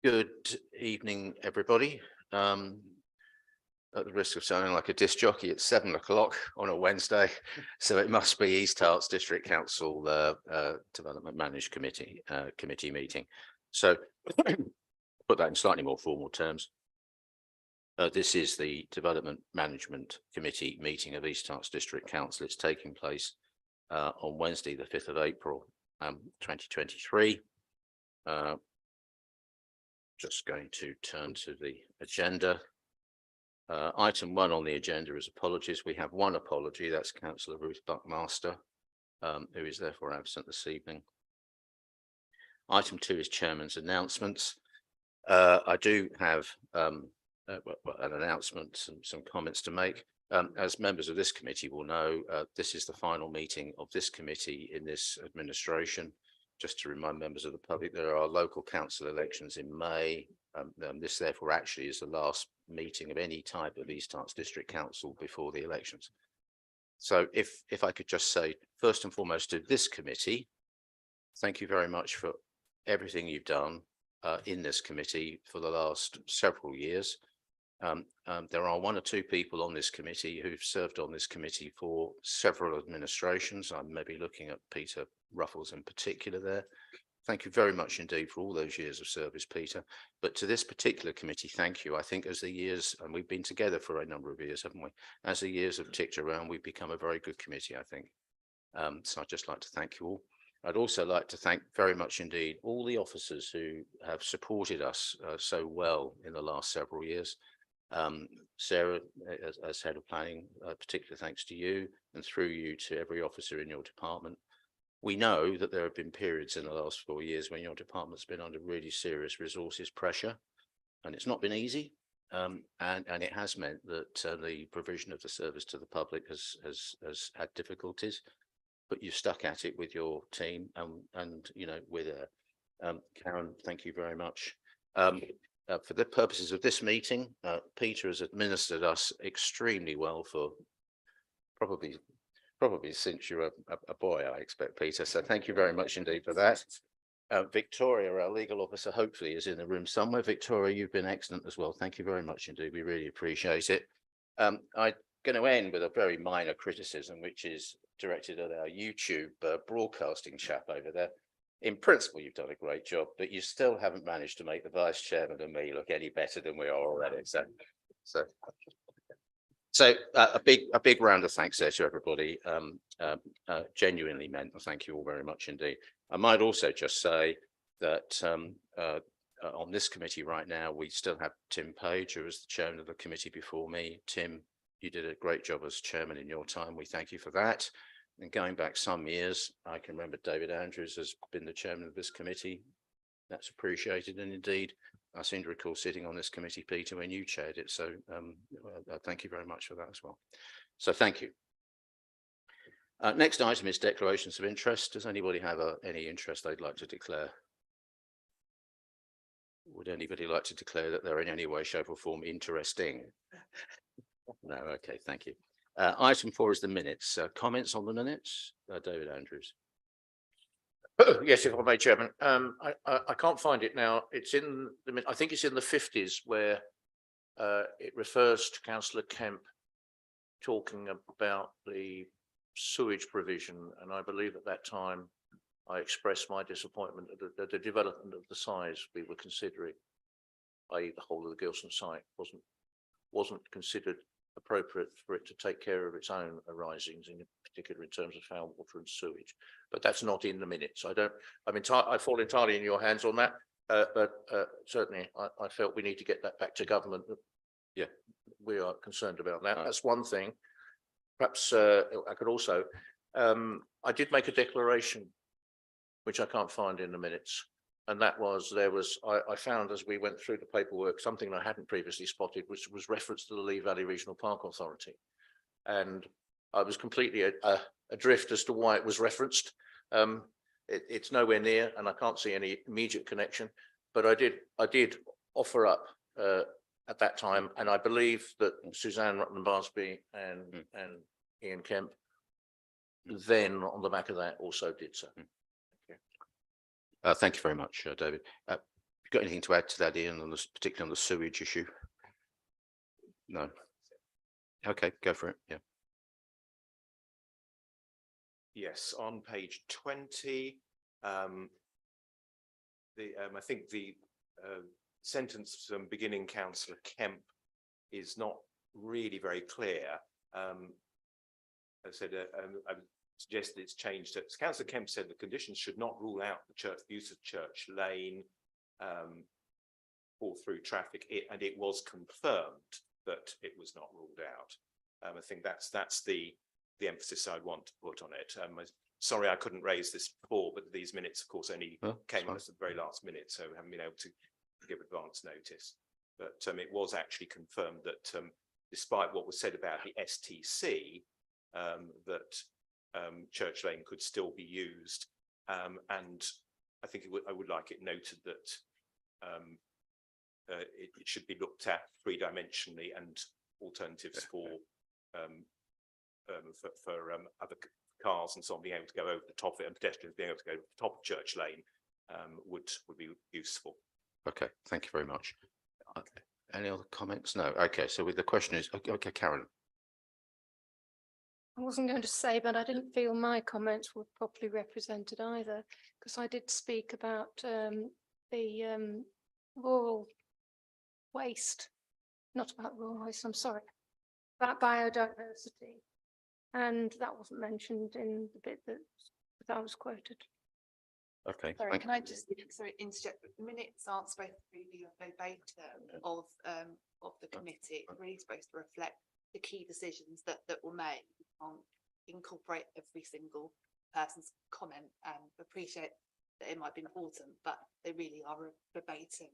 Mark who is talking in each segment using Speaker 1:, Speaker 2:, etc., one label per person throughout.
Speaker 1: Good evening, everybody. At the risk of sounding like a disc jockey, it's 7 o'clock on a Wednesday, so it must be East Herts District Council Development Managed Committee meeting. So put that in slightly more formal terms. This is the Development Management Committee meeting of East Herts District Council. It's taking place on Wednesday, the 5th of April, 2023. Just going to turn to the agenda. Item 1 on the agenda is apologies. We have one apology. That's Councillor Ruth Buckmaster, who is therefore absent this evening. Item 2 is Chairman's announcements. I do have an announcement, some comments to make. As members of this committee will know, this is the final meeting of this committee in this administration. Just to remind members of the public, there are local council elections in May. This therefore actually is the last meeting of any type of East Herts District Council before the elections. So if I could just say, first and foremost, to this committee, thank you very much for everything you've done in this committee for the last several years. There are 1 or 2 people on this committee who've served on this committee for several administrations. I'm maybe looking at Peter Ruffles in particular there. Thank you very much indeed for all those years of service, Peter. But to this particular committee, thank you. I think as the years, and we've been together for a number of years, haven't we? As the years have ticked around, we've become a very good committee, I think. So I'd just like to thank you all. I'd also like to thank very much indeed all the officers who have supported us so well in the last several years. Sarah, as head of planning, particular thanks to you, and through you to every officer in your department. We know that there have been periods in the last 4 years when your department's been under really serious resources pressure, and it's not been easy. And it has meant that the provision of the service to the public has had difficulties, but you've stuck at it with your team, and you know, with Karen, thank you very much. For the purposes of this meeting, Peter has administered us extremely well for probably since you're a boy, I expect, Peter. So thank you very much indeed for that. Victoria, our legal officer, hopefully is in the room somewhere. Victoria, you've been excellent as well. Thank you very much indeed. We really appreciate it. I'm going to end with a very minor criticism, which is directed at our YouTube broadcasting chap over there. In principle, you've done a great job, but you still haven't managed to make the vice chairman and me look any better than we are already. So a big round of thanks there to everybody. Genuinely meant. Thank you all very much indeed. I might also just say that on this committee right now, we still have Tim Page, who was the chairman of the committee before me. Tim, you did a great job as chairman in your time. We thank you for that. And going back some years, I can remember David Andrews has been the chairman of this committee. That's appreciated. And indeed, I seem to recall sitting on this committee, Peter, when you chaired it. So thank you very much for that as well. So thank you. Next item is declarations of interest. Does anybody have any interest they'd like to declare? Would anybody like to declare that they're in any way, shape or form interesting? No, okay, thank you. Item 4 is the minutes. Comments on the minutes? David Andrews.
Speaker 2: Yes, if I may, Chairman. I can't find it now. It's in the, I think it's in the 50s, where it refers to Councillor Kemp talking about the sewage provision, and I believe at that time I expressed my disappointment that the development of the size we were considering, i.e. the whole of the Gilson site, wasn't considered appropriate for it to take care of its own arisings, in particular in terms of foul water and sewage. But that's not in the minutes. I fall entirely in your hands on that. But certainly I felt we need to get that back to government. Yeah, we are concerned about that. That's one thing. Perhaps I could also, I did make a declaration, which I can't find in the minutes. And that was, I found as we went through the paperwork, something I hadn't previously spotted, which was reference to the Lee Valley Regional Park Authority. And I was completely adrift as to why it was referenced. It's nowhere near, and I can't see any immediate connection, but I did offer up at that time, and I believe that Suzanne Rutland-Barsby and Ian Kemp then on the back of that also did so.
Speaker 1: Thank you very much, David. got anything to add to that, Ian, on this, particularly on the sewage issue? No. Okay, go for it. Yeah.
Speaker 3: Yes, on page 20, I think the sentence beginning Councillor Kemp is not really very clear. I said, I suggested it's changed. Councillor Kemp said the conditions should not rule out the use of Church Lane or through traffic, and it was confirmed that it was not ruled out. I think that's the emphasis I'd want to put on it. Sorry, I couldn't raise this before, but these minutes, of course, only came on at the very last minute, so we haven't been able to give advance notice. But it was actually confirmed that despite what was said about the STC, that Church Lane could still be used, and I think I would like it noted that it should be looked at three-dimensionally and alternatives for other cars and so on being able to go over the top of it, and pedestrians being able to go to the top of Church Lane would be useful.
Speaker 1: Okay, thank you very much. Any other comments? No. Okay, so the question is, okay, Karen.
Speaker 4: I wasn't going to say, but I didn't feel my comments were properly represented either, because I did speak about the rural waste, not about rural waste, I'm sorry, about biodiversity. And that wasn't mentioned in the bit that I was quoted.
Speaker 1: Okay.
Speaker 5: Sorry, can I just interject? The minutes aren't supposed to be verbatim of the committee. It's really supposed to reflect the key decisions that were made. We can't incorporate every single person's comment and appreciate that it might be important, but they really are a verbatim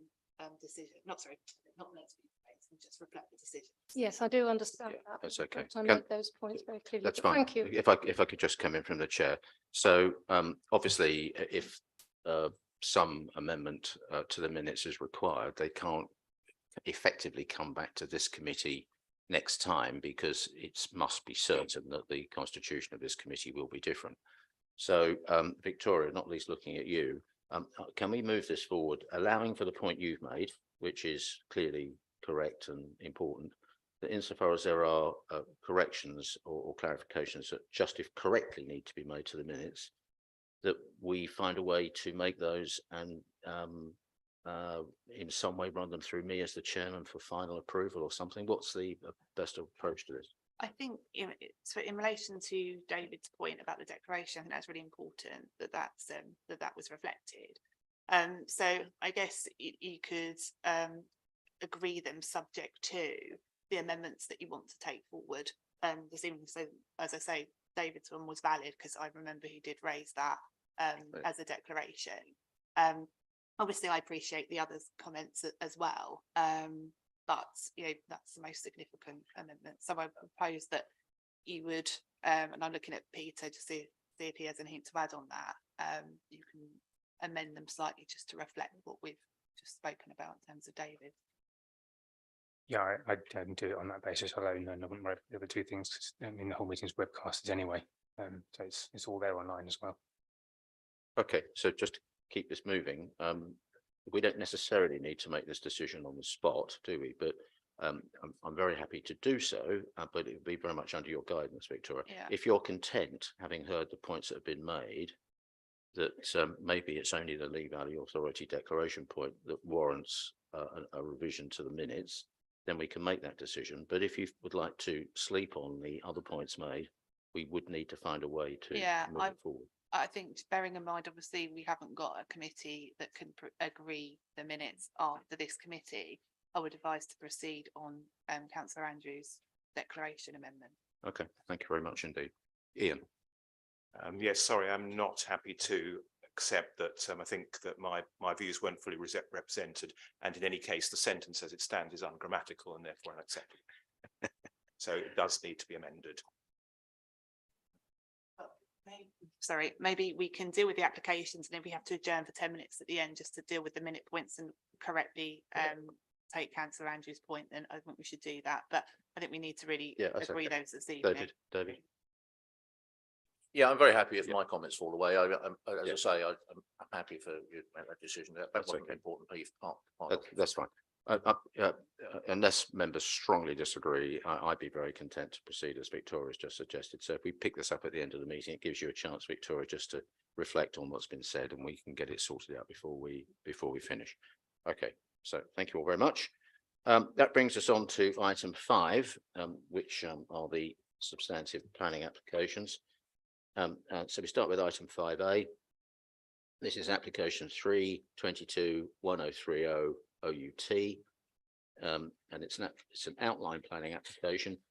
Speaker 5: decision. Not meant to be verbatim, just reflect the decision.
Speaker 4: Yes, I do understand that.
Speaker 1: That's okay.
Speaker 4: I made those points very clearly.
Speaker 1: That's
Speaker 4: but
Speaker 1: fine.
Speaker 4: Thank you.
Speaker 1: If I could just come in from the chair. So obviously, if some amendment to the minutes is required, they can't effectively come back to this committee next time, because it must be certain that the constitution of this committee will be different. So Victoria, not least looking at you, can we move this forward, allowing for the point you've made, which is clearly correct and important, that insofar as there are corrections or clarifications that just if correctly need to be made to the minutes, that we find a way to make those and in some way run them through me as the chairman for final approval or something? What's the best approach to this?
Speaker 5: I think so in relation to David's point about the declaration, I think that's really important that was reflected. So I guess you could agree them subject to the amendments that you want to take forward. So as I say, David's one was valid because I remember he did raise that as a declaration. Obviously, I appreciate the others' comments as well, but that's the most significant amendment. So I propose that you would, and I'm looking at Peter to see if he has anything to add on that. You can amend them slightly just to reflect what we've just spoken about in terms of David.
Speaker 6: Yeah, I do it on that basis alone, and I wouldn't write the other two things. I mean, the whole meeting's webcasted anyway, so it's all there online as well.
Speaker 1: Okay, so just to keep this moving, we don't necessarily need to make this decision on the spot, do we? But I'm very happy to do so, but it would be very much under your guidance, Victoria.
Speaker 5: Yeah.
Speaker 1: If you're content, having heard the points that have been made, that maybe it's only the Lee Valley Authority declaration point that warrants a revision to the minutes, then we can make that decision. But if you would like to sleep on the other points made, we would need to find a way to move it forward.
Speaker 5: I think, bearing in mind, obviously, we haven't got a committee that can agree the minutes after this committee. I would advise to proceed on Councillor Andrews' declaration amendment.
Speaker 1: Okay, thank you very much indeed. Ian.
Speaker 3: Yes, sorry, I'm not happy to accept that. I think that my views weren't fully represented, and in any case, the sentence as it stands is ungrammatical and therefore unacceptable. So it does need to be amended.
Speaker 5: Sorry, maybe we can deal with the applications, and if we have to adjourn for 10 minutes at the end just to deal with the minute points and correctly take Councillor Andrews' point, then I think we should do that. But I think we need to really agree those this evening.
Speaker 1: David.
Speaker 2: Yeah, I'm very happy if my comments fall away. As I say, I'm happy for you to make that decision. That
Speaker 1: That's
Speaker 2: wasn't
Speaker 1: okay.
Speaker 2: an important piece.
Speaker 1: That's fine. Unless members strongly disagree, I'd be very content to proceed as Victoria's just suggested. So if we pick this up at the end of the meeting, it gives you a chance, Victoria, just to reflect on what's been said, and we can get it sorted out before we finish. Okay, so thank you all very much. That brings us on to item 5, which are the substantive planning applications. So we start with item 5A. This is application 3/22/1030 OUT. And it's an outline planning application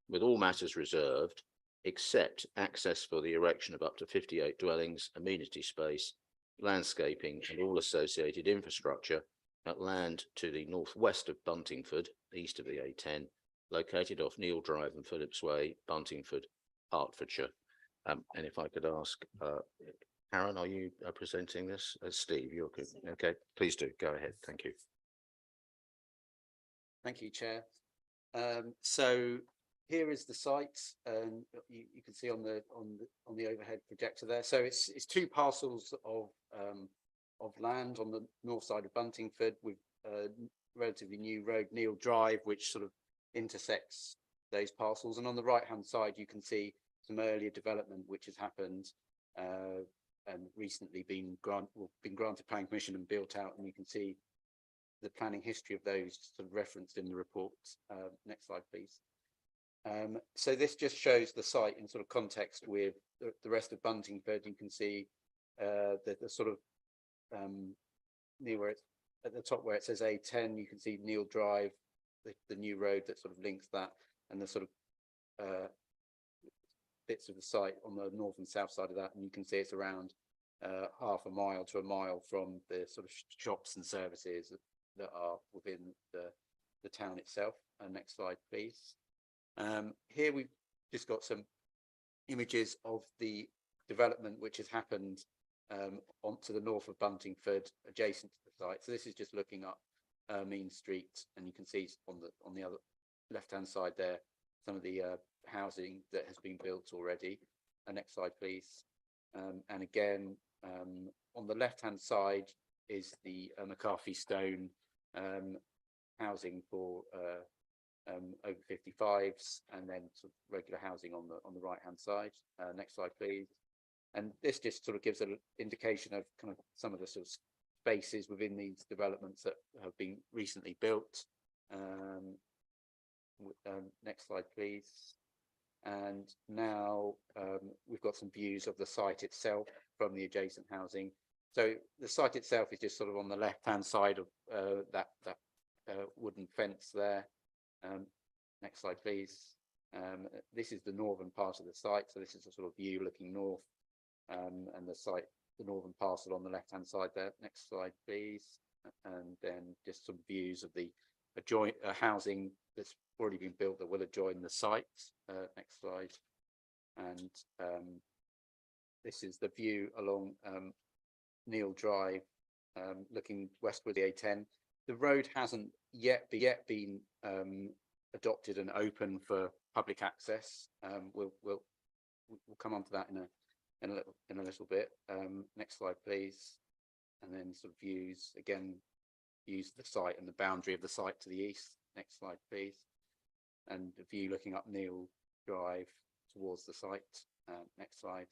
Speaker 1: with all matters reserved, except access for the erection of up to 58 dwellings, amenity space, landscaping, and all associated infrastructure at land to the northwest of Buntingford, east of the A10, located off Neil Drive and Phillips Way, Buntingford, Hertfordshire. And if I could ask, Karen, are you presenting this? Steve, you're good. Okay, please do. Go ahead. Thank you.
Speaker 7: Thank you, Chair. So here is the site, and you can see on the overhead projector there. So it's 2 parcels of land on the north side of Buntingford with a relatively new road, Neil Drive, which sort of intersects those parcels. And on the right-hand side, you can see some earlier development which has happened and recently been granted planning permission and built out. And you can see the planning history of those sort of referenced in the report. Next slide, please. So this just shows the site in sort of context with the rest of Buntingford. You can see the sort of near where it's at the top where it says A10, you can see Neil Drive, the new road that sort of links that, and the sort of bits of the site on the north and south side of that. And you can see it's around half a mile to a mile from the sort of shops and services that are within the town itself. Next slide, please. Here we've just got some images of the development which has happened onto the north of Buntingford, adjacent to the site. So this is just looking up Mean Street, and you can see on the other left-hand side there some of the housing that has been built already. Next slide, please. And again, on the left-hand side is the McCarthy Stone housing for over 55s, and then sort of regular housing on the right-hand side. Next slide, please. And this just sort of gives an indication of kind of some of the sort of spaces within these developments that have been recently built. Next slide, please. And now we've got some views of the site itself from the adjacent housing. So the site itself is just sort of on the left-hand side of that wooden fence there. Next slide, please. This is the northern part of the site. So this is a sort of view looking north, and the northern parcel on the left-hand side there. Next slide, please. And then just some views of the adjoint housing that's already been built that will adjoin the site. Next slide. And this is the view along Neil Drive, looking westward the A10. The road hasn't yet been adopted and open for public access. We'll come on to that in a little bit. Next slide, please. And then sort of views of the site and the boundary of the site to the east. Next slide, please. And the view looking up Neil Drive towards the site. Next slide.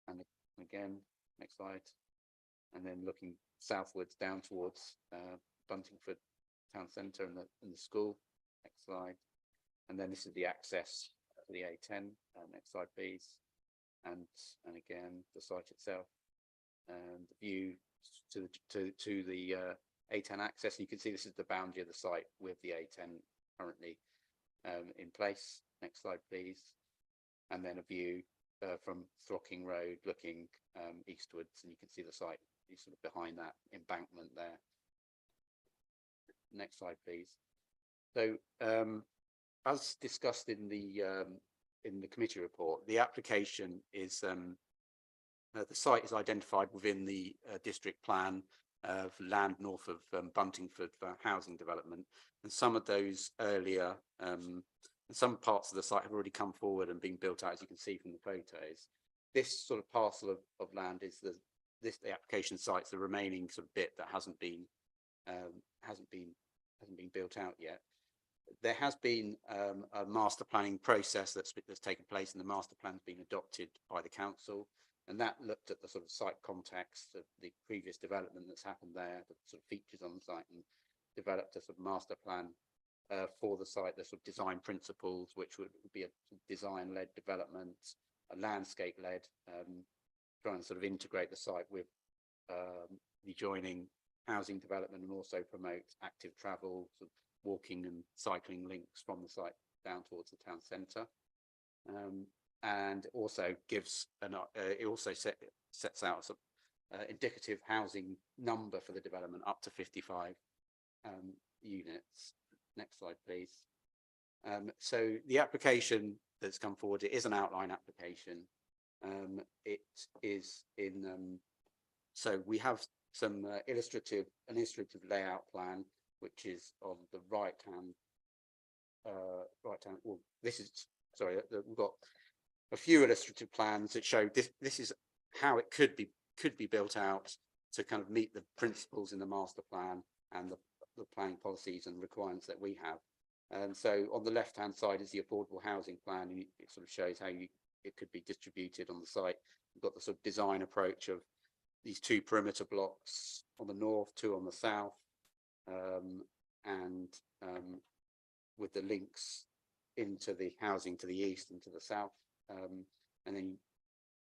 Speaker 7: And again, next slide. And then looking southwards down towards Buntingford town centre and the school. Next slide. And then this is the access to the A10. Next slide, please. And again, the site itself and the view to the A10 access. You can see this is the boundary of the site with the A10 currently in place. Next slide, please. And then a view from Throcking Road looking eastwards, and you can see the site sort of behind that embankment there. Next slide, please. So as discussed in the committee report, the application is the site is identified within the district plan of land north of Buntingford for housing development, and some of those earlier Some parts of the site have already come forward and been built out, as you can see from the photos. This sort of parcel of land is the application site's the remaining sort of bit that hasn't been built out yet. There has been a master planning process that's taken place, and the master plan's been adopted by the council, and that looked at the sort of site context of the previous development that's happened there, the sort of features on the site, and developed a sort of master plan for the site, the sort of design principles, which would be a design-led development, a landscape-led, trying to sort of integrate the site with the adjoining housing development, and also promote active travel, sort of walking and cycling links from the site down towards the town centre. And also gives it also sets out a sort of indicative housing number for the development up to 55 units. Next slide, please. So the application that's come forward, it is an outline application. It is in so we have some illustrative layout plan, which is on the right hand. Well, this is sorry. We've got a few illustrative plans that show this is how it could be built out to kind of meet the principles in the master plan and the planning policies and requirements that we have. And so on the left hand side is the affordable housing plan, and it sort of shows how it could be distributed on the site. We've got the sort of design approach of these 2 perimeter blocks on the north, 2 on the south, and with the links into the housing to the east and to the south. And then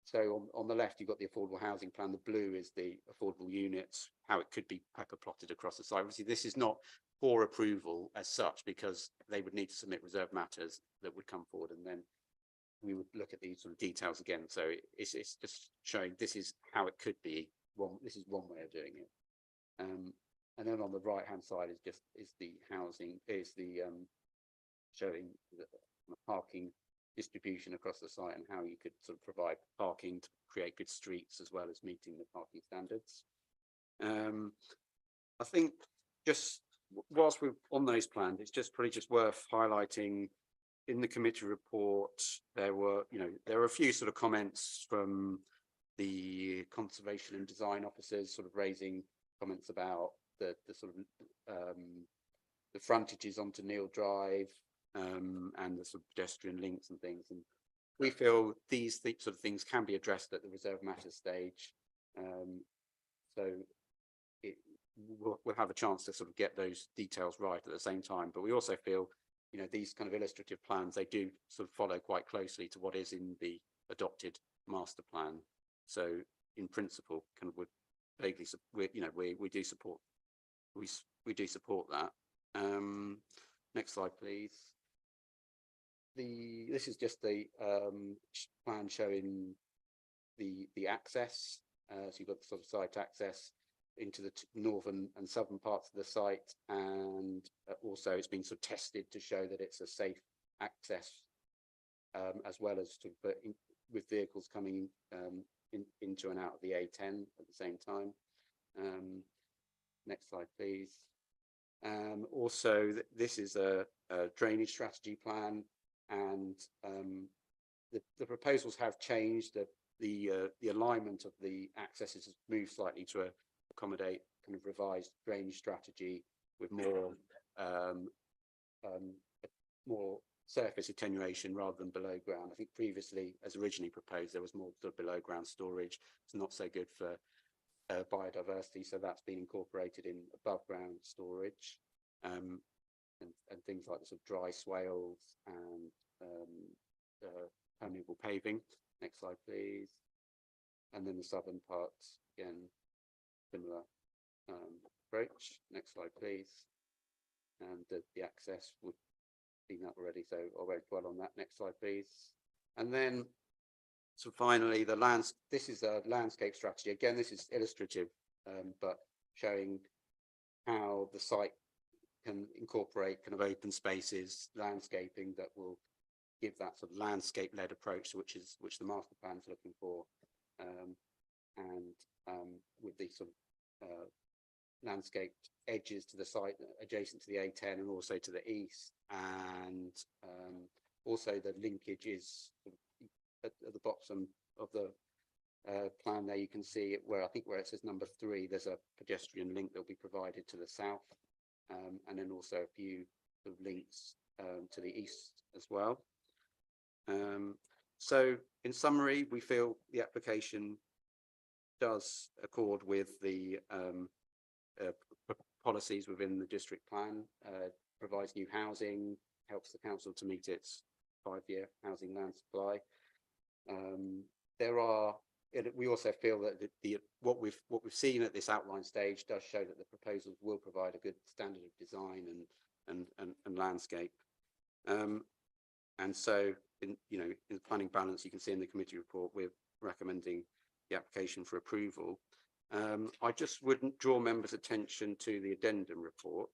Speaker 7: so on the left you've got the affordable housing plan. The blue is the affordable units, how it could be pepper plotted across the site. Obviously this is not for approval as such, because they would need to submit reserve matters that would come forward, and then we would look at these sort of details again. So it's just showing this is how it could be. This is one way of doing it. And then on the right hand side is the housing, showing the parking distribution across the site and how you could sort of provide parking to create good streets as well as meeting the parking standards. I think just whilst we're on those plans, it's probably worth highlighting in the committee report there were a few sort of comments from the conservation and design officers, sort of raising comments about the sort of the frontages onto Neil Drive, and the sort of pedestrian links and things. And we feel these sort of things can be addressed at the reserve matters stage. So we'll have a chance to sort of get those details right at the same time. But we also feel, these kind of illustrative plans, they do sort of follow quite closely to what is in the adopted master plan. So in principle, kind of would vaguely, we do support that. Next slide, please. This is just the plan showing the access. So you've got the sort of site access into the northern and southern parts of the site, and also it's been sort of tested to show that it's a safe access, as well as with vehicles coming into and out of the A10 at the same time. Next slide, please. Also, this is a drainage strategy plan, and the proposals have changed. The alignment of the accesses has moved slightly to accommodate kind of revised drainage strategy with more surface attenuation rather than below ground. I think previously, as originally proposed, there was more sort of below ground storage. It's not so good for biodiversity, so that's been incorporated in above ground storage, and things like the sort of dry swales and permeable paving. Next slide, please. And then the southern parts, again, similar approach. Next slide, please. And the access would be that already, so I won't dwell on that. Next slide, please. And then, so finally, this is a landscape strategy. Again, this is illustrative, but showing how the site can incorporate kind of open spaces, landscaping that will give that sort of landscape-led approach, which the master plan is looking for, and with the sort of landscaped edges to the site adjacent to the A10 and also to the east. And also the linkage is at the bottom of the plan there. You can see it where I think where it says number 3, there's a pedestrian link that will be provided to the south, and then also a few sort of links to the east as well. So in summary, we feel the application does accord with the policies within the district plan, provides new housing, helps the council to meet its 5-year housing land supply. We also feel that what we've seen at this outline stage does show that the proposals will provide a good standard of design and landscape. And so in the planning balance, you can see in the committee report, we're recommending the application for approval. I just wouldn't draw members' attention to the addendum report.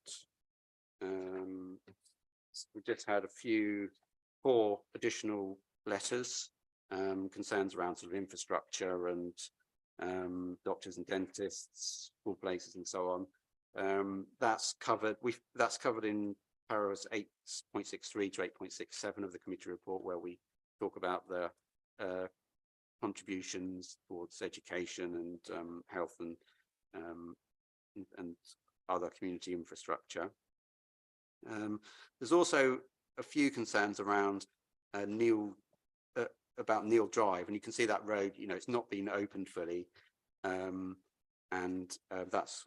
Speaker 7: We just had 4 additional letters, concerns around sort of infrastructure and doctors and dentists, school places and so on. That's covered in paragraphs 8.63 to 8.67 of the committee report, where we talk about the contributions towards education and health and other community infrastructure. There's also a few concerns around about Neil Drive, and you can see that road, it's not been opened fully, and that's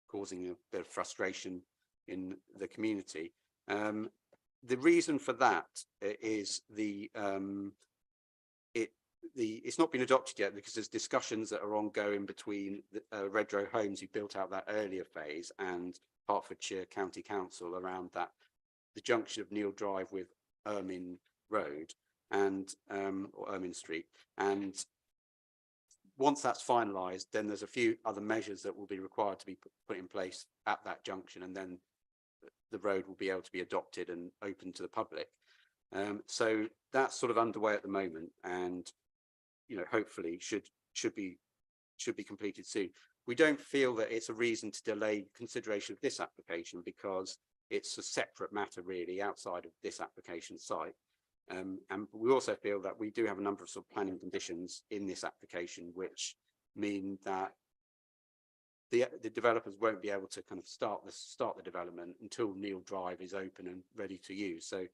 Speaker 7: causing a bit of frustration in the community. The reason for that is it's not been adopted yet because there's discussions that are ongoing between Redrow Homes, who built out that earlier phase, and Hertfordshire County Council around the junction of Neil Drive with Ermine Road and or Ermine Street. And once that's finalised, then there's a few other measures that will be required to be put in place at that junction, and then the road will be able to be adopted and open to the public. So that's sort of underway at the moment, and hopefully should be completed soon. We don't feel that it's a reason to delay consideration of this application, because it's a separate matter really outside of this application site. And we also feel that we do have a number of sort of planning conditions in this application, which mean that the developers won't be able to kind of start the development until Neil Drive is open and ready to use. So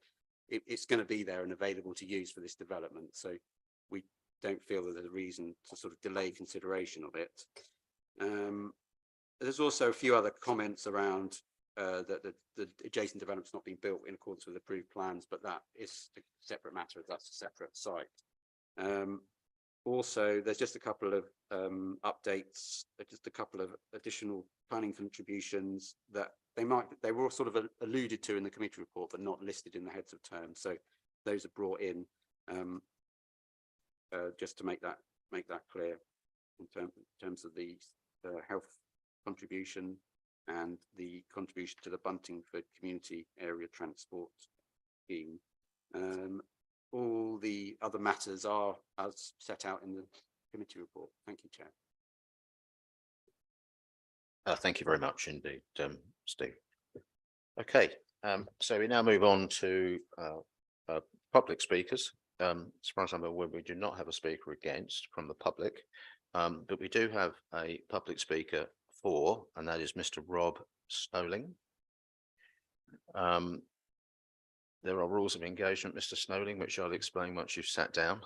Speaker 7: it's going to be there and available to use for this development. So we don't feel that there's a reason to sort of delay consideration of it. There's also a few other comments around that the adjacent development's not being built in accordance with approved plans, but that is a separate matter. That's a separate site. Also, there's just a couple of updates, just a couple of additional planning contributions that they were sort of alluded to in the committee report, but not listed in the heads of terms. So those are brought in just to make that clear in terms of the health contribution and the contribution to the Buntingford Community Area Transport Scheme. All the other matters are as set out in the committee report. Thank you, Chair.
Speaker 1: Thank you very much indeed, Steve. Okay, so we now move on to public speakers. As far as I'm aware, we do not have a speaker against from the public, but we do have a public speaker for, and that is Mr. Rob Snowling. There are rules of engagement, Mr. Snowling, which I'll explain once you've sat down.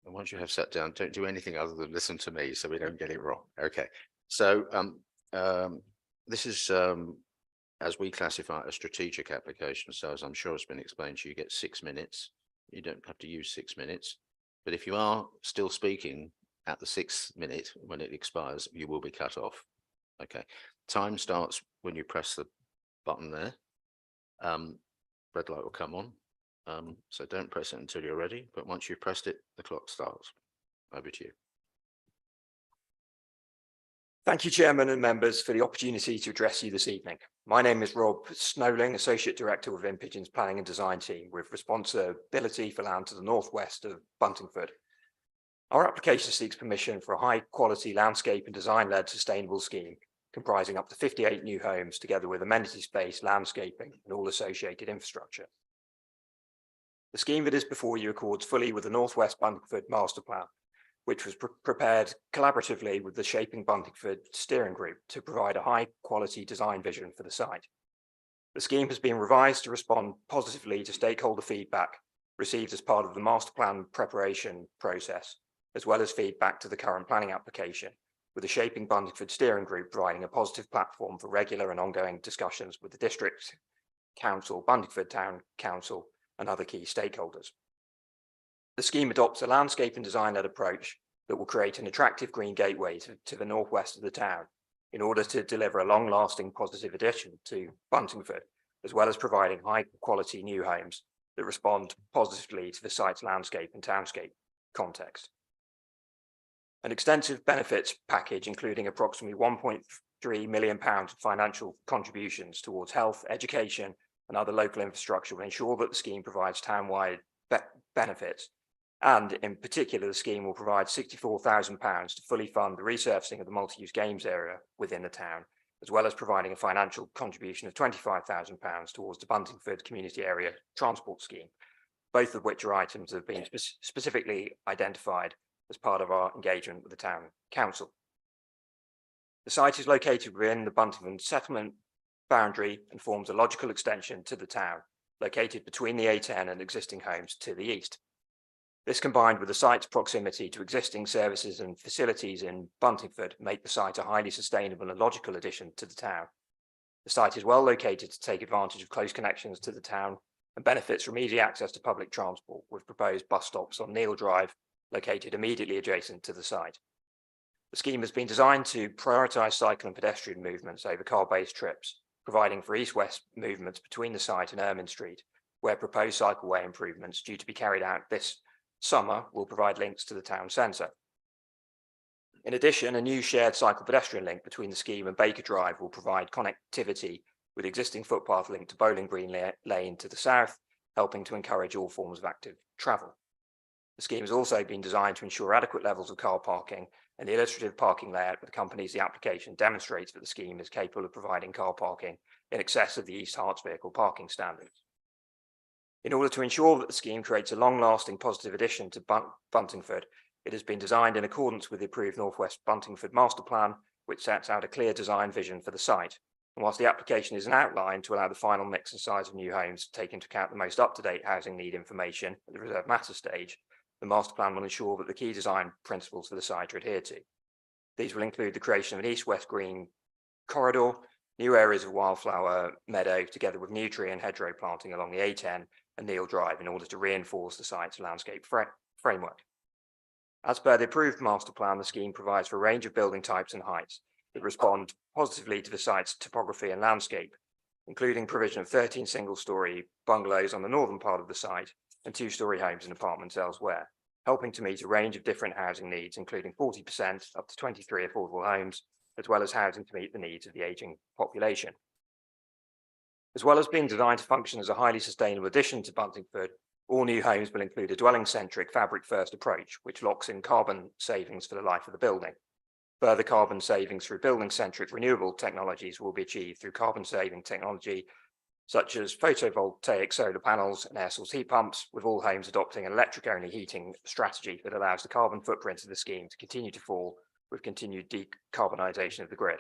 Speaker 1: And once you have sat down, don't do anything other than listen to me so we don't get it wrong. Okay, so this is, as we classify it, a strategic application. So as I'm sure it's been explained to you, you get 6 minutes. You don't have to use 6 minutes. But if you are still speaking at the 6th minute when it expires, you will be cut off. Okay, time starts when you press the button there. Red light will come on. So don't press it until you're ready. But once you've pressed it, the clock starts. Over to you.
Speaker 8: Thank you, Chairman and members, for the opportunity to address you this evening. My name is Rob Snowling, Associate Director within Pigeon's Planning and Design Team, with responsibility for land to the northwest of Buntingford. Our application seeks permission for a high-quality landscape and design-led sustainable scheme comprising up to 58 new homes, together with amenity space, landscaping, and all associated infrastructure. The scheme that is before you accords fully with the North West Buntingford Master Plan, which was prepared collaboratively with the Shaping Buntingford Steering Group to provide a high-quality design vision for the site. The scheme has been revised to respond positively to stakeholder feedback received as part of the master plan preparation process, as well as feedback to the current planning application, with the Shaping Buntingford Steering Group providing a positive platform for regular and ongoing discussions with the District Council, Buntingford Town Council, and other key stakeholders. The scheme adopts a landscape and design-led approach that will create an attractive green gateway to the northwest of the town in order to deliver a long-lasting positive addition to Buntingford, as well as providing high-quality new homes that respond positively to the site's landscape and townscape context. An extensive benefits package, including approximately £1.3 million of financial contributions towards health, education, and other local infrastructure, will ensure that the scheme provides town-wide benefits. And in particular, the scheme will provide £64,000 to fully fund the resurfacing of the multi-use games area within the town, as well as providing a financial contribution of £25,000 towards the Buntingford Community Area Transport Scheme, both of which are items that have been specifically identified as part of our engagement with the Town Council. The site is located within the Buntingford settlement boundary and forms a logical extension to the town, located between the A10 and existing homes to the east. This, combined with the site's proximity to existing services and facilities in Buntingford, make the site a highly sustainable and logical addition to the town. The site is well located to take advantage of close connections to the town and benefits from easy access to public transport, with proposed bus stops on Neil Drive, located immediately adjacent to the site. The scheme has been designed to prioritise cycle and pedestrian movements over car-based trips, providing for east-west movements between the site and Ermine Street, where proposed cycleway improvements due to be carried out this summer will provide links to the town centre. In addition, a new shared cycle pedestrian link between the scheme and Baker Drive will provide connectivity with existing footpath link to Bowling Green Lane to the south, helping to encourage all forms of active travel. The scheme has also been designed to ensure adequate levels of car parking, and the illustrative parking layout that accompanies the application demonstrates that the scheme is capable of providing car parking in excess of the East Herts vehicle parking standards. In order to ensure that the scheme creates a long-lasting positive addition to Buntingford, it has been designed in accordance with the approved North West Buntingford Master Plan, which sets out a clear design vision for the site. And whilst the application is an outline to allow the final mix and size of new homes to take into account the most up-to-date housing need information at the reserved matter stage, the master plan will ensure that the key design principles for the site are adhered to. These will include the creation of an east-west green corridor, new areas of wildflower meadow, together with new tree and hedgerow planting along the A10 and Neil Drive in order to reinforce the site's landscape framework. As per the approved master plan, the scheme provides for a range of building types and heights that respond positively to the site's topography and landscape, including provision of 13 single-storey bungalows on the northern part of the site and 2-storey homes and apartments elsewhere, helping to meet a range of different housing needs, including 40% up to 23 affordable homes, as well as housing to meet the needs of the ageing population. As well as being designed to function as a highly sustainable addition to Buntingford, all new homes will include a dwelling-centric fabric-first approach, which locks in carbon savings for the life of the building. Further carbon savings through building-centric renewable technologies will be achieved through carbon-saving technology, such as photovoltaic solar panels and air source heat pumps, with all homes adopting an electric-only heating strategy that allows the carbon footprint of the scheme to continue to fall with continued decarbonisation of the grid.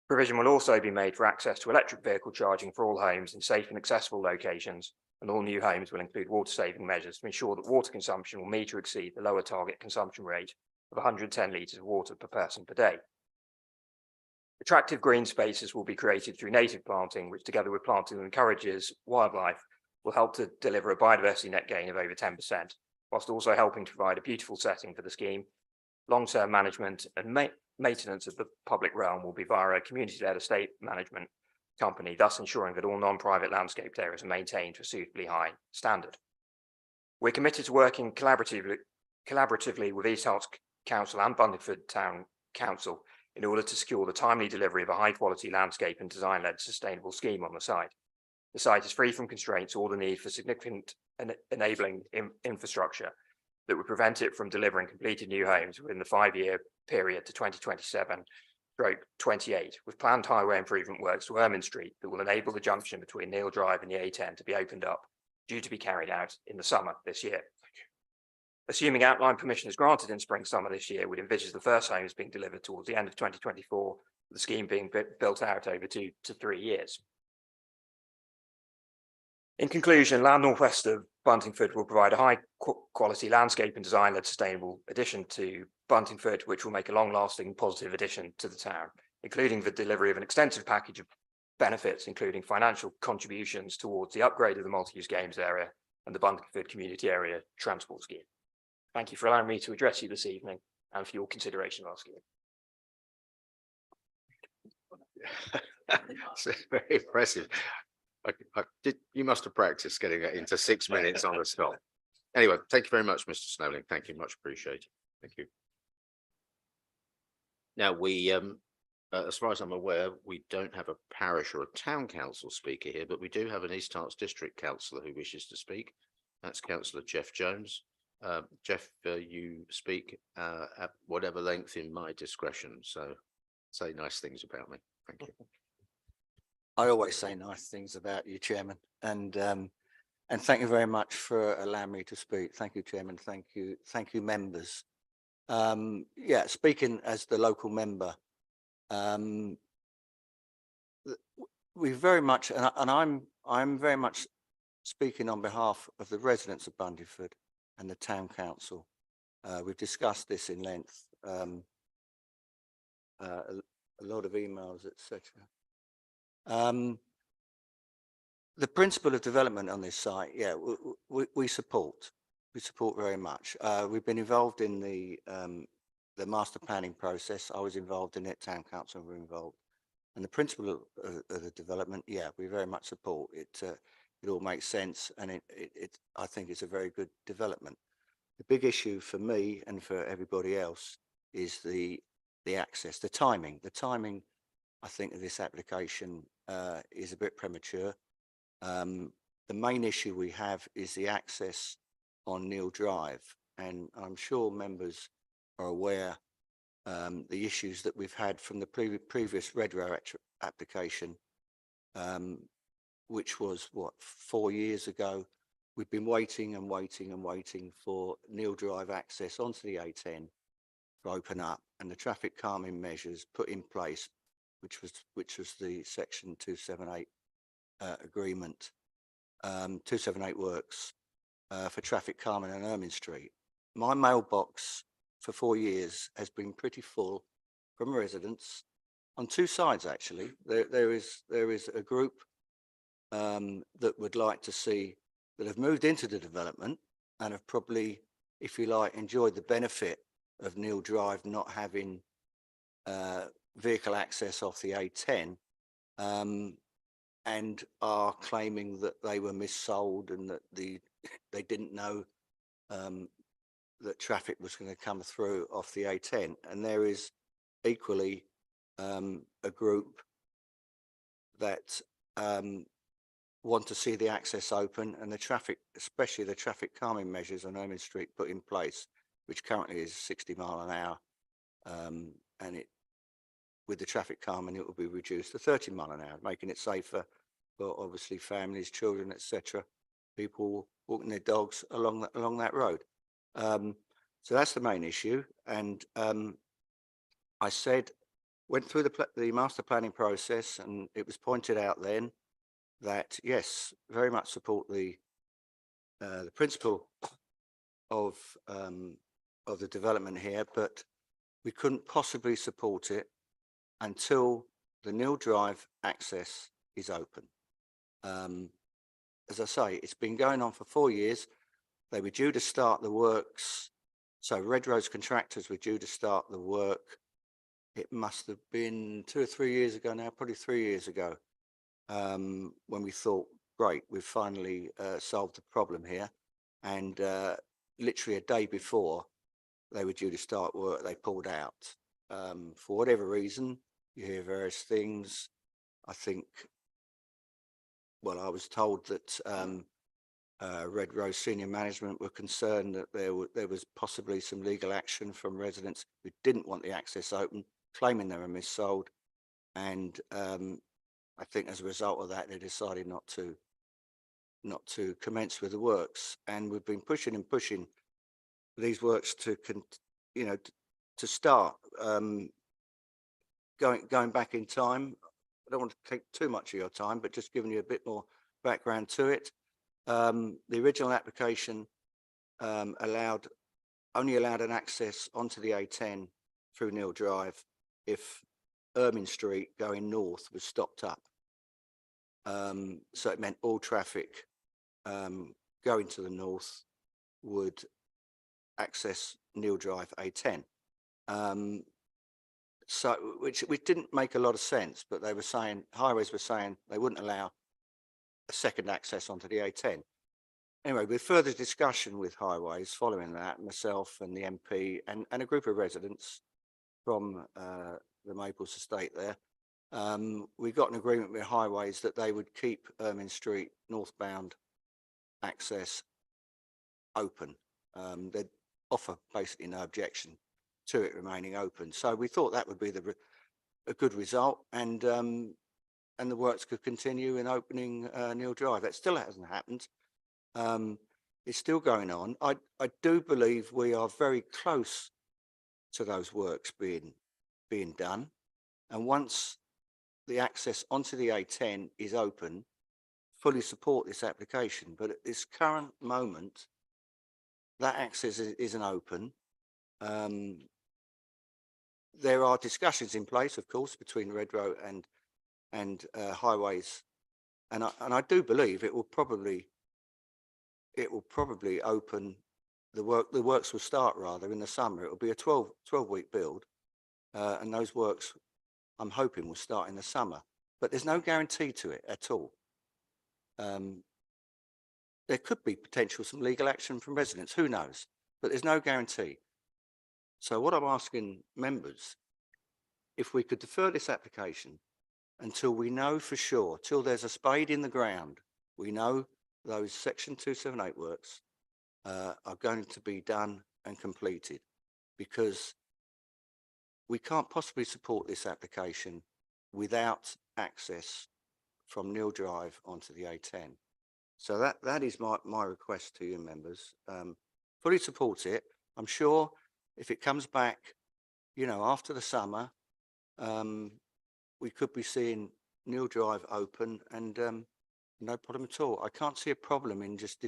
Speaker 8: Provision will also be made for access to electric vehicle charging for all homes in safe and accessible locations, and all new homes will include water-saving measures to ensure that water consumption will meet or exceed the lower target consumption rate of 110 litres of water per person per day. Attractive green spaces will be created through native planting, which, together with planting that encourages wildlife, will help to deliver a biodiversity net gain of over 10%, whilst also helping to provide a beautiful setting for the scheme. Long-term management and maintenance of the public realm will be via a community-led estate management company, thus ensuring that all non-private landscaped areas are maintained to a suitably high standard. We're committed to working collaboratively with East Herts Council and Buntingford Town Council in order to secure the timely delivery of a high-quality landscape and design-led sustainable scheme on the site. The site is free from constraints or the need for significant enabling infrastructure that would prevent it from delivering completed new homes within the 5-year period to 2027 28, with planned highway improvement works to Ermine Street that will enable the junction between Neil Drive and the A10 to be opened up, due to be carried out in the summer this year. Assuming outline permission is granted in spring summer this year, would envisage the first homes being delivered towards the end of 2024, the scheme being built out over 2 to 3 years. In conclusion, Land Northwest of Buntingford will provide a high quality landscape and design-led sustainable addition to Buntingford, which will make a long-lasting positive addition to the town, including the delivery of an extensive package of benefits, including financial contributions towards the upgrade of the multi-use games area and the Buntingford Community Area Transport Scheme. Thank you for allowing me to address you this evening and for your consideration of our scheme.
Speaker 1: Very impressive. You must have practiced getting it into 6 minutes on the spot. Anyway, thank you very much, Mr. Snowling. Thank you, much appreciated. Thank you. Now, as far as I'm aware, we don't have a parish or a town council speaker here, but we do have an East Herts District councillor who wishes to speak. That's Councillor Jeff Jones. Jeff, you speak at whatever length in my discretion, so say nice things about me. Thank you.
Speaker 9: I always say nice things about you, Chairman, and thank you very much for allowing me to speak. Thank you, Chairman. Thank you, members. Yeah, speaking as the local member, we very much, and I'm very much speaking on behalf of the residents of Buntingford and the town council. We've discussed this in length, a lot of emails, etc. The principle of development on this site, yeah, we support. We support very much. We've been involved in the master planning process. I was involved in it. Town council were involved, and the principle of the development, yeah, we very much support it. It all makes sense, and I think it's a very good development. The big issue for me and for everybody else is the access, the timing. The timing, I think, of this application is a bit premature. The main issue we have is the access on Neil Drive, and I'm sure members are aware the issues that we've had from the previous Redrow application, which was what, 4 years ago. We've been waiting and waiting and waiting for Neil Drive access onto the A10 to open up, and the traffic calming measures put in place, which was the section 278 agreement, 278 works for traffic calming on Ermine Street. My mailbox for 4 years has been pretty full from residents on two sides. Actually, there is a group that would like to see, that have moved into the development and have probably, if you like, enjoyed the benefit of Neil Drive not having vehicle access off the A10, and are claiming that they were missold and that they didn't know that traffic was going to come through off the A10. And there is equally a group that want to see the access open and the traffic, especially the traffic calming measures on Ermine Street, put in place, which currently is 60 miles an hour, and with the traffic calming, it will be reduced to 30 miles an hour, making it safer for obviously families, children, etc. People walking their dogs along that road. So that's the main issue. And I went through the master planning process, and it was pointed out then that yes, very much support the principle of the development here, but we couldn't possibly support it until the Neil Drive access is open. As I say, it's been going on for 4 years. They were due to start the works. So Redrow's contractors were due to start the work. It must have been 2 or 3 years ago now, probably 3 years ago, when we thought, great, we've finally solved the problem here. And literally a day before they were due to start work, they pulled out. For whatever reason, you hear various things. I think, well, I was told that Redrow senior management were concerned that there was possibly some legal action from residents who didn't want the access open claiming they were missold. And I think as a result of that, they decided not to commence with the works. And we've been pushing and pushing these works to to start. Going back in time, I don't want to take too much of your time, but just giving you a bit more background to it. The original application only allowed an access onto the A10 through Neil Drive if Ermine Street going north was stopped up. So it meant all traffic going to the north would access Neil Drive A10. So which didn't make a lot of sense, but they were saying, Highways were saying they wouldn't allow a second access onto the A10. Anyway, with further discussion with Highways following that, myself and the MP and a group of residents from the Maples estate there, we got an agreement with Highways that they would keep Ermine Street northbound access open. They'd offer basically no objection to it remaining open. So we thought that would be a good result, and the works could continue in opening Neil Drive. That still hasn't happened. It's still going on. I do believe we are very close to those works being done, and once the access onto the A10 is open, fully support this application. But at this current moment, that access isn't open. There are discussions in place, of course, between Redrow and Highways, and I do believe it will probably open. The works will start rather in the summer. It will be a 12-week build, and those works I'm hoping will start in the summer. But there's no guarantee to it at all. There could be some legal action from residents, who knows? But there's no guarantee. So what I'm asking members, if we could defer this application until we know for sure, till there's a spade in the ground, we know those Section 278 works are going to be done and completed, because we can't possibly support this application without access from Neil Drive onto the A10. So that is my request to you members. Fully support it. I'm sure if it comes back, after the summer, we could be seeing Neil Drive open, and no problem at all. I can't see a problem in just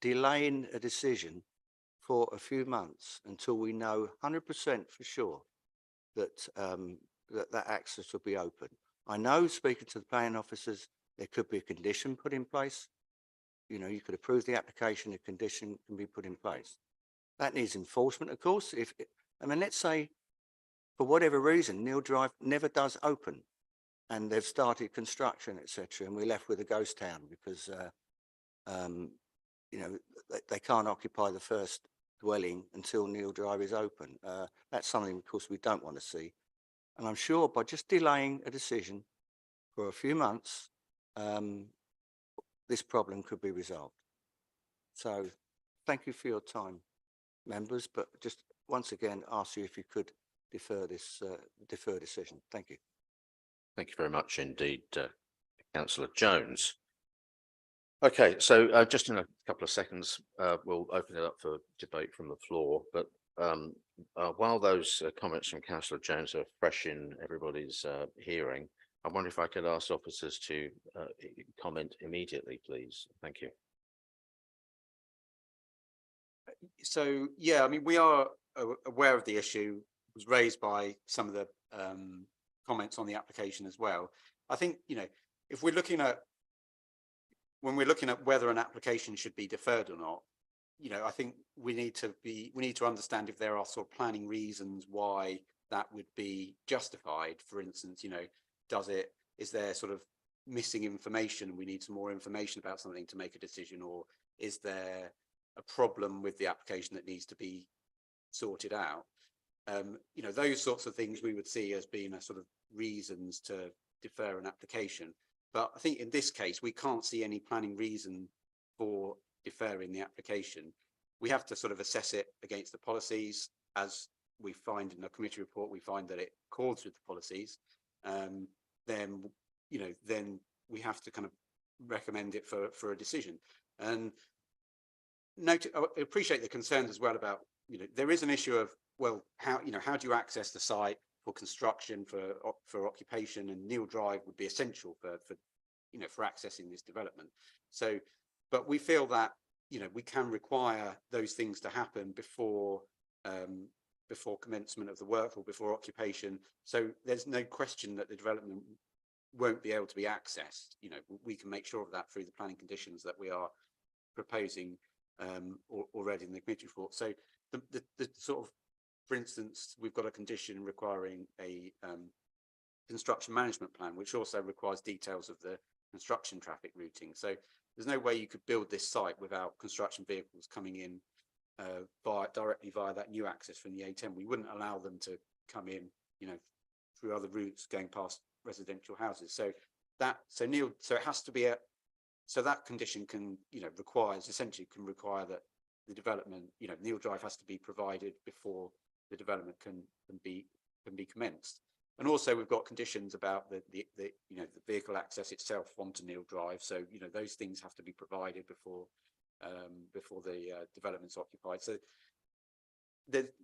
Speaker 9: delaying a decision for a few months until we know 100% for sure that that access will be open. I know, speaking to the planning officers, there could be a condition put in place. You could approve the application, a condition can be put in place. That needs enforcement, of course. Let's say for whatever reason, Neil Drive never does open and they've started construction, etc., and we're left with a ghost town because, they can't occupy the first dwelling until Neil Drive is open. That's something, of course, we don't want to see. And I'm sure by just delaying a decision for a few months, this problem could be resolved. So thank you for your time, members, but just once again ask you if you could defer decision. Thank you.
Speaker 1: Thank you very much indeed, Councillor Jones. Okay, so just in a couple of seconds, we'll open it up for debate from the floor. But while those comments from Councillor Jones are fresh in everybody's hearing, I wonder if I could ask officers to comment immediately, please. Thank you.
Speaker 10: So, yeah, we are aware of the issue. It was raised by some of the comments on the application as well. I think, if we're looking at, when we're looking at whether an application should be deferred or not, I think we need to understand if there are sort of planning reasons why that would be justified. For instance, is there sort of missing information? We need some more information about something to make a decision, or is there a problem with the application that needs to be sorted out? Those sorts of things we would see as being a sort of reasons to defer an application. But I think in this case, we can't see any planning reason for deferring the application. We have to sort of assess it against the policies as we find in the committee report, we find that it accords with the policies, then, you know, then we have to kind of recommend it for a decision. And note, I appreciate the concerns as well about, you know, there is an issue of, well, how, you know, how do you access the site for construction, for occupation, and Neil Drive would be essential for you know, for accessing this development. So, but we feel that, you know, we can require those things to happen before before commencement of the work or before occupation. So there's no question that the development won't be able to be accessed. You know, we can make sure of that through the planning conditions that we are proposing already in the committee report. So the sort of, for instance, we've got a condition requiring a construction management plan, which also requires details of the construction traffic routing. So there's no way you could build this site without construction vehicles coming in directly via that new access from the A10. We wouldn't allow them to come in, you know, through other routes going past residential houses. So it has to be so that condition can, you know, essentially can require that the development, you know, Neil Drive has to be provided before the development can be commenced. And also we've got conditions about the you know, the vehicle access itself onto Neil Drive. So, you know, those things have to be provided before the development's occupied. So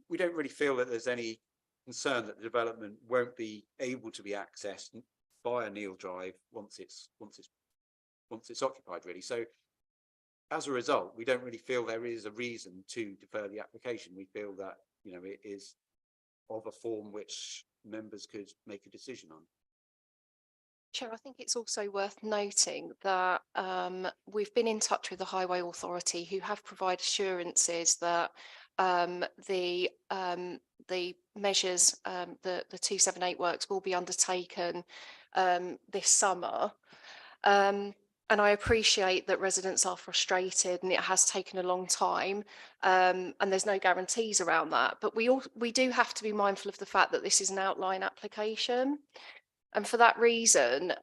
Speaker 10: we don't really feel that there's any concern that the development won't be able to be accessed via Neil Drive once it's occupied, really. So as a result, we don't really feel there is a reason to defer the application. We feel that, you know, it is of a form which members could make a decision on.
Speaker 4: Chair, I think it's also worth noting that we've been in touch with the Highway Authority, who have provided assurances that the measures, the 278 works will be undertaken this summer. And I appreciate that residents are frustrated and it has taken a long time, and there's no guarantees around that. But we do have to be mindful of the fact that this is an outline application. And for that reason,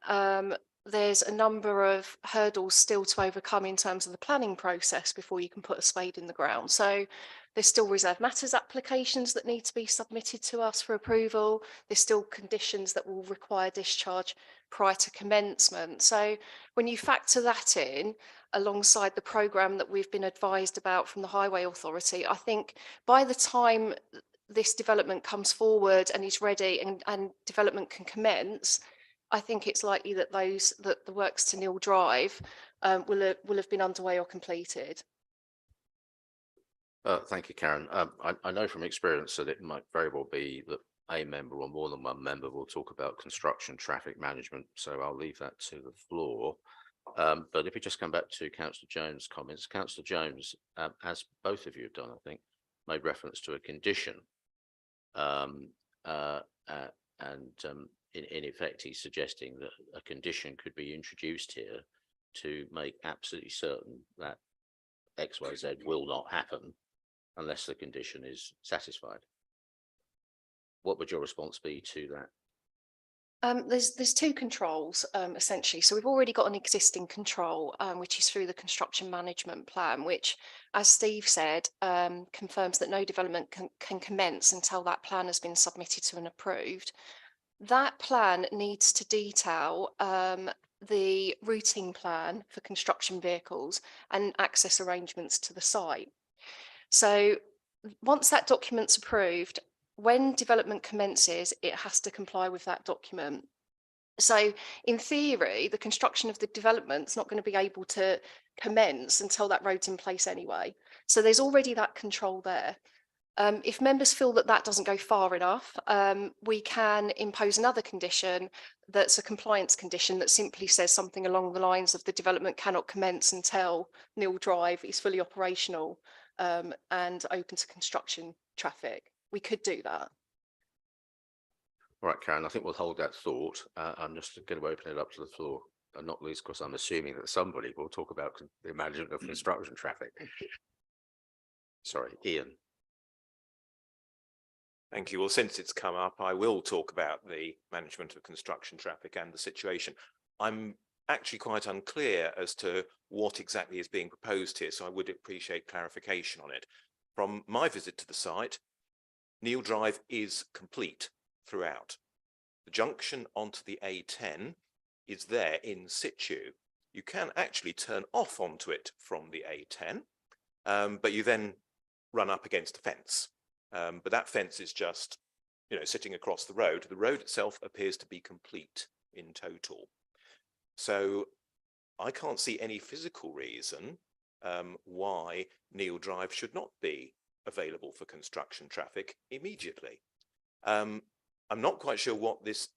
Speaker 4: there's a number of hurdles still to overcome in terms of the planning process before you can put a spade in the ground. So there's still reserved matters applications that need to be submitted to us for approval. There's still conditions that will require discharge prior to commencement. So when you factor that in alongside the programme that we've been advised about from the Highway Authority, I think by the time this development comes forward and is ready and development can commence, I think it's likely that the works to Neil Drive will have been underway or completed.
Speaker 1: Thank you, Karen. I know from experience that it might very well be that a member or more than one member will talk about construction traffic management, so I'll leave that to the floor. But if we just come back to Councillor Jones' comments, Councillor Jones, as both of you have done, I think, made reference to a condition. In effect, he's suggesting that a condition could be introduced here to make absolutely certain that X, Y, Z will not happen unless the condition is satisfied. What would your response be to that?
Speaker 4: There's two controls essentially. So we've already got an existing control, which is through the construction management plan, which, as Steve said, confirms that no development can commence until that plan has been submitted to and approved. That plan needs to detail the routing plan for construction vehicles and access arrangements to the site. So once that document's approved, when development commences, it has to comply with that document. So in theory, the construction of the development is not going to be able to commence until that road's in place anyway. So there's already that control there. If members feel that that doesn't go far enough, we can impose another condition that's a compliance condition that simply says something along the lines of the development cannot commence until Neil Drive is fully operational and open to construction traffic. We could do that.
Speaker 1: All right, Karen, I think we'll hold that thought. I'm just going to open it up to the floor, and not least because I'm assuming that somebody will talk about the management of construction traffic. Sorry, Ian.
Speaker 3: Thank you. Well, since it's come up, I will talk about the management of construction traffic and the situation. I'm actually quite unclear as to what exactly is being proposed here, so I would appreciate clarification on it. From my visit to the site, Neil Drive is complete throughout. The junction onto the A10 is there in situ. You can actually turn off onto it from the A10, but you then run up against a fence. But that fence is just, sitting across the road. The road itself appears to be complete in total. So I can't see any physical reason why Neil Drive should not be available for construction traffic immediately. I'm not quite sure what this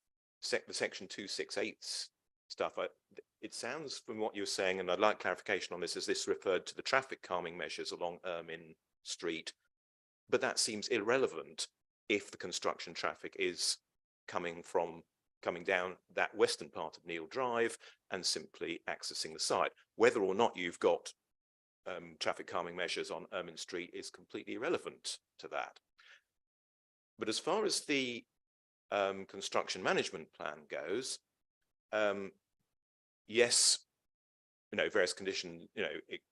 Speaker 3: the section 268 stuff, it sounds from what you're saying, and I'd like clarification on this, as this referred to the traffic calming measures along Ermine Street, but that seems irrelevant if the construction traffic is coming down that western part of Neil Drive and simply accessing the site. Whether or not you've got traffic calming measures on Ermine Street is completely irrelevant to that. But as far as the construction management plan goes, yes, various conditions,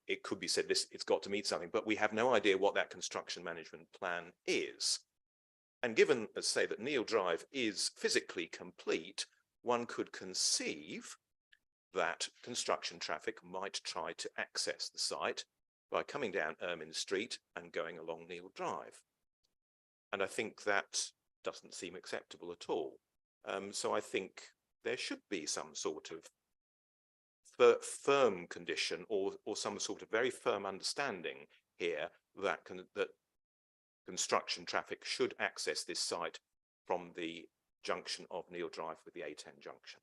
Speaker 3: it could be said it's got to meet something, but we have no idea what that construction management plan is. And given, let's say, that Neil Drive is physically complete, one could conceive that construction traffic might try to access the site by coming down Ermine Street and going along Neil Drive. And I think that doesn't seem acceptable at all. So I think there should be some sort of firm condition or some sort of very firm understanding here that construction traffic should access this site from the junction of Neil Drive with the A10 junction.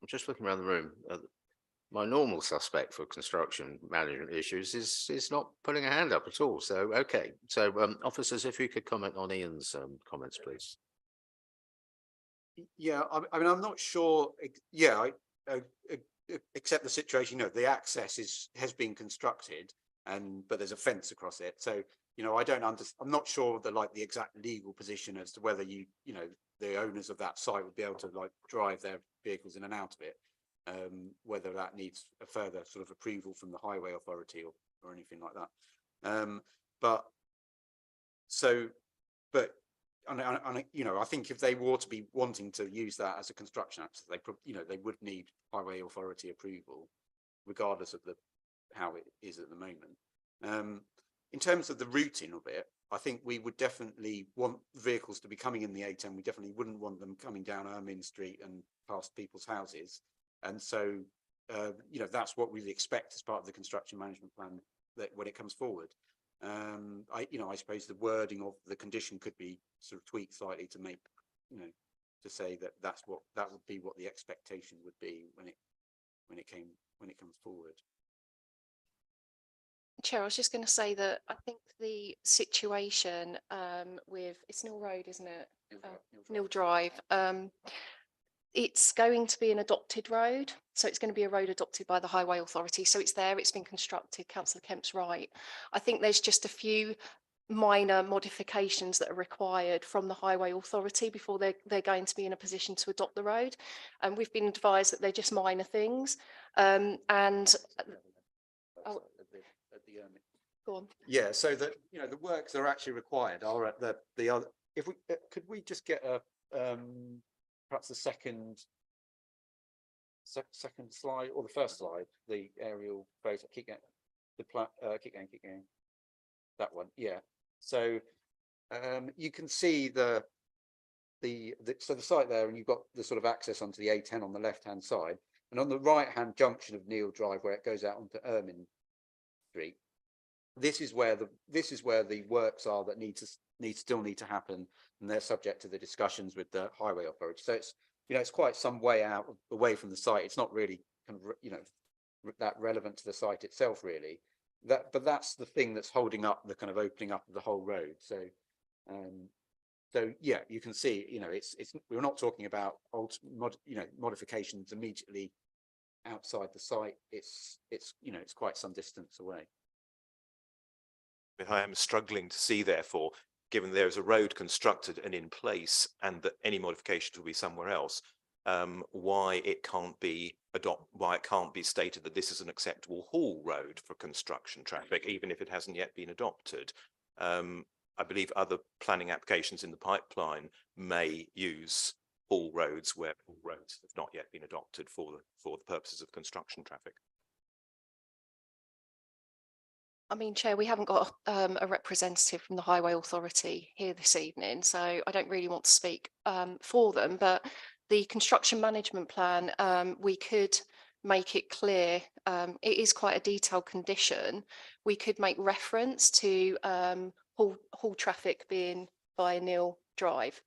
Speaker 1: I'm just looking around the room. My normal suspect for construction management issues is not putting a hand up at all. So, okay. So, officers, if you could comment on Ian's comments, please.
Speaker 10: Yeah, I mean, I'm not sure. Yeah, except the situation, the access has been constructed, but there's a fence across it. So, I'm not sure the exact legal position as to whether the owners of that site would be able to drive their vehicles in and out of it. Whether that needs a further sort of approval from the highway authority or anything like that. I think if they were to be wanting to use that as a construction access, they would need highway authority approval, regardless of how it is at the moment. In terms of the routing of it, I think we would definitely want vehicles to be coming in the A10. We definitely wouldn't want them coming down Ermine Street and past people's houses. And so, that's what we expect as part of the construction management plan that when it comes forward. I suppose the wording of the condition could be sort of tweaked slightly to make, to say that that would be what the expectation would be when it comes forward.
Speaker 4: Chair, I was just going to say that I think the situation with, it's Neil Road, isn't it? Neil Drive. It's going to be an adopted road, so it's going to be a road adopted by the Highway Authority. So it's there, it's been constructed. Councillor Kemp's right. I think there's just a few minor modifications that are required from the Highway Authority before they're going to be in a position to adopt the road. And we've been advised that they're just minor things. Go on.
Speaker 10: Yeah, so that the works that are actually required are at the other. If we could we just get a perhaps the second slide or the first slide, the aerial photo. Keep going. That one, yeah. So you can see the site there, and you've got the sort of access onto the A10 on the left-hand side, and on the right-hand junction of Neil Drive, where it goes out onto Ermine Street. This is where the works are that still need to happen, and they're subject to the discussions with the highway authority. So it's quite some way away from the site. It's not really kind of that relevant to the site itself, really. But that's the thing that's holding up the kind of opening up of the whole road. So yeah, you can see, we're not talking about modifications immediately outside the site. It's quite some distance away.
Speaker 3: I am struggling to see, therefore, given there is a road constructed and in place and that any modifications will be somewhere else, why it can't be stated that this is an acceptable haul road for construction traffic, even if it hasn't yet been adopted. I believe other planning applications in the pipeline may use haul roads where haul roads have not yet been adopted for the purposes of construction traffic.
Speaker 11: I mean, Chair, we haven't got a representative from the Highway Authority here this evening, so I don't really want to speak for them, but the construction management plan, we could make it clear, it is quite a detailed condition. We could make reference to haul traffic being via Neil Drive.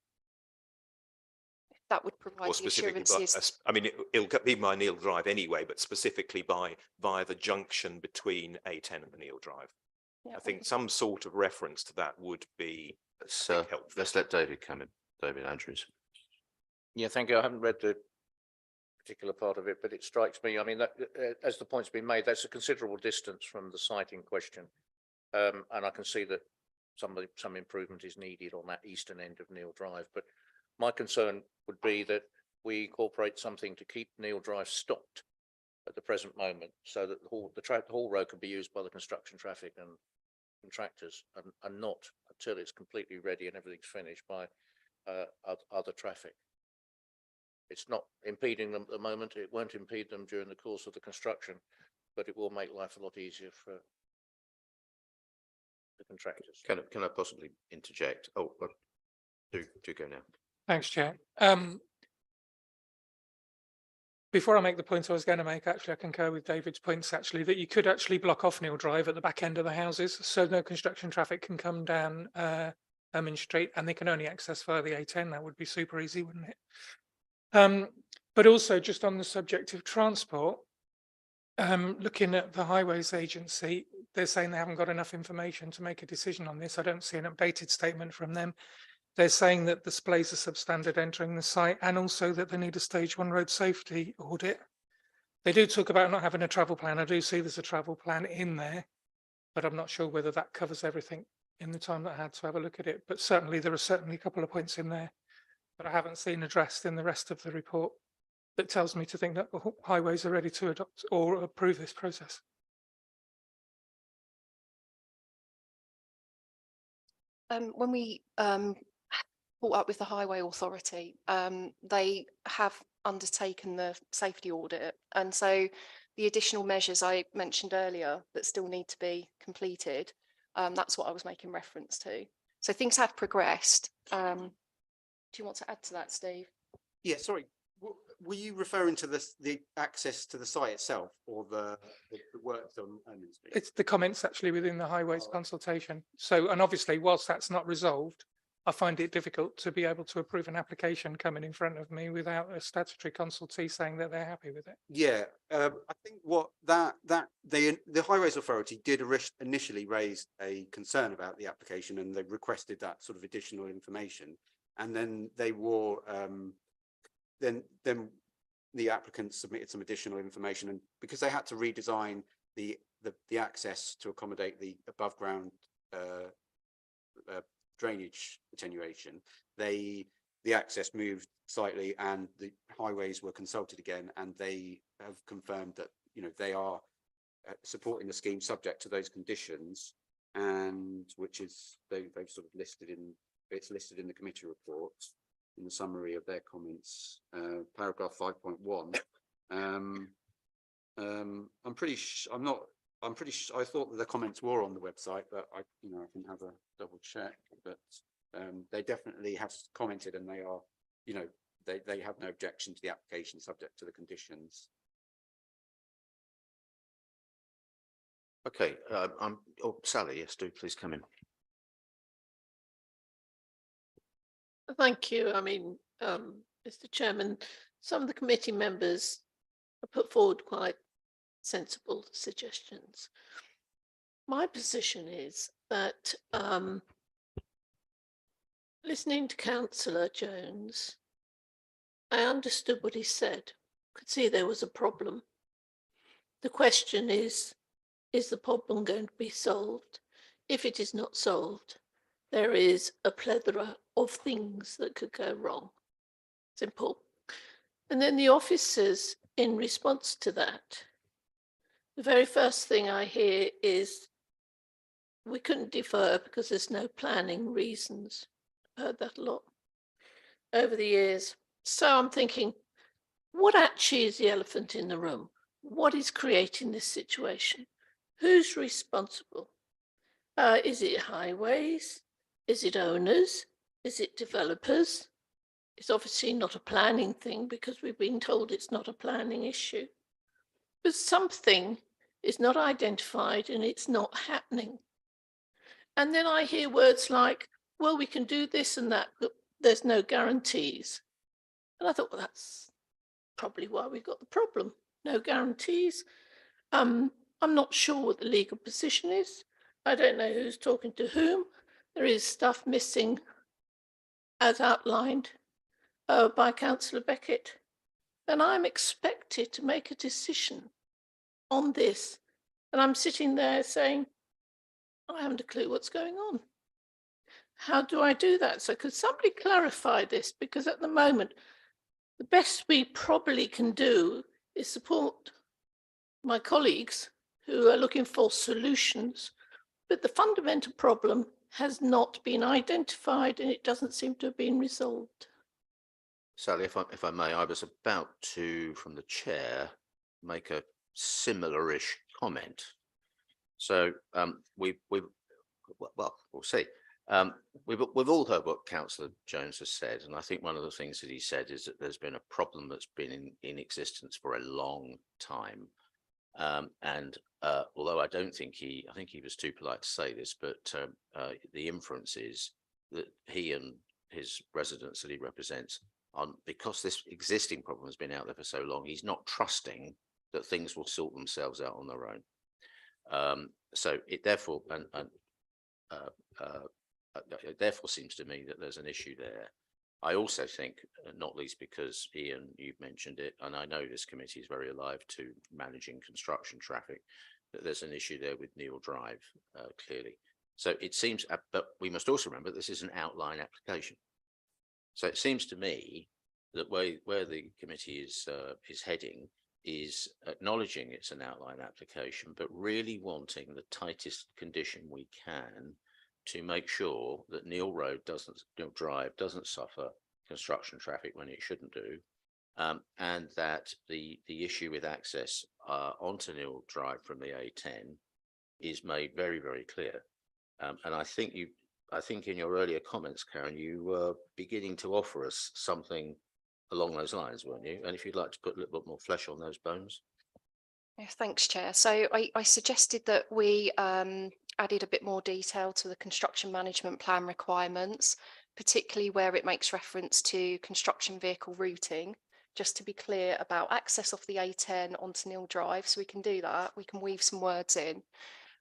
Speaker 11: That would provide
Speaker 3: Or
Speaker 11: the
Speaker 3: specifically,
Speaker 11: assurances.
Speaker 3: I mean, it'll be by Neil Drive anyway, but specifically via the junction between A10 and the Neil Drive.
Speaker 11: Yeah,
Speaker 3: I think some sort of reference to that would be
Speaker 1: So
Speaker 3: helpful.
Speaker 1: let's let David come in. David Andrews.
Speaker 2: Yeah, thank you. I haven't read the particular part of it, but it strikes me, I mean, that as the point's been made, that's a considerable distance from the site in question. And I can see that some improvement is needed on that eastern end of Neil Drive, but my concern would be that we incorporate something to keep Neil Drive stopped at the present moment, so that the haul road can be used by the construction traffic and contractors, and not until it's completely ready and everything's finished by other traffic. It's not impeding them at the moment. It won't impede them during the course of the construction, but it will make life a lot easier for the contractors.
Speaker 1: Can I possibly interject? Oh, do go now.
Speaker 12: Thanks, Chair. Before I make the point I was going to make, actually, I concur with David's points, actually, that you could actually block off Neil Drive at the back end of the houses, so no construction traffic can come down Ermine Street, and they can only access via the A10. That would be super easy, wouldn't it? But also, just on the subject of transport, looking at the Highways Agency, they're saying they haven't got enough information to make a decision on this. I don't see an updated statement from them. They're saying that displays are substandard entering the site, and also that they need a stage 1 road safety audit. They do talk about not having a travel plan. I do see there's a travel plan in there, but I'm not sure whether that covers everything in the time that I had to have a look at it. But certainly there are certainly a couple of points in there that I haven't seen addressed in the rest of the report that tells me to think that the highways are ready to adopt or approve this process.
Speaker 11: When we caught up with the Highway Authority, they have undertaken the safety audit, and so the additional measures I mentioned earlier that still need to be completed, that's what I was making reference to. So things have progressed. Do you want to add to that, Steve?
Speaker 10: Yeah, sorry. Were you referring to the access to the site itself, or the work done?
Speaker 12: It's the comments actually within the highways consultation. So, and obviously, whilst that's not resolved, I find it difficult to be able to approve an application coming in front of me without a statutory consultee saying that they're happy with it.
Speaker 10: Yeah, I think what the Highways Authority did initially raise a concern about the application, and they requested that sort of additional information, and then they were then the applicants submitted some additional information, and because they had to redesign the access to accommodate the above ground drainage attenuation, the access moved slightly, and the highways were consulted again, and they have confirmed that, you know, they are supporting the scheme subject to those conditions, and which is they've sort of listed in the committee report in the summary of their comments, paragraph 5.1. I thought that the comments were on the website, but I can have a double check. But they definitely have commented, and they are, they have no objection to the application subject to the conditions.
Speaker 1: Okay, Sally, yes, do please come in.
Speaker 13: Thank you. I mean, Mr. Chairman, some of the committee members have put forward quite sensible suggestions. My position is that listening to Councillor Jones, I understood what he said, could see there was a problem. The question is the problem going to be solved? If it is not solved, there is a plethora of things that could go wrong. Simple. And then the officers, in response to that, the very first thing I hear is we couldn't defer because there's no planning reasons. Heard that a lot over the years. So I'm thinking, what actually is the elephant in the room? What is creating this situation? Who's responsible? Is it highways? Is it owners? Is it developers? It's obviously not a planning thing because we've been told it's not a planning issue. But something is not identified and it's not happening. And then I hear words like, well, we can do this and that, but there's no guarantees. And I thought, well, that's probably why we got the problem. No guarantees. I'm not sure what the legal position is. I don't know who's talking to whom. There is stuff missing as outlined by Councillor Beckett. And I'm expected to make a decision on this. And I'm sitting there saying, I haven't a clue what's going on. How do I do that? So could somebody clarify this? Because at the moment, the best we probably can do is support my colleagues who are looking for solutions, but the fundamental problem has not been identified and it doesn't seem to have been resolved.
Speaker 1: Sally, if I may, I was about to, from the chair, make a similar-ish comment. So we'll see. We've all heard what Councillor Jones has said, and I think one of the things that he said is that there's been a problem that's been in existence for a long time. Although I think he was too polite to say this, but the inference is that he and his residents that he represents, because this existing problem has been out there for so long, he's not trusting that things will sort themselves out on their own. So it therefore it therefore seems to me that there's an issue there. I also think, not least because Ian, you've mentioned it, and I know this committee is very alive to managing construction traffic, that there's an issue there with Neil Drive, clearly. So it seems, but we must also remember this is an outline application. So it seems to me that where the committee is heading is acknowledging it's an outline application, but really wanting the tightest condition we can to make sure that Neil Drive doesn't suffer construction traffic when it shouldn't do, and that the issue with access onto Neil Drive from the A10 is made very, very clear. And I think in your earlier comments, Karen, you were beginning to offer us something along those lines, weren't you? And if you'd like to put a little bit more flesh on those bones.
Speaker 11: Yes, thanks, Chair. So I suggested that we added a bit more detail to the construction management plan requirements, particularly where it makes reference to construction vehicle routing, just to be clear about access off the A10 onto Neil Drive. So we can do that. We can weave some words in.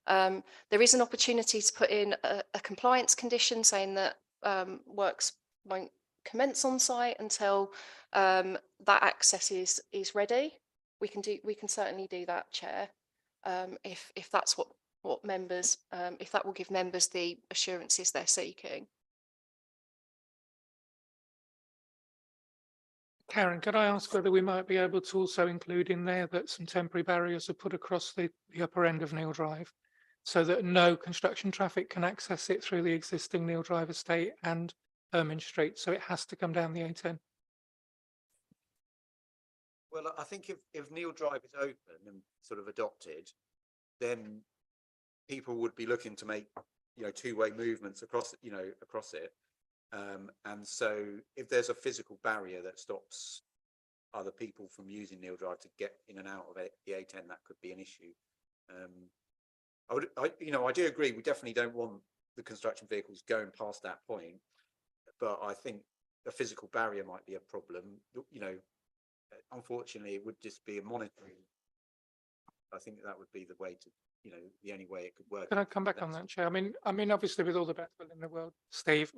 Speaker 11: There is an opportunity to put in a compliance condition saying that works won't commence on site until that access is ready. We can certainly do that, Chair, if that's what members, if that will give members the assurances they're seeking.
Speaker 12: Karen, could I ask whether we might be able to also include in there that some temporary barriers are put across the upper end of Neil Drive so that no construction traffic can access it through the existing Neil Drive estate and Ermine Street, so it has to come down the A10?
Speaker 10: Well, I think if Neil Drive is open and sort of adopted, then people would be looking to make, two-way movements across it. And so if there's a physical barrier that stops other people from using Neil Drive to get in and out of the A10, that could be an issue. I do agree. We definitely don't want the construction vehicles going past that point, but I think a physical barrier might be a problem. Unfortunately, it would just be a monitoring. I think that would be the way to, the only way it could work.
Speaker 12: Can I come back on that, Chair? I mean, obviously, with all the best will in the world, Steve,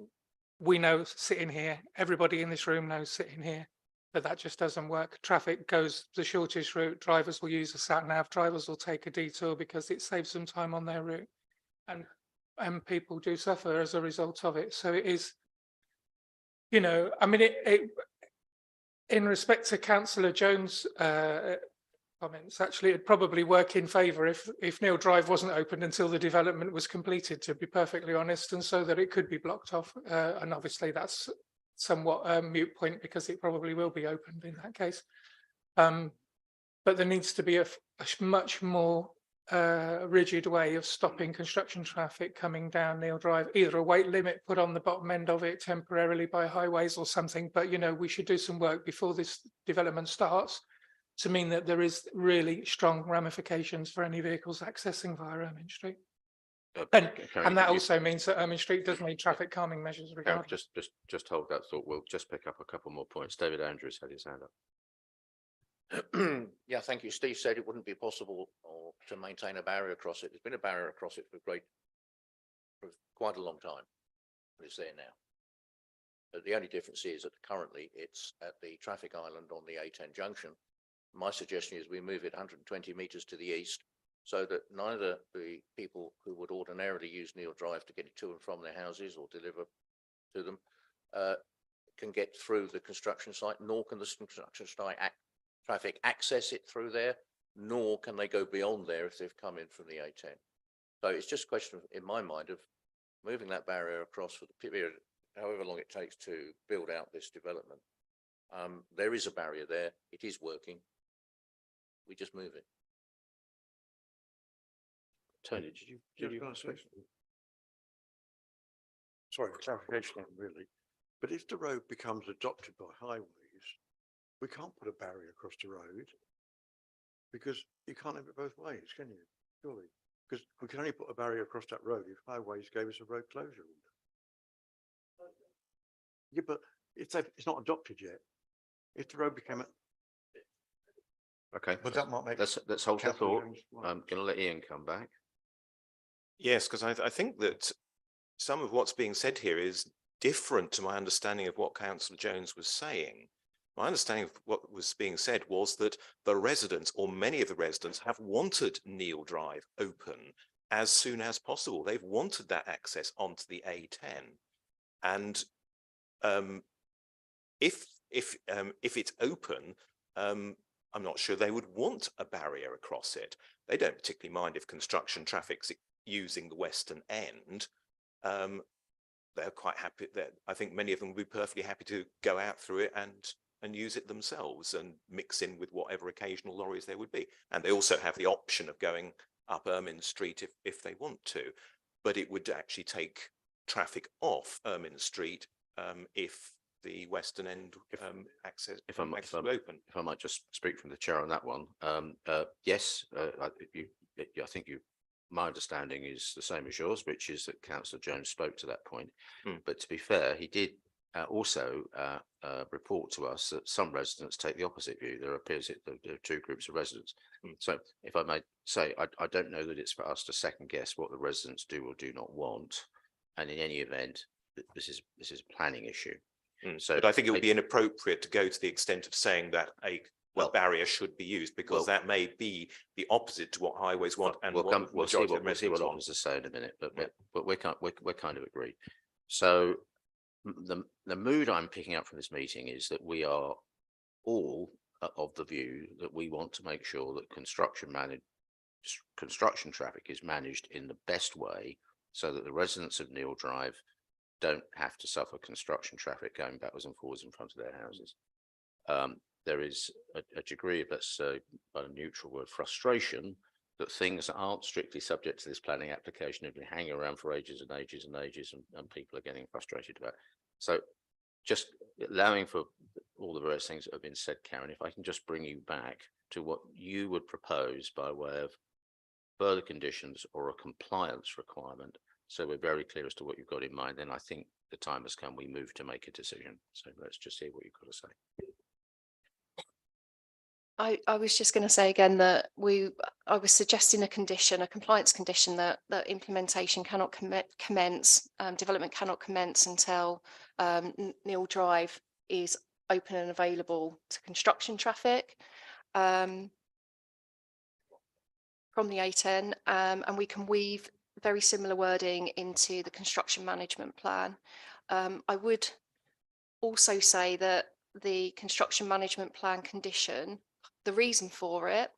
Speaker 12: we know sitting here, everybody in this room knows sitting here, that that just doesn't work. Traffic goes the shortest route. Drivers will use a sat nav. Drivers will take a detour because it saves them time on their route, and people do suffer as a result of it. So it is, In respect to councillor Jones' comments, actually, it'd probably work in favour if Neil Drive wasn't opened until the development was completed, to be perfectly honest, and so that it could be blocked off. And obviously that's somewhat a moot point because it probably will be opened in that case. But there needs to be a much more rigid way of stopping construction traffic coming down Neil Drive, either a weight limit put on the bottom end of it temporarily by highways or something. But, you know, we should do some work before this development starts to mean that there is really strong ramifications for any vehicles accessing via Ermine Street. And that also means that Ermine Street does need traffic calming measures regardless.
Speaker 1: Just hold that thought. We'll just pick up a couple more points. David Andrews had his hand up.
Speaker 2: Yeah, thank you. Steve said it wouldn't be possible to maintain a barrier across it. There's been a barrier across it for quite a long time. But it's there now. But the only difference is that currently it's at the traffic island on the A10 junction. My suggestion is we move it 120 metres to the east so that neither the people who would ordinarily use Neil Drive to get to and from their houses or deliver to them can get through the construction site, nor can the construction site traffic access it through there, nor can they go beyond there if they've come in from the A10. So it's just a question, in my mind, of moving that barrier across for the period, however long it takes to build out this development. There is a barrier there. It is working. We just move it.
Speaker 1: Tony, did you?
Speaker 14: Sorry for clarification, really. But if the road becomes adopted by highways, we can't put a barrier across the road because you can't have it both ways, can you? Surely, because we can only put a barrier across that road if highways gave us a road closure order. Yeah, but it's not adopted yet. If the road became
Speaker 1: Okay,
Speaker 14: but that might make.
Speaker 1: let's hold that thought. I'm going to let Ian come back.
Speaker 3: Yes, because I think that some of what's being said here is different to my understanding of what Councillor Jones was saying. My understanding of what was being said was that the residents, or many of the residents, have wanted Neil Drive open as soon as possible. They've wanted that access onto the A10, and if it's open, I'm not sure they would want a barrier across it. They don't particularly mind if construction traffic's using the western end. They're quite happy that I think many of them would be perfectly happy to go out through it and use it themselves and mix in with whatever occasional lorries there would be. And they also have the option of going up Ermine Street if they want to, but it would actually take traffic off Ermine Street if the western end access
Speaker 1: If I
Speaker 3: open.
Speaker 1: If I might just speak from the chair on that one. Yes, I think my understanding is the same as yours, which is that Councillor Jones spoke to that point. But to be fair, he did also report to us that some residents take the opposite view. There appears that there are two groups of residents. So if I may say, I don't know that it's for us to second guess what the residents do or do not want. And in any event, this is a planning issue. So,
Speaker 3: but I think it would be inappropriate to go to the extent of saying that a barrier should be used, because that may be the opposite to what highways want. And
Speaker 1: we'll see what officers say in a minute, but we're kind of agreed. So the mood I'm picking up from this meeting is that we are all of the view that we want to make sure that construction traffic is managed in the best way, so that the residents of Neil Drive don't have to suffer construction traffic going backwards and forwards in front of their houses. There is a degree of, let's say, by a neutral word, frustration that things that aren't strictly subject to this planning application have been hanging around for ages and ages and ages, and people are getting frustrated about it. So just allowing for all the various things that have been said, Karen, if I can just bring you back to what you would propose by way of further conditions or a compliance requirement, so we're very clear as to what you've got in mind, then I think the time has come, we move to make a decision. So let's just hear what you've got to say.
Speaker 11: I was just going to say again that I was suggesting a compliance condition that implementation cannot commence, development cannot commence until Neil Drive is open and available to construction traffic from the A10, and we can weave very similar wording into the construction management plan. I would also say that the construction management plan condition, the reason for it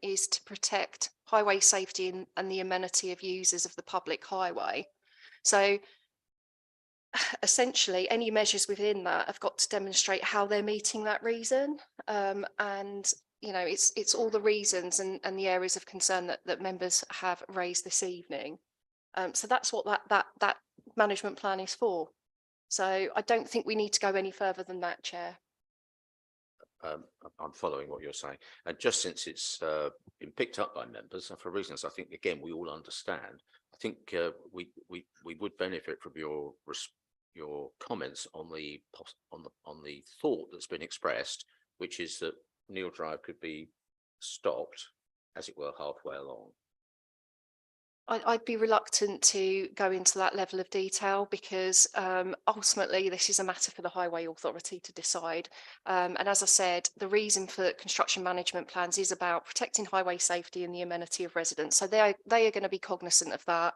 Speaker 11: is to protect highway safety and the amenity of users of the public highway. So essentially, any measures within that have got to demonstrate how they're meeting that reason. And you know, it's all the reasons and the areas of concern that members have raised this evening. So that's what that management plan is for. So I don't think we need to go any further than that, Chair.
Speaker 1: I'm following what you're saying, and just since it's been picked up by members and for reasons I think again we all understand, I think we would benefit from your comments on the thought that's been expressed, which is that Neil Drive could be stopped, as it were, halfway along.
Speaker 11: I'd be reluctant to go into that level of detail because ultimately this is a matter for the Highway Authority to decide. And as I said, the reason for construction management plans is about protecting highway safety and the amenity of residents. So they are going to be cognizant of that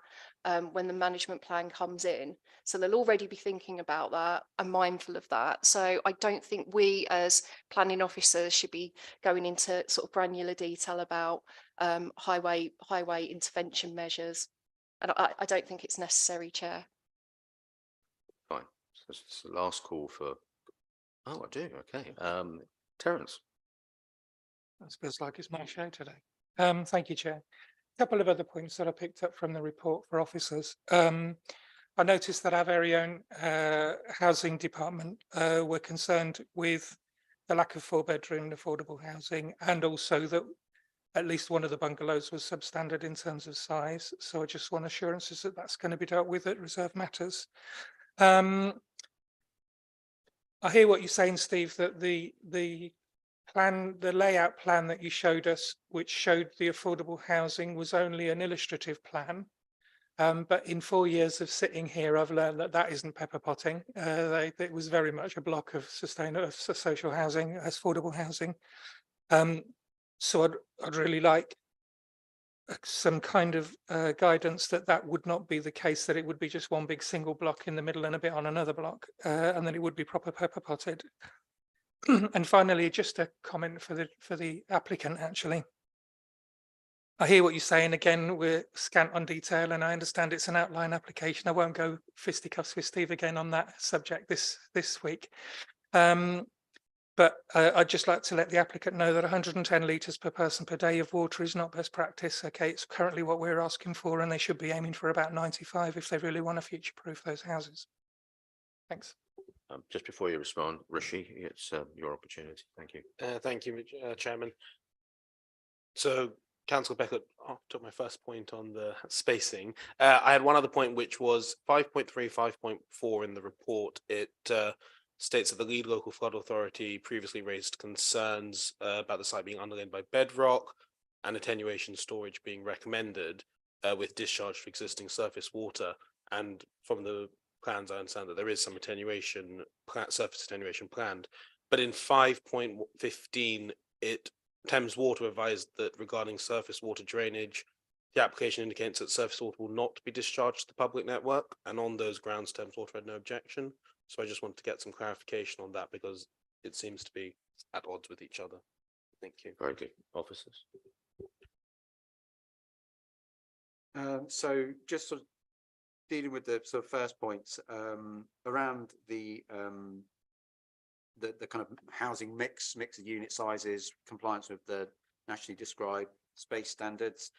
Speaker 11: when the management plan comes in. So they'll already be thinking about that and mindful of that. So I don't think we as planning officers should be going into sort of granular detail about highway intervention measures, and I don't think it's necessary, Chair.
Speaker 1: Fine. So this is the last call for. Oh, I do. Okay. Terence.
Speaker 12: That feels like it's my show today. Thank you, Chair. A couple of other points that I picked up from the report for officers. I noticed that our very own housing department were concerned with the lack of 4-bedroom affordable housing, and also that at least one of the bungalows was substandard in terms of size. So I just want assurances that that's going to be dealt with at Reserve Matters. I hear what you're saying, Steve, that the layout plan that you showed us, which showed the affordable housing, was only an illustrative plan. But in 4 years of sitting here, I've learned that that isn't pepper potting. It was very much a block of sustainable social housing, affordable housing. So I'd really like some kind of guidance that would not be the case, that it would be just one big single block in the middle and a bit on another block, and that it would be proper pepper potted. And finally, just a comment for the applicant, actually. I hear what you're saying. Again, we're scant on detail, and I understand it's an outline application. I won't go fisticuffs with Steve again on that subject this week. But I'd just like to let the applicant know that 110 litres per person per day of water is not best practice. Okay, it's currently what we're asking for, and they should be aiming for about 95 if they really want to future-proof those houses. Thanks.
Speaker 1: Just before you respond, Rishi, it's your opportunity. Thank you.
Speaker 15: Thank you, Chairman. So, Councillor Beckett took my first point on the spacing. I had one other point, which was 5.3, 5.4 in the report. It states that the lead local flood authority previously raised concerns about the site being underlain by bedrock and attenuation storage being recommended with discharge to existing surface water. And from the plans, I understand that there is some attenuation, surface attenuation planned. But in 5.15, Thames Water advised that regarding surface water drainage, the application indicates that surface water will not be discharged to the public network, and on those grounds, Thames Water had no objection. So I just wanted to get some clarification on that because it seems to be at odds with each other. Thank you.
Speaker 1: Very good. Officers.
Speaker 10: So just sort of dealing with the sort of first points around the kind of housing mix of unit sizes, compliance with the nationally described space standards.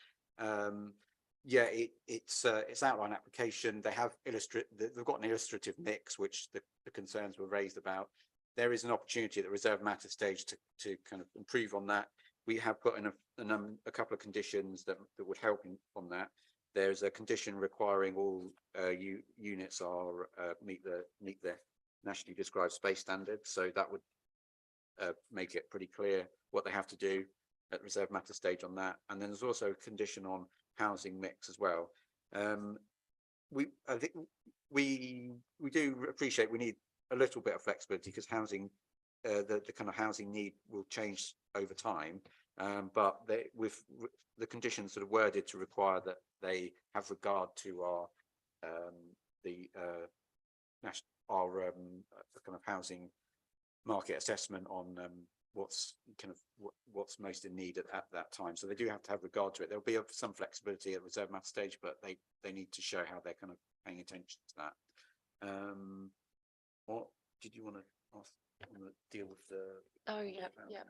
Speaker 10: Yeah, it's outline application. They have they've got an illustrative mix, which the concerns were raised about. There is an opportunity at the Reserve Matter stage to kind of improve on that. We have put in a couple of conditions that would help on that. There's a condition requiring all units are meet the nationally described space standards. So that would make it pretty clear what they have to do at Reserve Matter stage on that. And then there's also a condition on housing mix as well. I think we do appreciate we need a little bit of flexibility because housing, the kind of housing need will change over time. But with the conditions sort of worded to require that they have regard to our kind of housing market assessment on what's kind of what's most in need at that time. So they do have to have regard to it. There'll be some flexibility at reserve matter stage, but they need to show how they're kind of paying attention to that. What did you want to ask on the deal with the?
Speaker 11: Oh, yeah, yeah.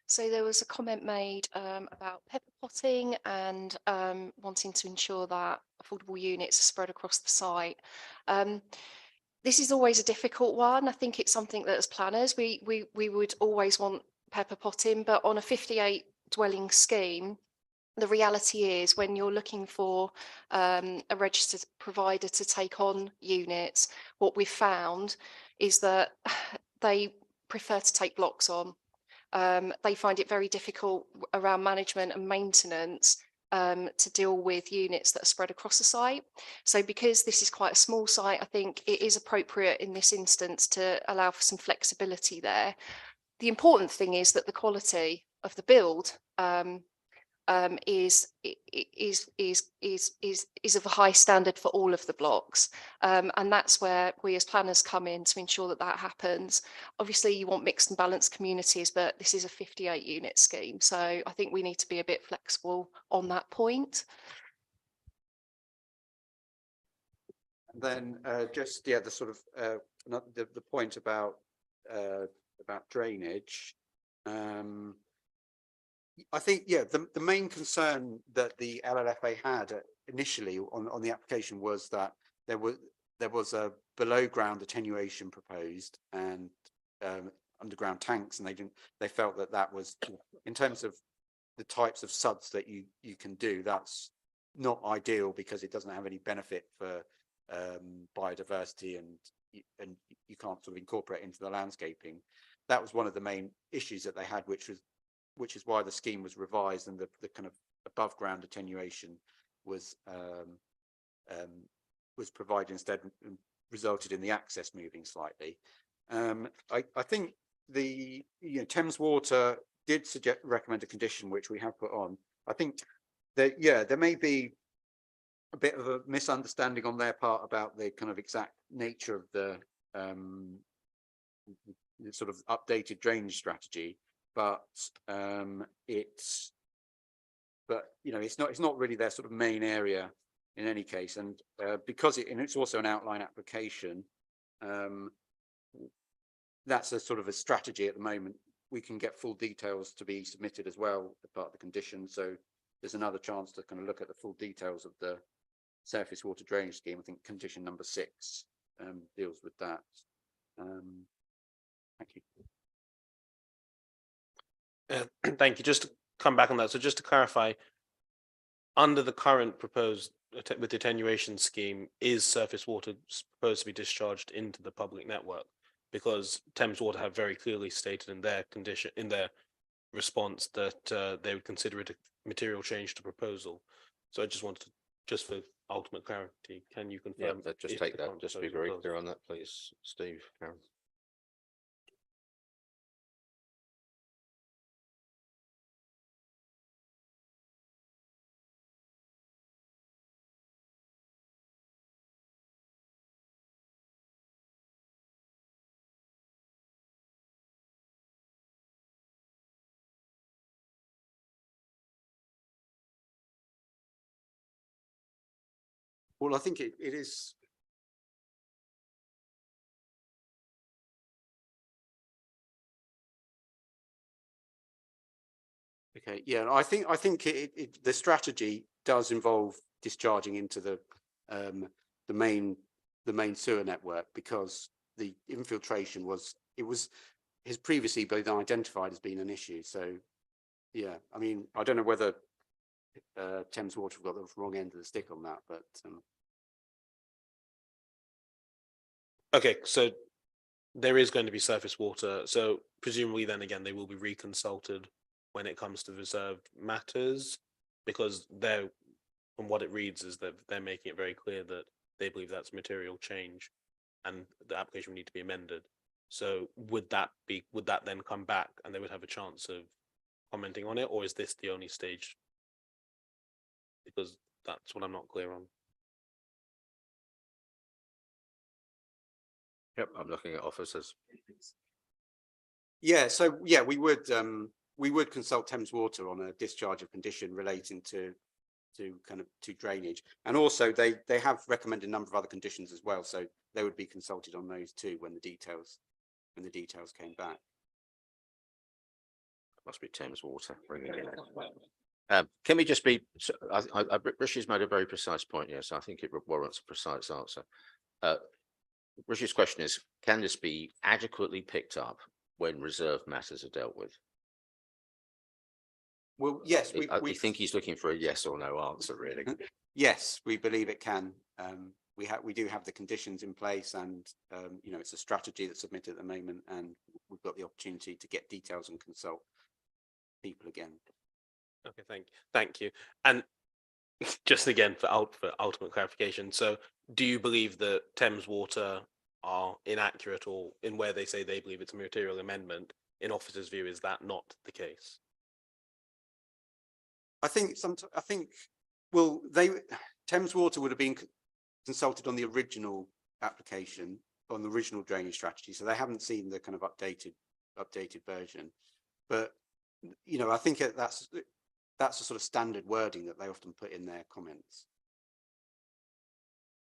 Speaker 11: So there was a comment made about pepper potting and wanting to ensure that affordable units are spread across the site. This is always a difficult one. I think it's something that as planners, we would always want pepper potting, but on a 58 dwelling scheme, the reality is when you're looking for a registered provider to take on units, what we've found is that they prefer to take blocks on. They find it very difficult around management and maintenance to deal with units that are spread across the site. So because this is quite a small site, I think it is appropriate in this instance to allow for some flexibility there. The important thing is that the quality of the build is of a high standard for all of the blocks, and that's where we as planners come in to ensure that that happens. Obviously you want mixed and balanced communities, but this is a 58 unit scheme, so I think we need to be a bit flexible on that point.
Speaker 10: And then just the sort of the point about drainage. I think, yeah, the main concern that the LLFA had initially on the application was that there was a below ground attenuation proposed and underground tanks, and they felt that was, in terms of the types of suds that you can do, that's not ideal because it doesn't have any benefit for biodiversity, and you can't sort of incorporate into the landscaping. That was one of the main issues that they had, which is why the scheme was revised, and the kind of above ground attenuation was provided instead, and resulted in the access moving slightly. I think the Thames Water did recommend a condition which we have put on. I think that there may be a bit of a misunderstanding on their part about the kind of exact nature of the sort of updated drainage strategy. But it's not really their sort of main area in any case, and because it's also an outline application, that's a sort of a strategy at the moment. We can get full details to be submitted as well as part of the condition, so there's another chance to kind of look at the full details of the surface water drainage scheme. I think condition number 6 deals with that. Thank you.
Speaker 15: Thank you. Just to come back on that. So just to clarify, under the current proposed with the attenuation scheme, is surface water supposed to be discharged into the public network? Because Thames Water have very clearly stated in their response that they would consider it a material change to proposal. So I just wanted to, just for ultimate clarity, can you confirm?
Speaker 1: Yeah, just take that. Just to be very clear on that, please, Steve, Karen.
Speaker 10: Well, I think it is. Okay, yeah, I think the strategy does involve discharging into the main sewer network, because the infiltration has previously been identified as being an issue. So yeah, I mean, I don't know whether Thames Water have got the wrong end of the stick on that, but
Speaker 15: okay, so there is going to be surface water, so presumably then again they will be reconsulted when it comes to reserved matters, because from what it reads is that they're making it very clear that they believe that's material change and the application would need to be amended. So would that then come back and they would have a chance of commenting on it, or is this the only stage? Because that's what I'm not clear on.
Speaker 1: Yep, I'm looking at officers.
Speaker 10: Yeah, so yeah, we would consult Thames Water on a discharge of condition relating to drainage. And also they have recommended a number of other conditions as well. So they would be consulted on those too when the details came back.
Speaker 1: Must be Thames Water bringing it in. Can we just be, Rishi's made a very precise point, yes, I think it warrants a precise answer. Rishi's question is, can this be adequately picked up when reserve matters are dealt with?
Speaker 10: Well, yes,
Speaker 1: I think he's looking for a yes or no answer, really.
Speaker 10: yes, we believe it can. We do have the conditions in place, and you know, it's a strategy that's submitted at the moment, and we've got the opportunity to get details and consult people again.
Speaker 15: Okay, thank you. And just again for ultimate clarification, so do you believe that Thames Water are inaccurate, or in where they say they believe it's a material amendment? In officers' view, is that not the case?
Speaker 10: I think Thames Water would have been consulted on the original application, on the original drainage strategy, so they haven't seen the kind of updated version. But you know, I think that's a sort of standard wording that they often put in their comments.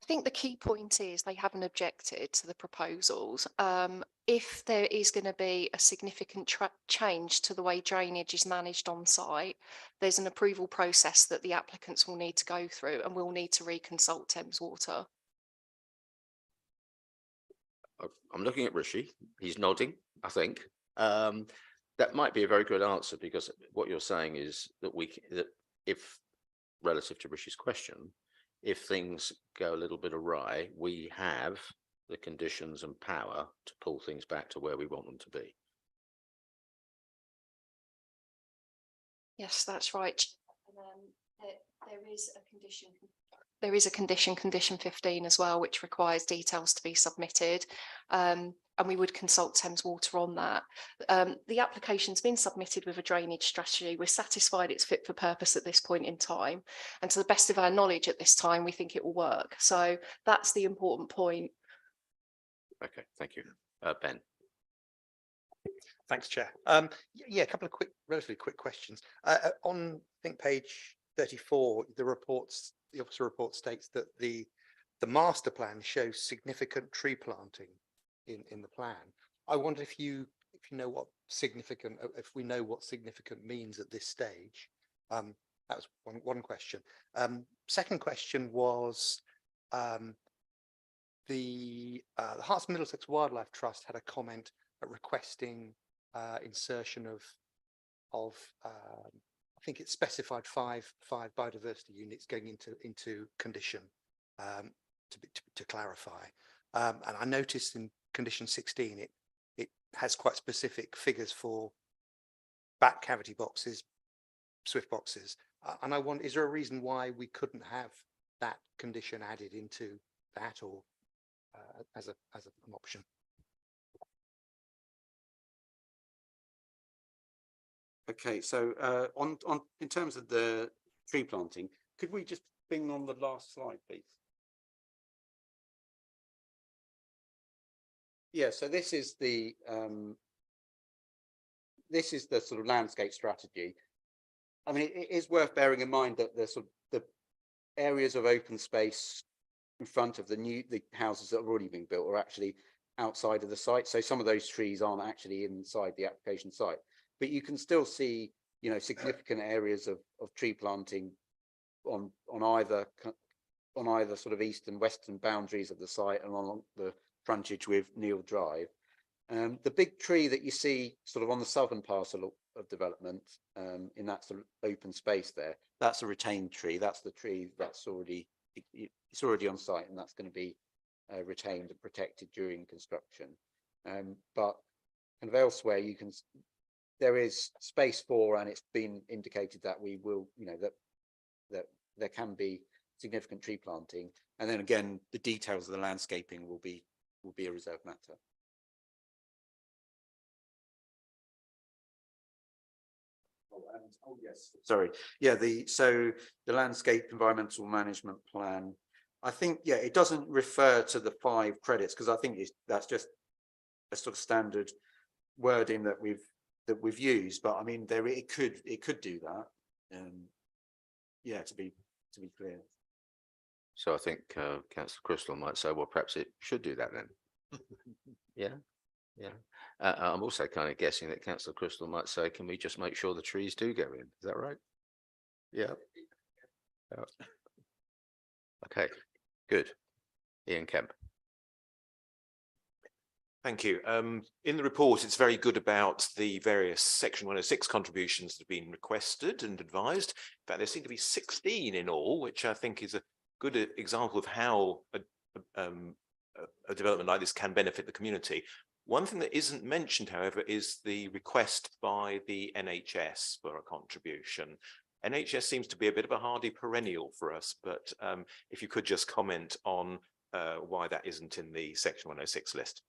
Speaker 11: I think the key point is they haven't objected to the proposals. If there is going to be a significant change to the way drainage is managed on site, there's an approval process that the applicants will need to go through, and we'll need to reconsult Thames Water.
Speaker 1: I'm looking at Rishi, he's nodding, I think. That might be a very good answer, because what you're saying is that that if, relative to Rishi's question, if things go a little bit awry, we have the conditions and power to pull things back to where we want them to be.
Speaker 11: Yes, that's right. And there is a condition. There is a condition 15 as well, which requires details to be submitted. And we would consult Thames Water on that. The application's been submitted with a drainage strategy. We're satisfied it's fit for purpose at this point in time. And to the best of our knowledge at this time, we think it will work. So that's the important point.
Speaker 1: Okay, thank you. Ben.
Speaker 16: Thanks, Chair. Yeah, a couple of relatively quick questions. On, I think, page 34, the officer report states that the master plan shows significant tree planting in the plan. I wonder if you know what significant, if we know what significant means at this stage. That was one question. Second question was the Herts and Middlesex Wildlife Trust had a comment requesting insertion of I think it's specified five biodiversity units going into condition to clarify. And I noticed in condition 16 it has quite specific figures for bat cavity boxes, swift boxes, and I wonder, is there a reason why we couldn't have that condition added into that, or as an option?
Speaker 10: Okay, so in terms of the tree planting, could we just bring on the last slide, please? Yeah, so this is the sort of landscape strategy. I mean, it is worth bearing in mind that the areas of open space in front of the houses that have already been built are actually outside of the site. So some of those trees aren't actually inside the application site, but you can still see, you know, significant areas of tree planting on either sort of east and western boundaries of the site and along the frontage with Neil Drive. The big tree that you see sort of on the southern parcel of development, in that sort of open space there, that's a retained tree. That's the tree that's already on site, and that's going to be retained and protected during construction. But kind of elsewhere, there is space for, and it's been indicated that we will, you know, that there can be significant tree planting, and then again, the details of the landscaping will be a reserved matter. Oh yes, sorry. Yeah, so the landscape environmental management plan, I think, yeah, it doesn't refer to the 5 credits, because I think that's just a sort of standard wording that we've used, but I mean, it could do that. Yeah, to be clear.
Speaker 1: So I think councillor Crystal might say, well, perhaps it should do that then. Yeah, yeah. I'm also kind of guessing that councillor Crystal might say, can we just make sure the trees do go in? Is that right? Yeah. Yeah. Okay, good. Ian Kemp.
Speaker 3: Thank you. In the report, it's very good about the various Section 106 contributions that have been requested and advised. In fact, there seem to be 16 in all, which I think is a good example of how a development like this can benefit the community. One thing that isn't mentioned, however, is the request by the NHS for a contribution. NHS seems to be a bit of a hardy perennial for us, but if you could just comment on why that isn't in the Section 106 list.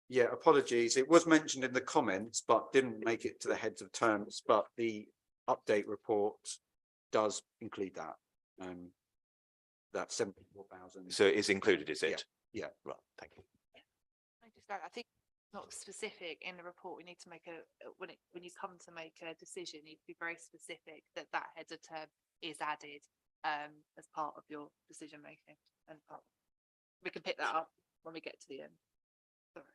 Speaker 10: Yeah, apologies. It was mentioned in the comments, but didn't make it to the heads of terms, but the update report does include that. That 74,000.
Speaker 3: So it is included, is it?
Speaker 10: Yeah.
Speaker 3: Right, thank you.
Speaker 5: I think not specific in the report. We need to make when you come to make a decision, you need to be very specific that heads of term is added as part of your decision making. And we can pick that up when we get to the end. Sorry.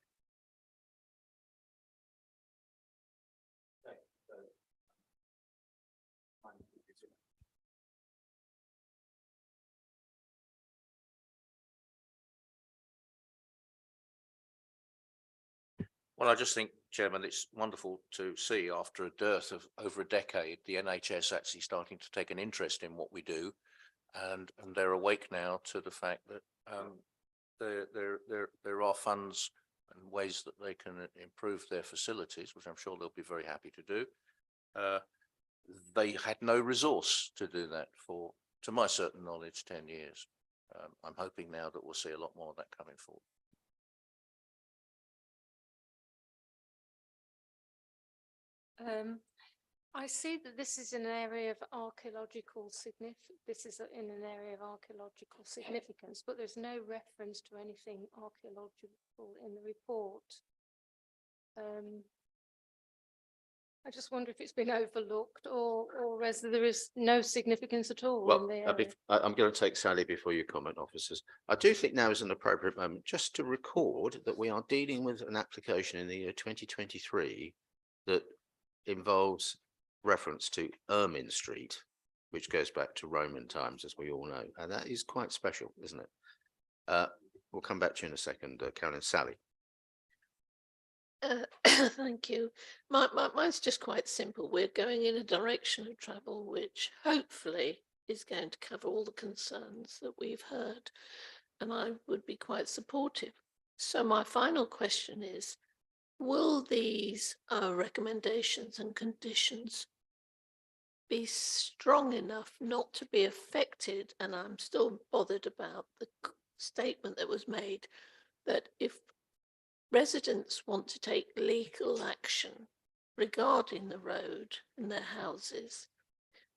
Speaker 2: Well, I just think, Chairman, it's wonderful to see after a dearth of over a decade, the NHS actually starting to take an interest in what we do. And they're awake now to the fact that there are funds and ways that they can improve their facilities, which I'm sure they'll be very happy to do. They had no resource to do that for, to my certain knowledge, 10 years. I'm hoping now that we'll see a lot more of that coming forward.
Speaker 4: I see that this is an area of archaeological significance, but there's no reference to anything archaeological in the report. I just wonder if it's been overlooked or whether there is no significance at all.
Speaker 1: Well,
Speaker 4: in the area.
Speaker 1: I'm going to take Sally before you comment, officers. I do think now is an appropriate moment just to record that we are dealing with an application in the year 2023 that involves reference to Ermine Street, which goes back to Roman times, as we all know, and that is quite special, isn't it? We'll come back to you in a second, Caroline. Sally.
Speaker 13: Thank you. Mine's just quite simple. We're going in a direction of travel which hopefully is going to cover all the concerns that we've heard, and I would be quite supportive. So my final question is, will these recommendations and conditions be strong enough not to be affected? And I'm still bothered about the statement that was made that if residents want to take legal action regarding the road and their houses,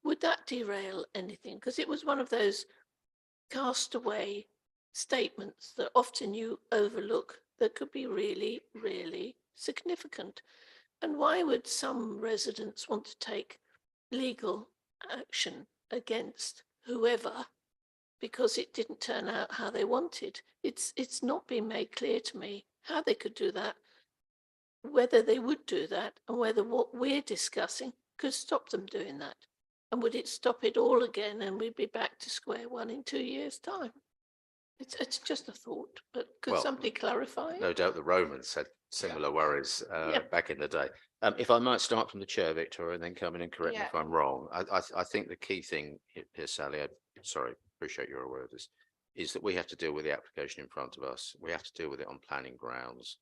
Speaker 13: would that derail anything? Because it was one of those castaway statements that often you overlook that could be really, really significant. And why would some residents want to take legal action against whoever because it didn't turn out how they wanted? It's not been made clear to me how they could do that, whether they would do that, and whether what we're discussing could stop them doing that. And would it stop it all again and we'd be back to square one in 2 years' time? It's just a thought, but could somebody clarify?
Speaker 1: No doubt the Romans had similar worries back in the day. If I might start from the chair, Victoria, and then come in and correct me if I'm wrong. I think the key thing here, Sally, sorry, appreciate you're aware of this, is that we have to deal with the application in front of us. We have to deal with it on planning grounds.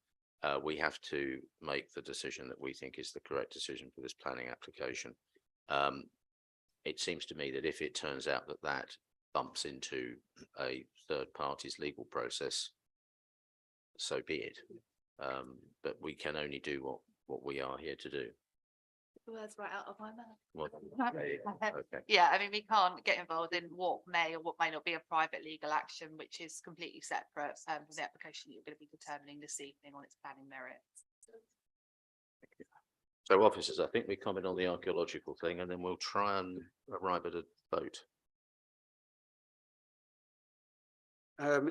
Speaker 1: We have to make the decision that we think is the correct decision for this planning application. It seems to me that if it turns out that that bumps into a third party's legal process, so be it. But we can only do what we are here to do.
Speaker 5: Words right out of my mouth.
Speaker 1: Well, okay.
Speaker 5: Yeah, I mean, we can't get involved in what may or what may not be a private legal action, which is completely separate from the application that you're going to be determining this evening on its planning merits.
Speaker 1: So officers, I think we comment on the archaeological thing and then we'll try and arrive at a vote.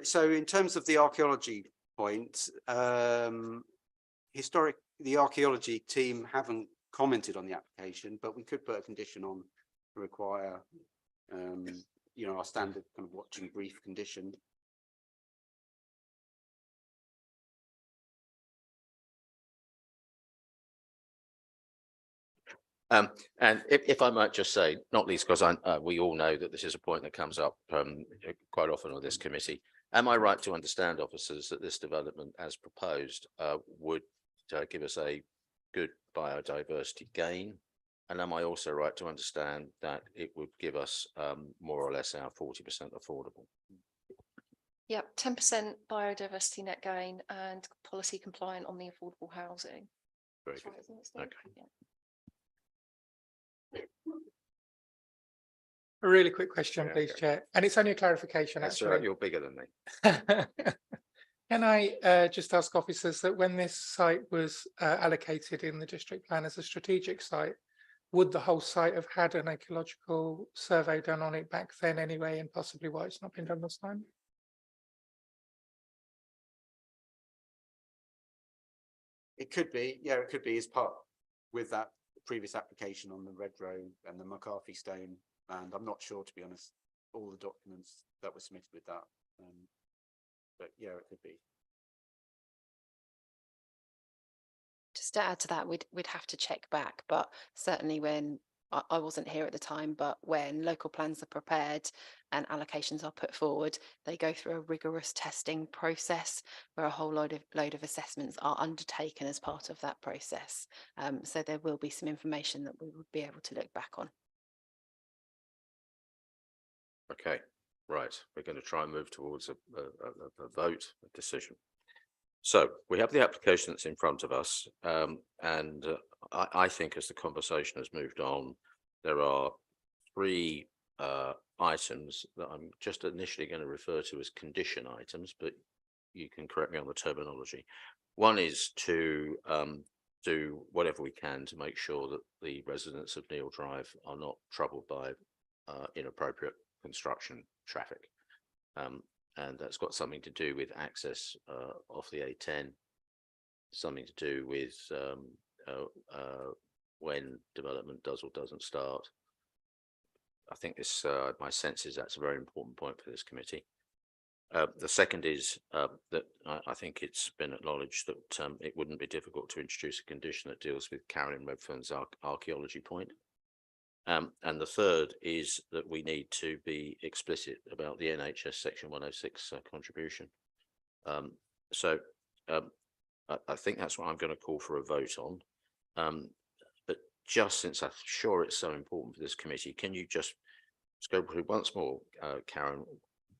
Speaker 10: So in terms of the archaeology point, the archaeology team haven't commented on the application, but we could put a condition on to require, you know, our standard kind of watching brief condition.
Speaker 1: And if I might just say, not least because we all know that this is a point that comes up quite often on this committee. Am I right to understand, officers, that this development as proposed would give us a good biodiversity gain? And am I also right to understand that it would give us more or less our 40% affordable?
Speaker 11: Yep, 10% biodiversity net gain and policy compliant on the affordable housing.
Speaker 1: Very
Speaker 11: That's
Speaker 1: good.
Speaker 11: right, isn't it, Steve?
Speaker 1: Okay.
Speaker 11: Yeah.
Speaker 12: A really quick question,
Speaker 1: Yeah,
Speaker 12: please,
Speaker 1: okay.
Speaker 12: Chair, and it's only a clarification,
Speaker 1: That's all right,
Speaker 12: actually.
Speaker 1: you're bigger than me.
Speaker 12: Can I just ask officers that when this site was allocated in the district plan as a strategic site, would the whole site have had an ecological survey done on it back then anyway, and possibly why it's not been done this time?
Speaker 10: It could be, yeah, it could be as part with that previous application on the Red Row and the McCarthy Stone land. I'm not sure, to be honest, all the documents that were submitted with that. But yeah, it could be.
Speaker 11: Just to add to that, we'd have to check back, but certainly when I wasn't here at the time, but when local plans are prepared and allocations are put forward, they go through a rigorous testing process where a whole load of assessments are undertaken as part of that process. So there will be some information that we would be able to look back on.
Speaker 1: Okay, right. We're going to try and move towards a vote, a decision. So we have the application that's in front of us, and I think as the conversation has moved on, there are three items that I'm just initially going to refer to as condition items, but you can correct me on the terminology. One is to do whatever we can to make sure that the residents of Neil Drive are not troubled by inappropriate construction traffic. And that's got something to do with access off the A10, something to do with when development does or doesn't start. I think this, my sense is that's a very important point for this committee. The second is that I think it's been acknowledged that it wouldn't be difficult to introduce a condition that deals with Carolyn Redfern's archaeology point. And the third is that we need to be explicit about the NHS Section 106 contribution. So I think that's what I'm going to call for a vote on. But just since I'm sure it's so important for this committee, can you just go through once more, Karen,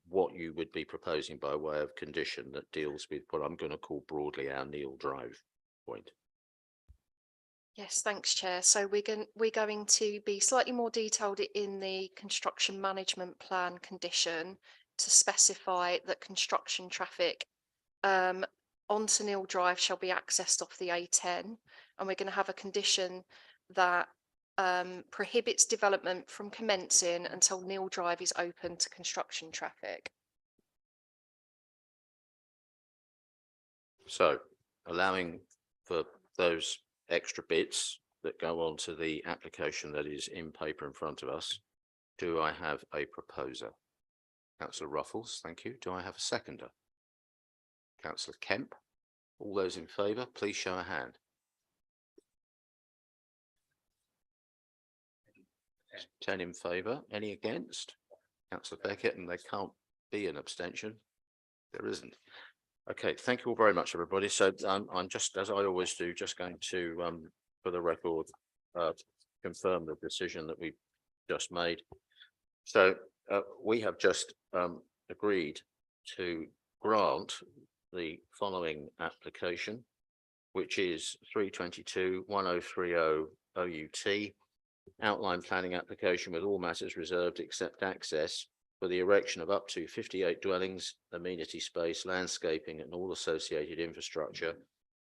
Speaker 1: what you would be proposing by way of condition that deals with what I'm going to call broadly our Neil Drive point?
Speaker 11: Yes, thanks, Chair. So we're going to be slightly more detailed in the construction management plan condition to specify that construction traffic onto Neil Drive shall be accessed off the A10, and we're going to have a condition that prohibits development from commencing until Neil Drive is open to construction traffic.
Speaker 1: So allowing for those extra bits that go on to the application that is in paper in front of us, do I have a proposer? Councillor Ruffles, thank you. Do I have a seconder? Councillor Kemp. All those in favour, please show a hand. 10 in favour. Any against? Councillor Beckett, and there can't be an abstention. There isn't. Okay, thank you all very much, everybody. So I'm just, as I always do, just going to, for the record, confirm the decision that we just made. So we have just agreed to grant the following application, which is 322-1030 OUT, outline planning application with all matters reserved except access for the erection of up to 58 dwellings, amenity space, landscaping and all associated infrastructure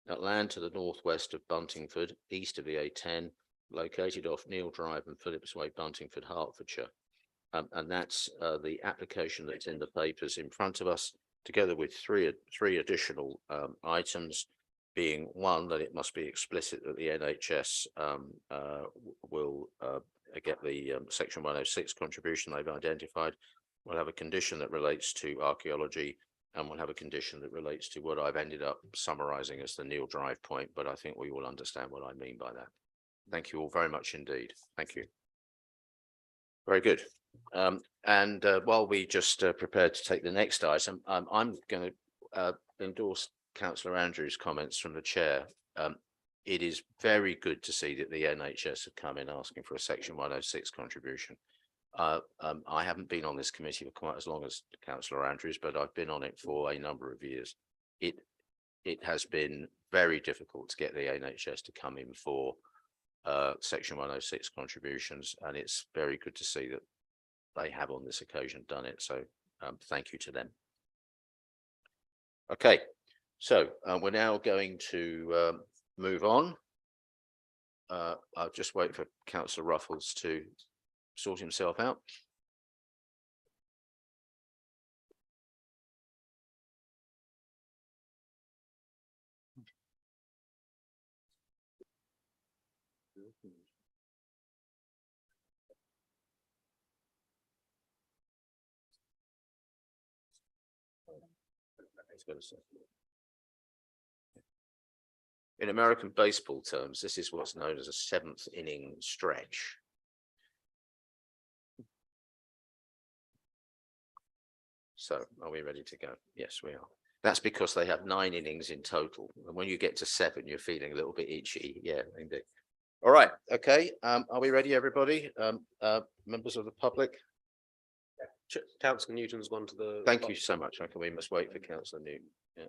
Speaker 1: at land to the northwest of Buntingford, east of the A10, located off Neil Drive and Phillips Way, Buntingford, Hertfordshire. And that's the application that's in the papers in front of us, together with three additional items, being one, that it must be explicit that the NHS will get the Section 106 contribution they've identified. We'll have a condition that relates to archaeology, and we'll have a condition that relates to what I've ended up summarising as the Neil Drive point, but I think we will understand what I mean by that. Thank you all very much indeed. Thank you. Very good. And while we just prepare to take the next item, I'm going to endorse Councillor Andrews' comments from the chair. It is very good to see that the NHS have come in asking for a Section 106 contribution. I haven't been on this committee for quite as long as Councillor Andrews, but I've been on it for a number of years. It has been very difficult to get the NHS to come in for Section 106 contributions, and it's very good to see that they have on this occasion done it. So thank you to them. Okay, so we're now going to move on. I'll just wait for Councillor Ruffles to sort himself out. In American baseball terms, this is what's known as a seventh inning stretch. So are we ready to go? Yes, we are. That's because they have 9 innings in total. And when you get to 7, you're feeling a little bit itchy. Yeah, indeed. All right. Okay. Are we ready, everybody? Members of the public?
Speaker 15: Councillor Newton's gone to the.
Speaker 1: Thank you so much. Okay, we must wait for Councillor Newton. Yeah.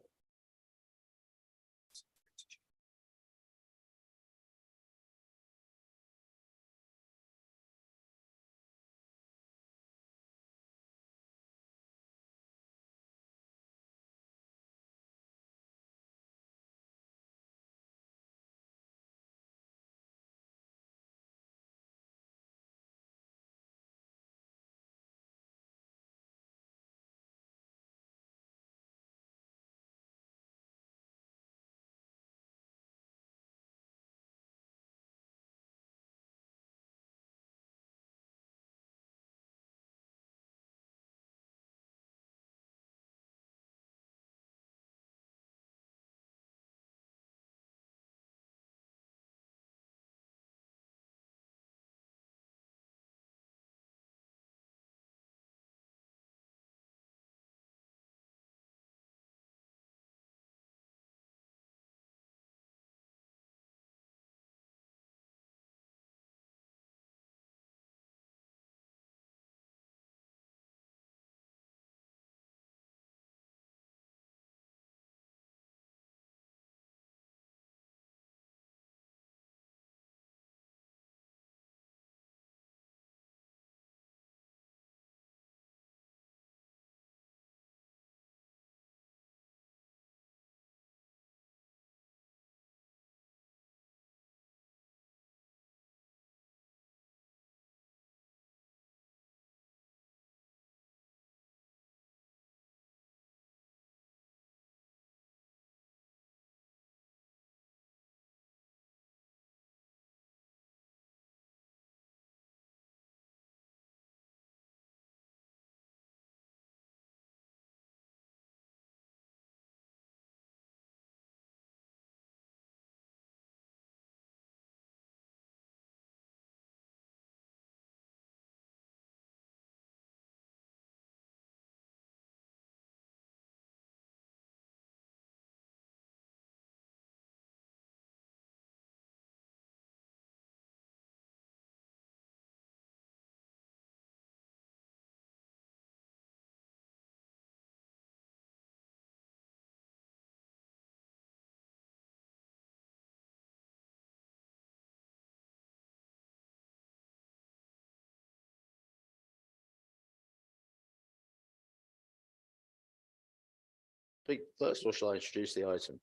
Speaker 1: First, or shall I introduce the item?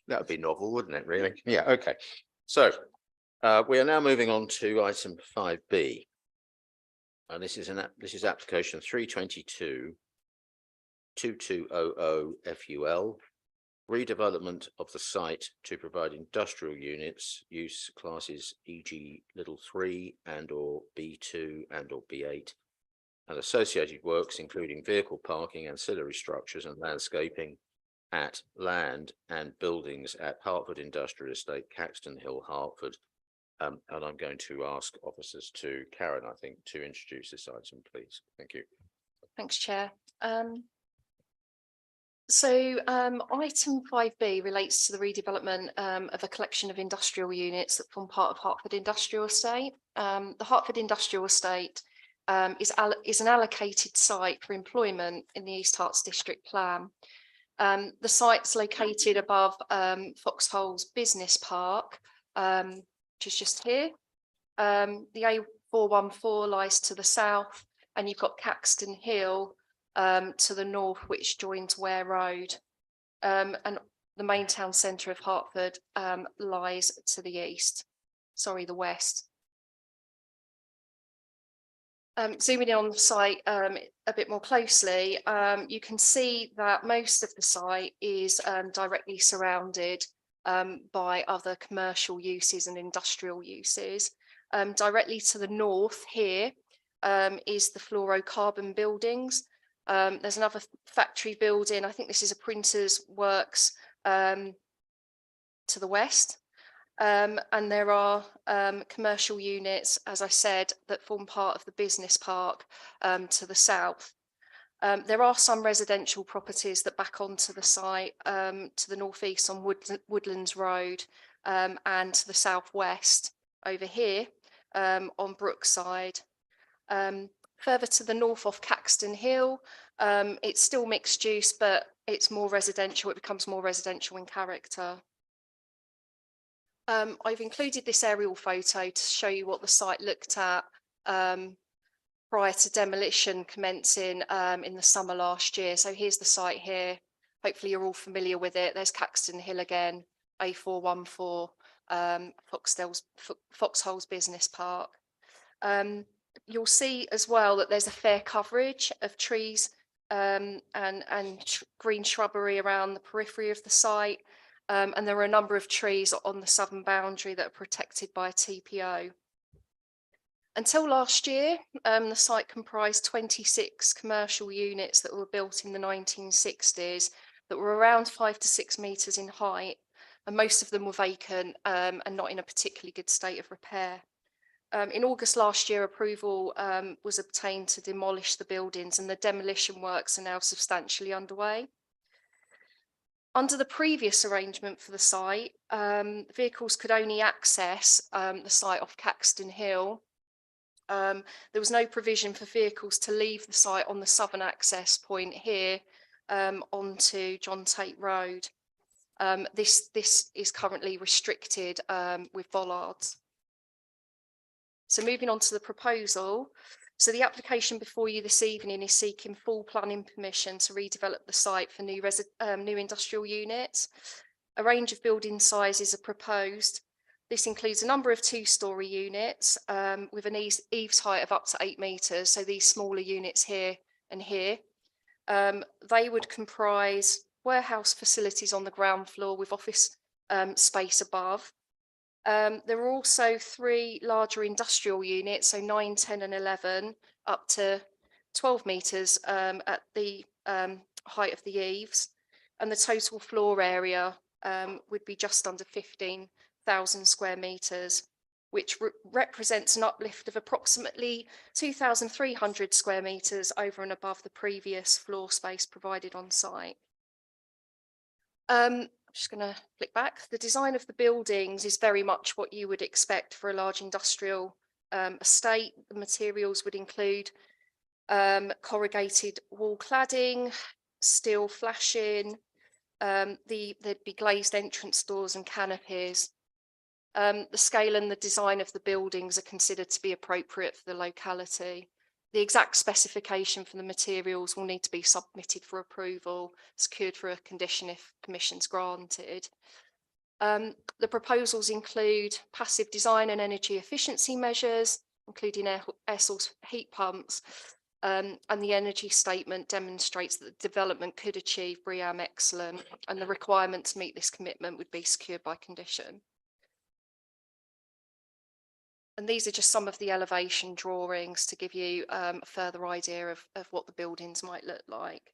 Speaker 1: That would be novel, wouldn't it, really? Yeah, okay. So we are now moving on to item 5B. And this is application 322-2200 FUL, redevelopment of the site to provide industrial units, use classes e.g. little 3 and or B2 and or B8, and associated works including vehicle parking, ancillary structures and landscaping at land and buildings at Hertford Industrial Estate, Caxton Hill, Hertford. And I'm going to ask officers to Karen, I think, to introduce this item, please. Thank you.
Speaker 11: Thanks, Chair. Item 5B relates to the redevelopment of a collection of industrial units that form part of Hertford Industrial Estate. The Hertford Industrial Estate is an allocated site for employment in the East Herts District Plan. The site's located above Foxholes Business Park, which is just here. The A414 lies to the south, and you've got Caxton Hill to the north, which joins Ware Road. And the main town centre of Hertford lies to the east, the west. Zooming in on the site a bit more closely, you can see that most of the site is directly surrounded by other commercial uses and industrial uses. Directly to the north here is the fluorocarbon buildings. There's another factory building. I think this is a printer's works to the west. And there are commercial units, as I said, that form part of the business park to the south. There are some residential properties that back onto the site to the northeast on Woodlands Road and to the southwest over here on Brookside. Further to the north off Caxton Hill, it's still mixed use, but it's more residential. It becomes more residential in character. I've included this aerial photo to show you what the site looked at prior to demolition commencing in the summer last year. So here's the site here. Hopefully you're all familiar with it. There's Caxton Hill again, A414, Foxholes Business Park. You'll see as well that there's a fair coverage of trees and green shrubbery around the periphery of the site. And there are a number of trees on the southern boundary that are protected by a TPO. Until last year, the site comprised 26 commercial units that were built in the 1960s that were around 5 to 6 metres in height, and most of them were vacant and not in a particularly good state of repair. In August last year, approval was obtained to demolish the buildings, and the demolition works are now substantially underway. Under the previous arrangement for the site, vehicles could only access the site off Caxton Hill. There was no provision for vehicles to leave the site on the southern access point here onto John Tate Road. This is currently restricted with bollards. So moving on to the proposal. So the application before you this evening is seeking full planning permission to redevelop the site for new industrial units. A range of building sizes are proposed. This includes a number of 2-storey units with an eaves height of up to 8 metres. So these smaller units here and here. They would comprise warehouse facilities on the ground floor with office space above. There are also 3 larger industrial units, so 9, 10 and 11, up to 12 metres at the height of the eaves. And the total floor area would be just under 15,000 square metres, which represents an uplift of approximately 2,300 square metres over and above the previous floor space provided on site. I'm just going to flick back. The design of the buildings is very much what you would expect for a large industrial estate. The materials would include corrugated wall cladding, steel flashing, there'd be glazed entrance doors and canopies. The scale and the design of the buildings are considered to be appropriate for the locality. The exact specification for the materials will need to be submitted for approval, secured for a condition if permission's granted. The proposals include passive design and energy efficiency measures, including air source heat pumps, and the energy statement demonstrates that the development could achieve BREEAM Excellent, and the requirement to meet this commitment would be secured by condition. And these are just some of the elevation drawings to give you a further idea of what the buildings might look like.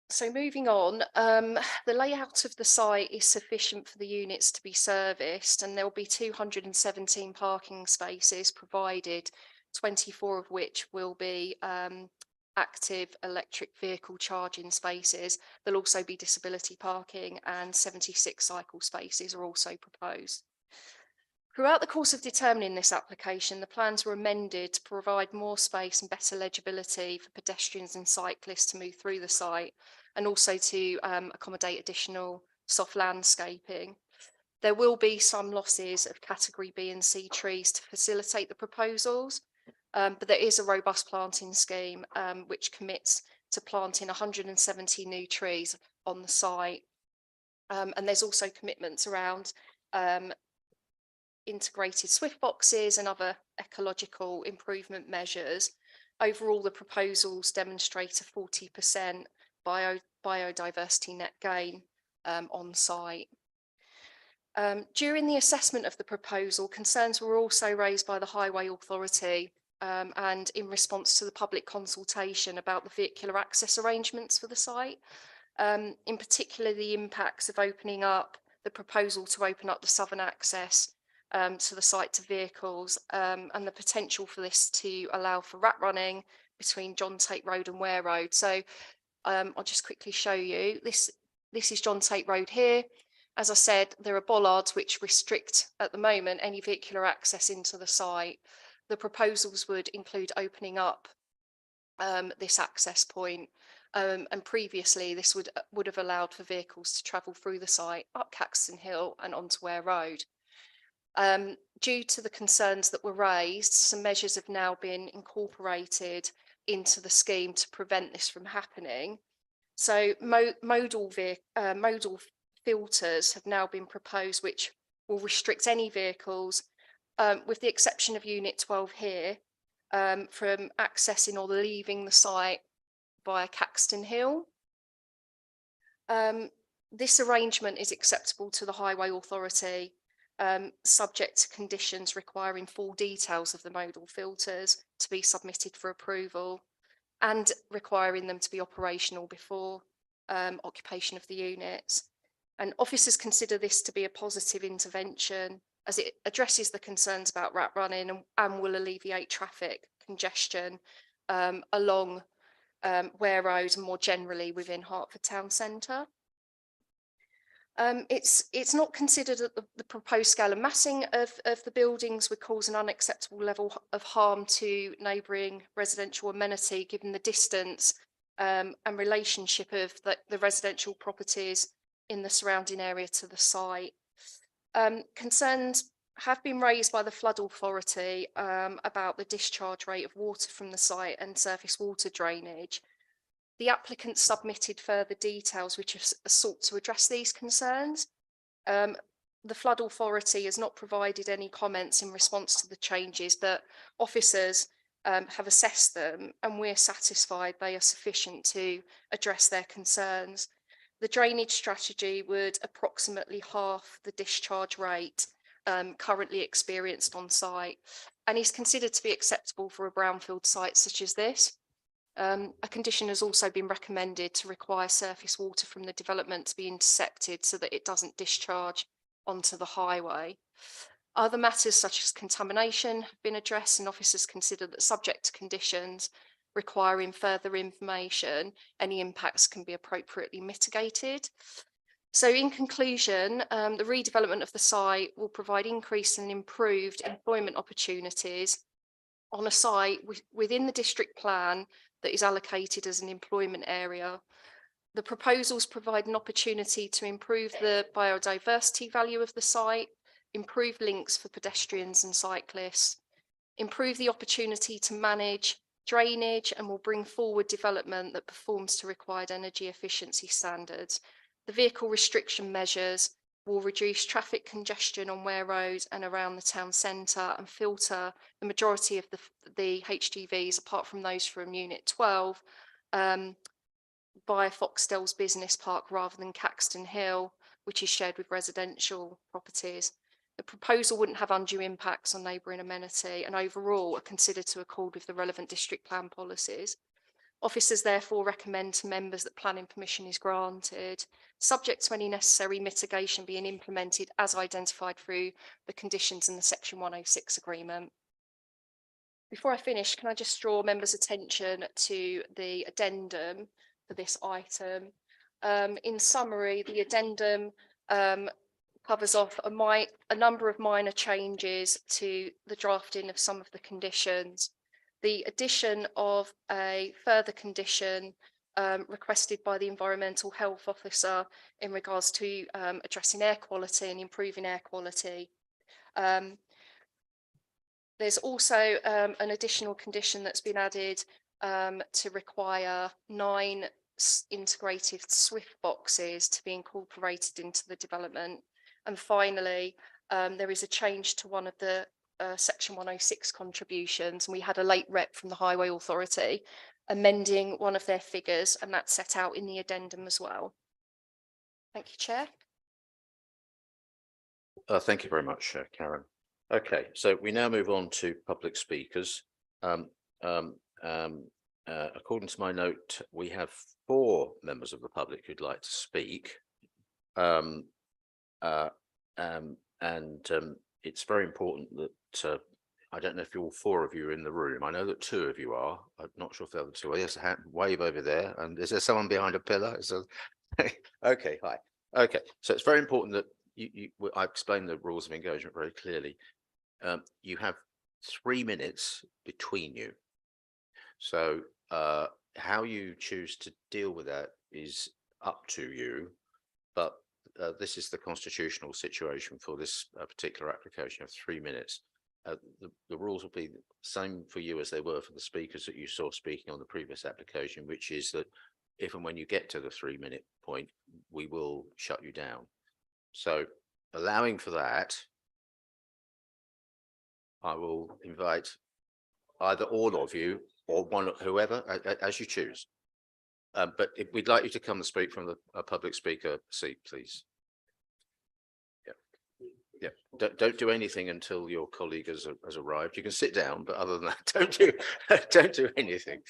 Speaker 11: So moving on, the layout of the site is sufficient for the units to be serviced, and there will be 217 parking spaces provided, 24 of which will be active electric vehicle charging spaces. There'll also be disability parking, and 76 cycle spaces are also proposed. Throughout the course of determining this application, the plans were amended to provide more space and better legibility for pedestrians and cyclists to move through the site, and also to accommodate additional soft landscaping. There will be some losses of category B and C trees to facilitate the proposals, but there is a robust planting scheme which commits to planting 170 new trees on the site. And there's also commitments around integrated swift boxes and other ecological improvement measures. Overall, the proposals demonstrate a 40% biodiversity net gain on site. During the assessment of the proposal, concerns were also raised by the Highway Authority and in response to the public consultation about the vehicular access arrangements for the site, in particular the impacts of opening up the proposal to open up the southern access to the site to vehicles, and the potential for this to allow for rat running between John Tate Road and Ware Road. So I'll just quickly show you. This is John Tate Road here. As I said, there are bollards which restrict at the moment any vehicular access into the site. The proposals would include opening up this access point, and previously this would have allowed for vehicles to travel through the site up Caxton Hill and onto Ware Road. Due to the concerns that were raised, some measures have now been incorporated into the scheme to prevent this from happening. So modal filters have now been proposed which will restrict any vehicles, with the exception of Unit 12 here, from accessing or leaving the site via Caxton Hill. This arrangement is acceptable to the Highway Authority, subject to conditions requiring full details of the modal filters to be submitted for approval and requiring them to be operational before occupation of the units. And officers consider this to be a positive intervention as it addresses the concerns about rat running and will alleviate traffic congestion along Ware Road and more generally within Hertford Town Centre. It's not considered that the proposed scale and massing of the buildings would cause an unacceptable level of harm to neighbouring residential amenity, given the distance and relationship of the residential properties in the surrounding area to the site. Concerns have been raised by the Flood Authority about the discharge rate of water from the site and surface water drainage. The applicant submitted further details which have sought to address these concerns. The Flood Authority has not provided any comments in response to the changes, but officers have assessed them and we're satisfied they are sufficient to address their concerns. The drainage strategy would approximately half the discharge rate currently experienced on site and is considered to be acceptable for a brownfield site such as this. A condition has also been recommended to require surface water from the development to be intercepted so that it doesn't discharge onto the highway. Other matters such as contamination have been addressed, and officers consider that subject to conditions requiring further information, any impacts can be appropriately mitigated. So in conclusion, the redevelopment of the site will provide increased and improved employment opportunities on a site within the district plan that is allocated as an employment area. The proposals provide an opportunity to improve the biodiversity value of the site, improve links for pedestrians and cyclists, improve the opportunity to manage drainage, and will bring forward development that performs to required energy efficiency standards. The vehicle restriction measures will reduce traffic congestion on Ware Road and around the town centre and filter the majority of the HGVs, apart from those from Unit 12, via Foxdale's Business Park rather than Caxton Hill, which is shared with residential properties. The proposal wouldn't have undue impacts on neighbouring amenity and overall are considered to accord with the relevant district plan policies. Officers therefore recommend to members that planning permission is granted, subject to any necessary mitigation being implemented as identified through the conditions in the Section 106 agreement. Before I finish, can I just draw members' attention to the addendum for this item? In summary, the addendum covers off a number of minor changes to the drafting of some of the conditions. The addition of a further condition requested by the Environmental Health Officer in regards to addressing air quality and improving air quality. There's also an additional condition that's been added to require 9 integrated SWIFT boxes to be incorporated into the development. And finally, there is a change to one of the Section 106 contributions, and we had a late rep from the Highway Authority amending one of their figures, and that's set out in the addendum as well. Thank you, Chair.
Speaker 1: Thank you very much, Karen. Okay, so we now move on to public speakers. According to my note, we have 4 members of the public who'd like to speak. It's very important that I don't know if all 4 of you are in the room. I know that 2 of you are. I'm not sure if the other 2 are. Yes, wave over there. And is there someone behind a pillar? Okay, hi. Okay, so it's very important that I explained the rules of engagement very clearly. You have 3 minutes between you. So how you choose to deal with that is up to you, but this is the constitutional situation for this particular application of 3 minutes. The rules will be the same for you as they were for the speakers that you saw speaking on the previous application, which is that if and when you get to the 3-minute point, we will shut you down. So allowing for that, I will invite either all of you or one, whoever, as you choose. But we'd like you to come and speak from the public speaker seat, please. Yeah. Don't do anything until your colleague has arrived. You can sit down, but other than that, don't do anything.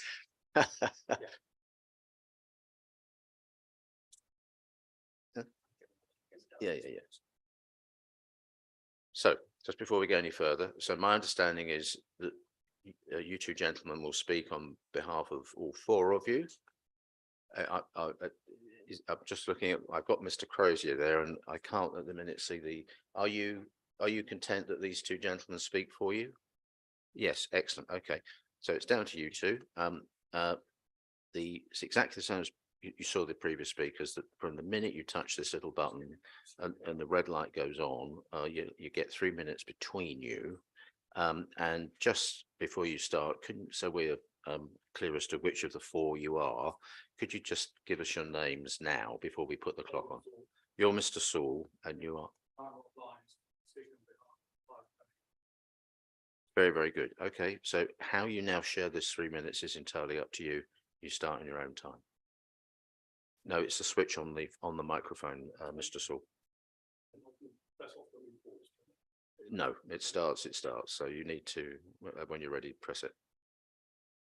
Speaker 1: Yeah. So just before we go any further, so my understanding is that you 2 gentlemen will speak on behalf of all 4 of you. I'm just looking at, I've got Mr. Crozier there and I can't at the minute see are you content that these 2 gentlemen speak for you? Yes, excellent. Okay, so it's down to you 2. It's exactly the same as you saw the previous speakers, that from the minute you touch this little button and the red light goes on, you get 3 minutes between you. And just before you start, so we're clear as to which of the 4 you are, could you just give us your names now before we put the clock on? You're Mr. Saul and you are? Very, very good. Okay, so how you now share this 3 minutes is entirely up to you. You start in your own time. No, it's the switch on the microphone, Mr. Saul. No, it starts. So you need to, when you're ready, press it.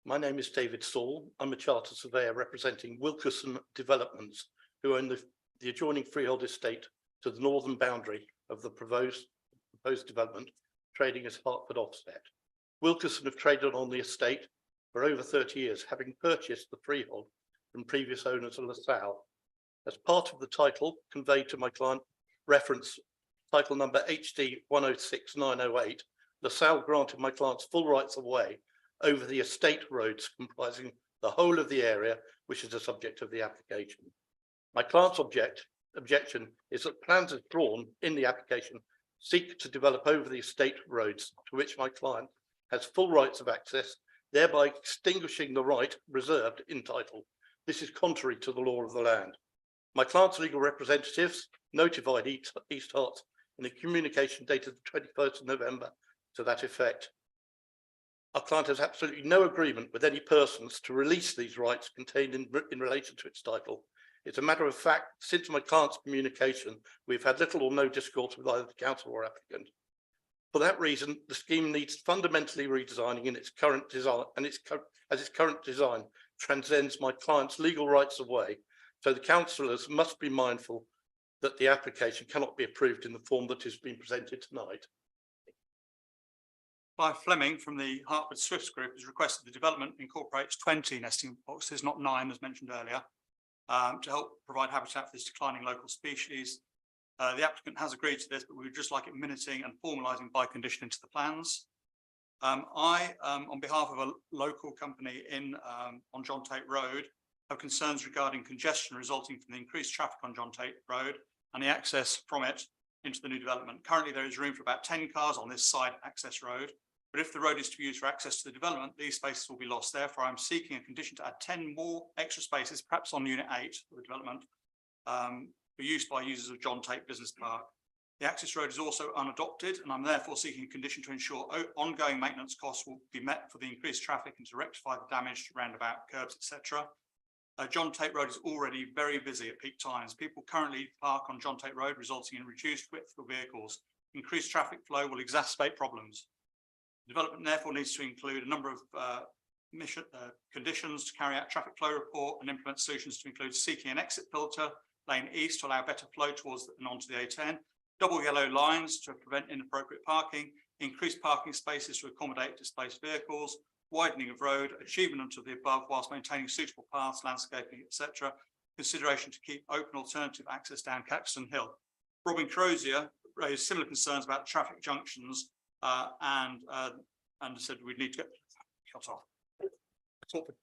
Speaker 17: My name is David Saul. I'm a chartered surveyor representing Wilkerson Developments, who own the adjoining freehold estate to the northern boundary of the proposed development, trading as Hertford Offset. Wilkerson have traded on the estate for over 30 years, having purchased the freehold from previous owners of LaSalle. As part of the title conveyed to my client, reference title number HD 106908, LaSalle granted my clients full rights of way over the estate roads comprising the whole of the area, which is the subject of the application. My client's objection is that plans as drawn in the application seek to develop over the estate roads to which my client has full rights of access thereby extinguishing the right reserved in title. This is contrary to the law of the land. My client's legal representatives notified East Hart in a communication dated the 21st of November to that effect. Our client has absolutely no agreement with any persons to release these rights contained in relation to its title. It's a matter of fact, since my client's communication, we've had little or no discourse with either the council or applicant. For that reason, the scheme needs fundamentally redesigning in its current design, and as its current design transcends my client's legal rights away. So the councillors must be mindful that the application cannot be approved in the form that has been presented tonight.
Speaker 18: Clive Fleming from the Hertford Swifts Group has requested the development incorporates 20 nesting boxes, not 9 as mentioned earlier, to help provide habitat for this declining local species. The applicant has agreed to this, but we would just like it minuting and formalising by condition into the plans. On behalf of a local company on John Tate Road, have concerns regarding congestion resulting from the increased traffic on John Tate Road and the access from it into the new development. Currently, there is room for about 10 cars on this side access road, but if the road is to be used for access to the development, these spaces will be lost. Therefore, I'm seeking a condition to add 10 more extra spaces, perhaps on Unit 8 of the development, for use by users of John Tate Business Park. The access road is also unadopted, and I'm therefore seeking a condition to ensure ongoing maintenance costs will be met for the increased traffic and to rectify the damage to roundabout curbs, etc. John Tate Road is already very busy at peak times. People currently park on John Tate Road, resulting in reduced width for vehicles. Increased traffic flow will exacerbate problems. Development therefore needs to include a number of conditions to carry out traffic flow report and implement solutions to include seeking an exit filter lane east to allow better flow towards and onto the A10, double yellow lines to prevent inappropriate parking, increased parking spaces to accommodate displaced vehicles, widening of road, achievement of the above whilst maintaining suitable paths, landscaping, etc. Consideration to keep open alternative access down Caxton Hill. Robin Crozier raised similar concerns about traffic junctions and said we'd need to get cut off. Talk for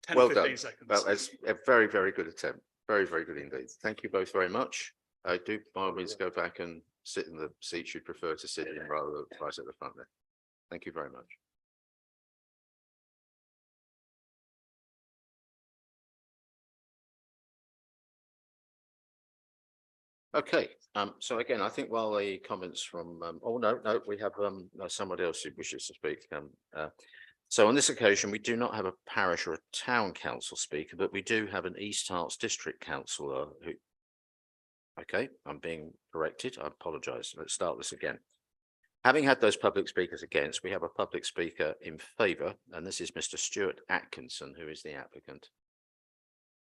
Speaker 18: 10
Speaker 1: Well
Speaker 18: 15
Speaker 1: done.
Speaker 18: seconds.
Speaker 1: Well, that's a very, very good attempt. Very, very good indeed. Thank you both very much. Do by all means go back and sit in the seats you prefer to sit in rather than right at the front there. Thank you very much. Okay, so again, I think while the comments from, no, we have somebody else who wishes to speak. So on this occasion, we do not have a parish or a town council speaker, but we do have an East Herts district councillor who. Okay, I'm being corrected. I apologise. Let's start this again. Having had those public speakers against, we have a public speaker in favour, and this is Mr. Stuart Atkinson, who is the applicant.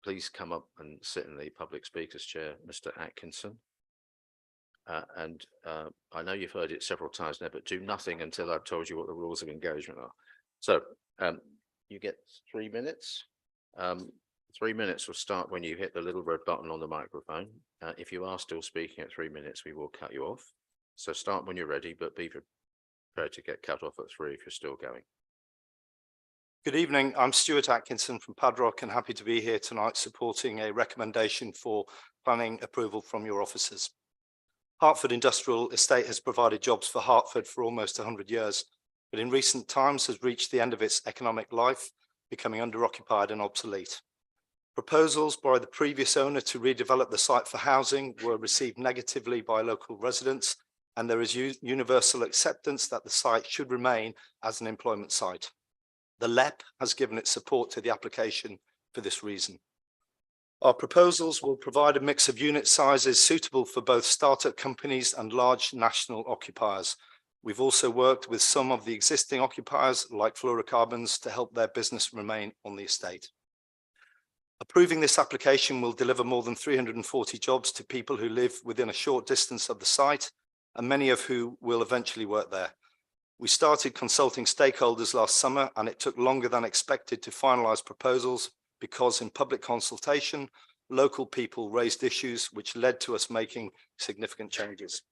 Speaker 1: Please come up and sit in the public speakers chair, Mr. Atkinson. I know you've heard it several times now, but do nothing until I've told you what the rules of engagement are. So you get 3 minutes. 3 minutes will start when you hit the little red button on the microphone. If you are still speaking at 3 minutes, we will cut you off. So start when you're ready, but be prepared to get cut off at 3 if you're still going.
Speaker 16: Good evening. I'm Stuart Atkinson from Padrock and happy to be here tonight supporting a recommendation for planning approval from your officers. Hertford Industrial Estate has provided jobs for Hertford for almost 100 years, but in recent times has reached the end of its economic life, becoming underoccupied and obsolete. Proposals by the previous owner to redevelop the site for housing were received negatively by local residents, and there is universal acceptance that the site should remain as an employment site. The LEP has given its support to the application for this reason. Our proposals will provide a mix of unit sizes suitable for both startup companies and large national occupiers. We've also worked with some of the existing occupiers like fluorocarbons to help their business remain on the estate. Approving this application will deliver more than 340 jobs to people who live within a short distance of the site, and many of who will eventually work there. We started consulting stakeholders last summer, and it took longer than expected to finalise proposals because in public consultation, local people raised issues which led to us making significant changes.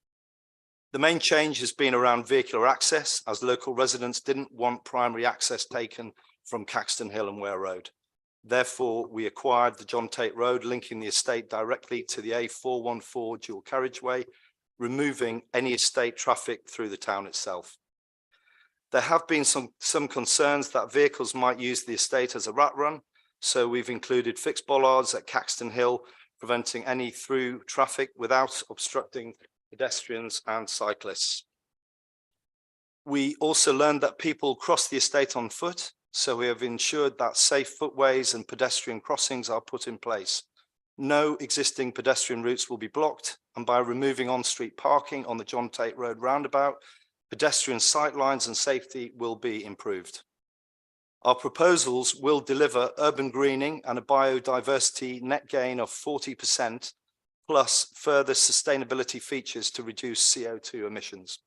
Speaker 16: The main change has been around vehicular access, as local residents didn't want primary access taken from Caxton Hill and Ware Road. Therefore, we acquired the John Tate Road, linking the estate directly to the A414 dual carriageway, removing any estate traffic through the town itself.
Speaker 19: There have been some concerns that vehicles might use the estate as a rat run. So we've included fixed bollards at Caxton Hill, preventing any through traffic without obstructing pedestrians and cyclists. We also learned that people cross the estate on foot, so we have ensured that safe footways and pedestrian crossings are put in place. No existing pedestrian routes will be blocked, and by removing on-street parking on the John Tate Road roundabout, pedestrian sight lines and safety will be improved. Our proposals will deliver urban greening and a biodiversity net gain of 40%, plus further sustainability features to reduce CO2 emissions.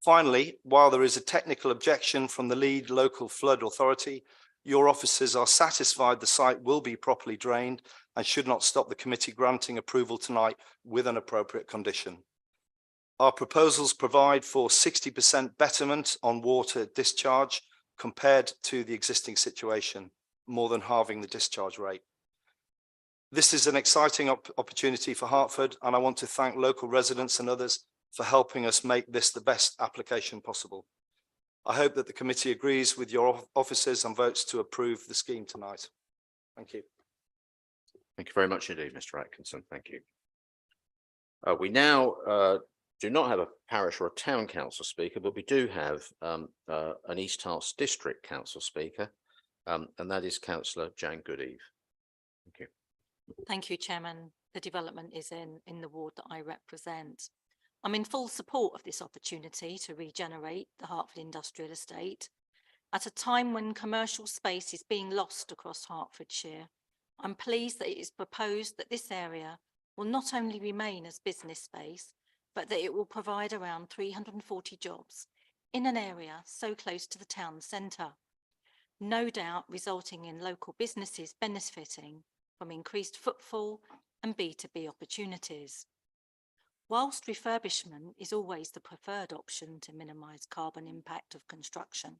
Speaker 19: Finally, while there is a technical objection from the lead local flood authority, your officers are satisfied the site will be properly drained and should not stop the committee granting approval tonight with an appropriate condition. Our proposals provide for 60% betterment on water discharge compared to the existing situation, more than halving the discharge rate. This is an exciting opportunity for Hertford, and I want to thank local residents and others for helping us make this the best application possible. I hope that the committee agrees with your officers and votes to approve the scheme tonight. Thank you.
Speaker 1: Thank you very much indeed, Mr. Atkinson. Thank you. We now do not have a parish or a town council speaker, but we do have an East Herts District Council speaker, and that is Councillor Jane Goodeve. Thank you.
Speaker 20: Thank you, Chairman. The development is in the ward that I represent. I'm in full support of this opportunity to regenerate the Hertford Industrial Estate. At a time when commercial space is being lost across Hertfordshire, I'm pleased that it is proposed that this area will not only remain as business space, but that it will provide around 340 jobs in an area so close to the town centre, no doubt resulting in local businesses benefiting from increased footfall and B2B opportunities. Whilst refurbishment is always the preferred option to minimise carbon impact of construction,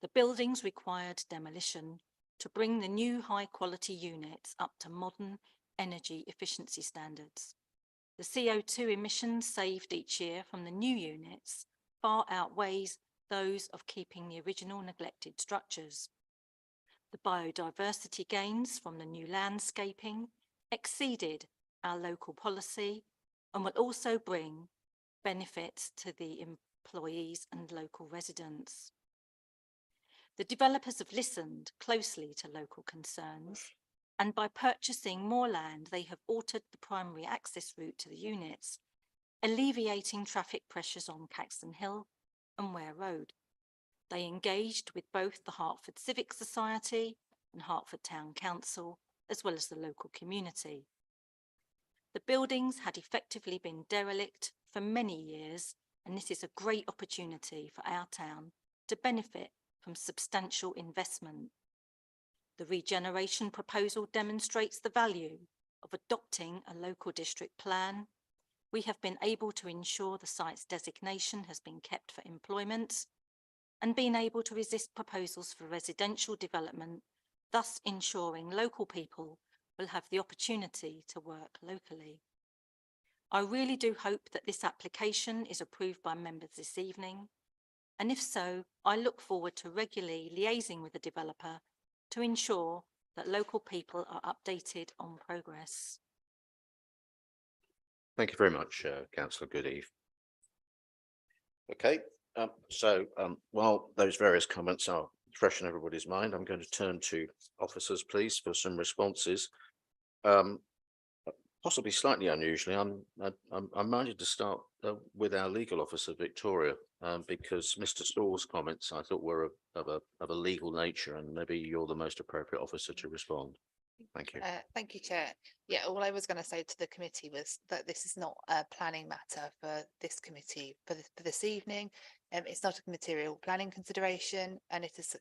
Speaker 20: the buildings required demolition to bring the new high-quality units up to modern energy efficiency standards. The CO2 emissions saved each year from the new units far outweighs those of keeping the original neglected structures. The biodiversity gains from the new landscaping exceeded our local policy and will also bring benefits to the employees and local residents. The developers have listened closely to local concerns, and by purchasing more land, they have altered the primary access route to the units, alleviating traffic pressures on Caxton Hill and Ware Road. They engaged with both the Hertford Civic Society and Hertford Town Council, as well as the local community. The buildings had effectively been derelict for many years, and this is a great opportunity for our town to benefit from substantial investment. The regeneration proposal demonstrates the value of adopting a local district plan. We have been able to ensure the site's designation has been kept for employment and been able to resist proposals for residential development, thus ensuring local people will have the opportunity to work locally. I really do hope that this application is approved by members this evening, and if so, I look forward to regularly liaising with the developer to ensure that local people are updated on progress.
Speaker 1: Thank you very much, Councillor Goodeve. Okay, while those various comments are fresh in everybody's mind, I'm going to turn to officers, please, for some responses. Possibly slightly unusually, I'm minded to start with our legal officer, Victoria, because Mr. Stall's comments I thought were of a legal nature, and maybe you're the most appropriate officer to respond. Thank you.
Speaker 5: Thank you, Chair. Yeah, all I was going to say to the committee was that this is not a planning matter for this committee for this evening. It's not a material planning consideration, and it is,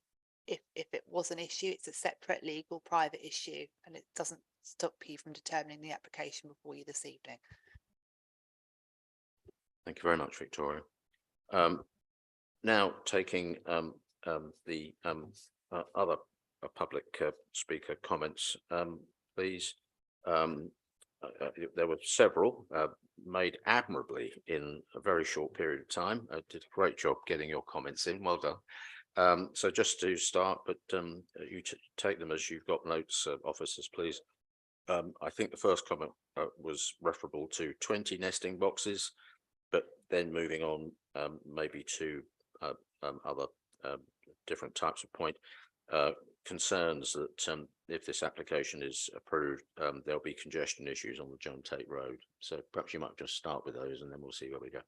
Speaker 5: if it was an issue, it's a separate legal private issue, and it doesn't stop you from determining the application before you this evening.
Speaker 1: Thank you very much, Victoria. Now taking the other public speaker comments, please. there were several made admirably in a very short period of time. Did a great job getting your comments in. Well done. So just to start, but you take them as you've got notes, officers, please. I think the first comment was referable to 20 nesting boxes, but then moving on maybe to other different types of point. Concerns that if this application is approved, there'll be congestion issues on the John Tate Road. So perhaps you might just start with those and then we'll see where we go.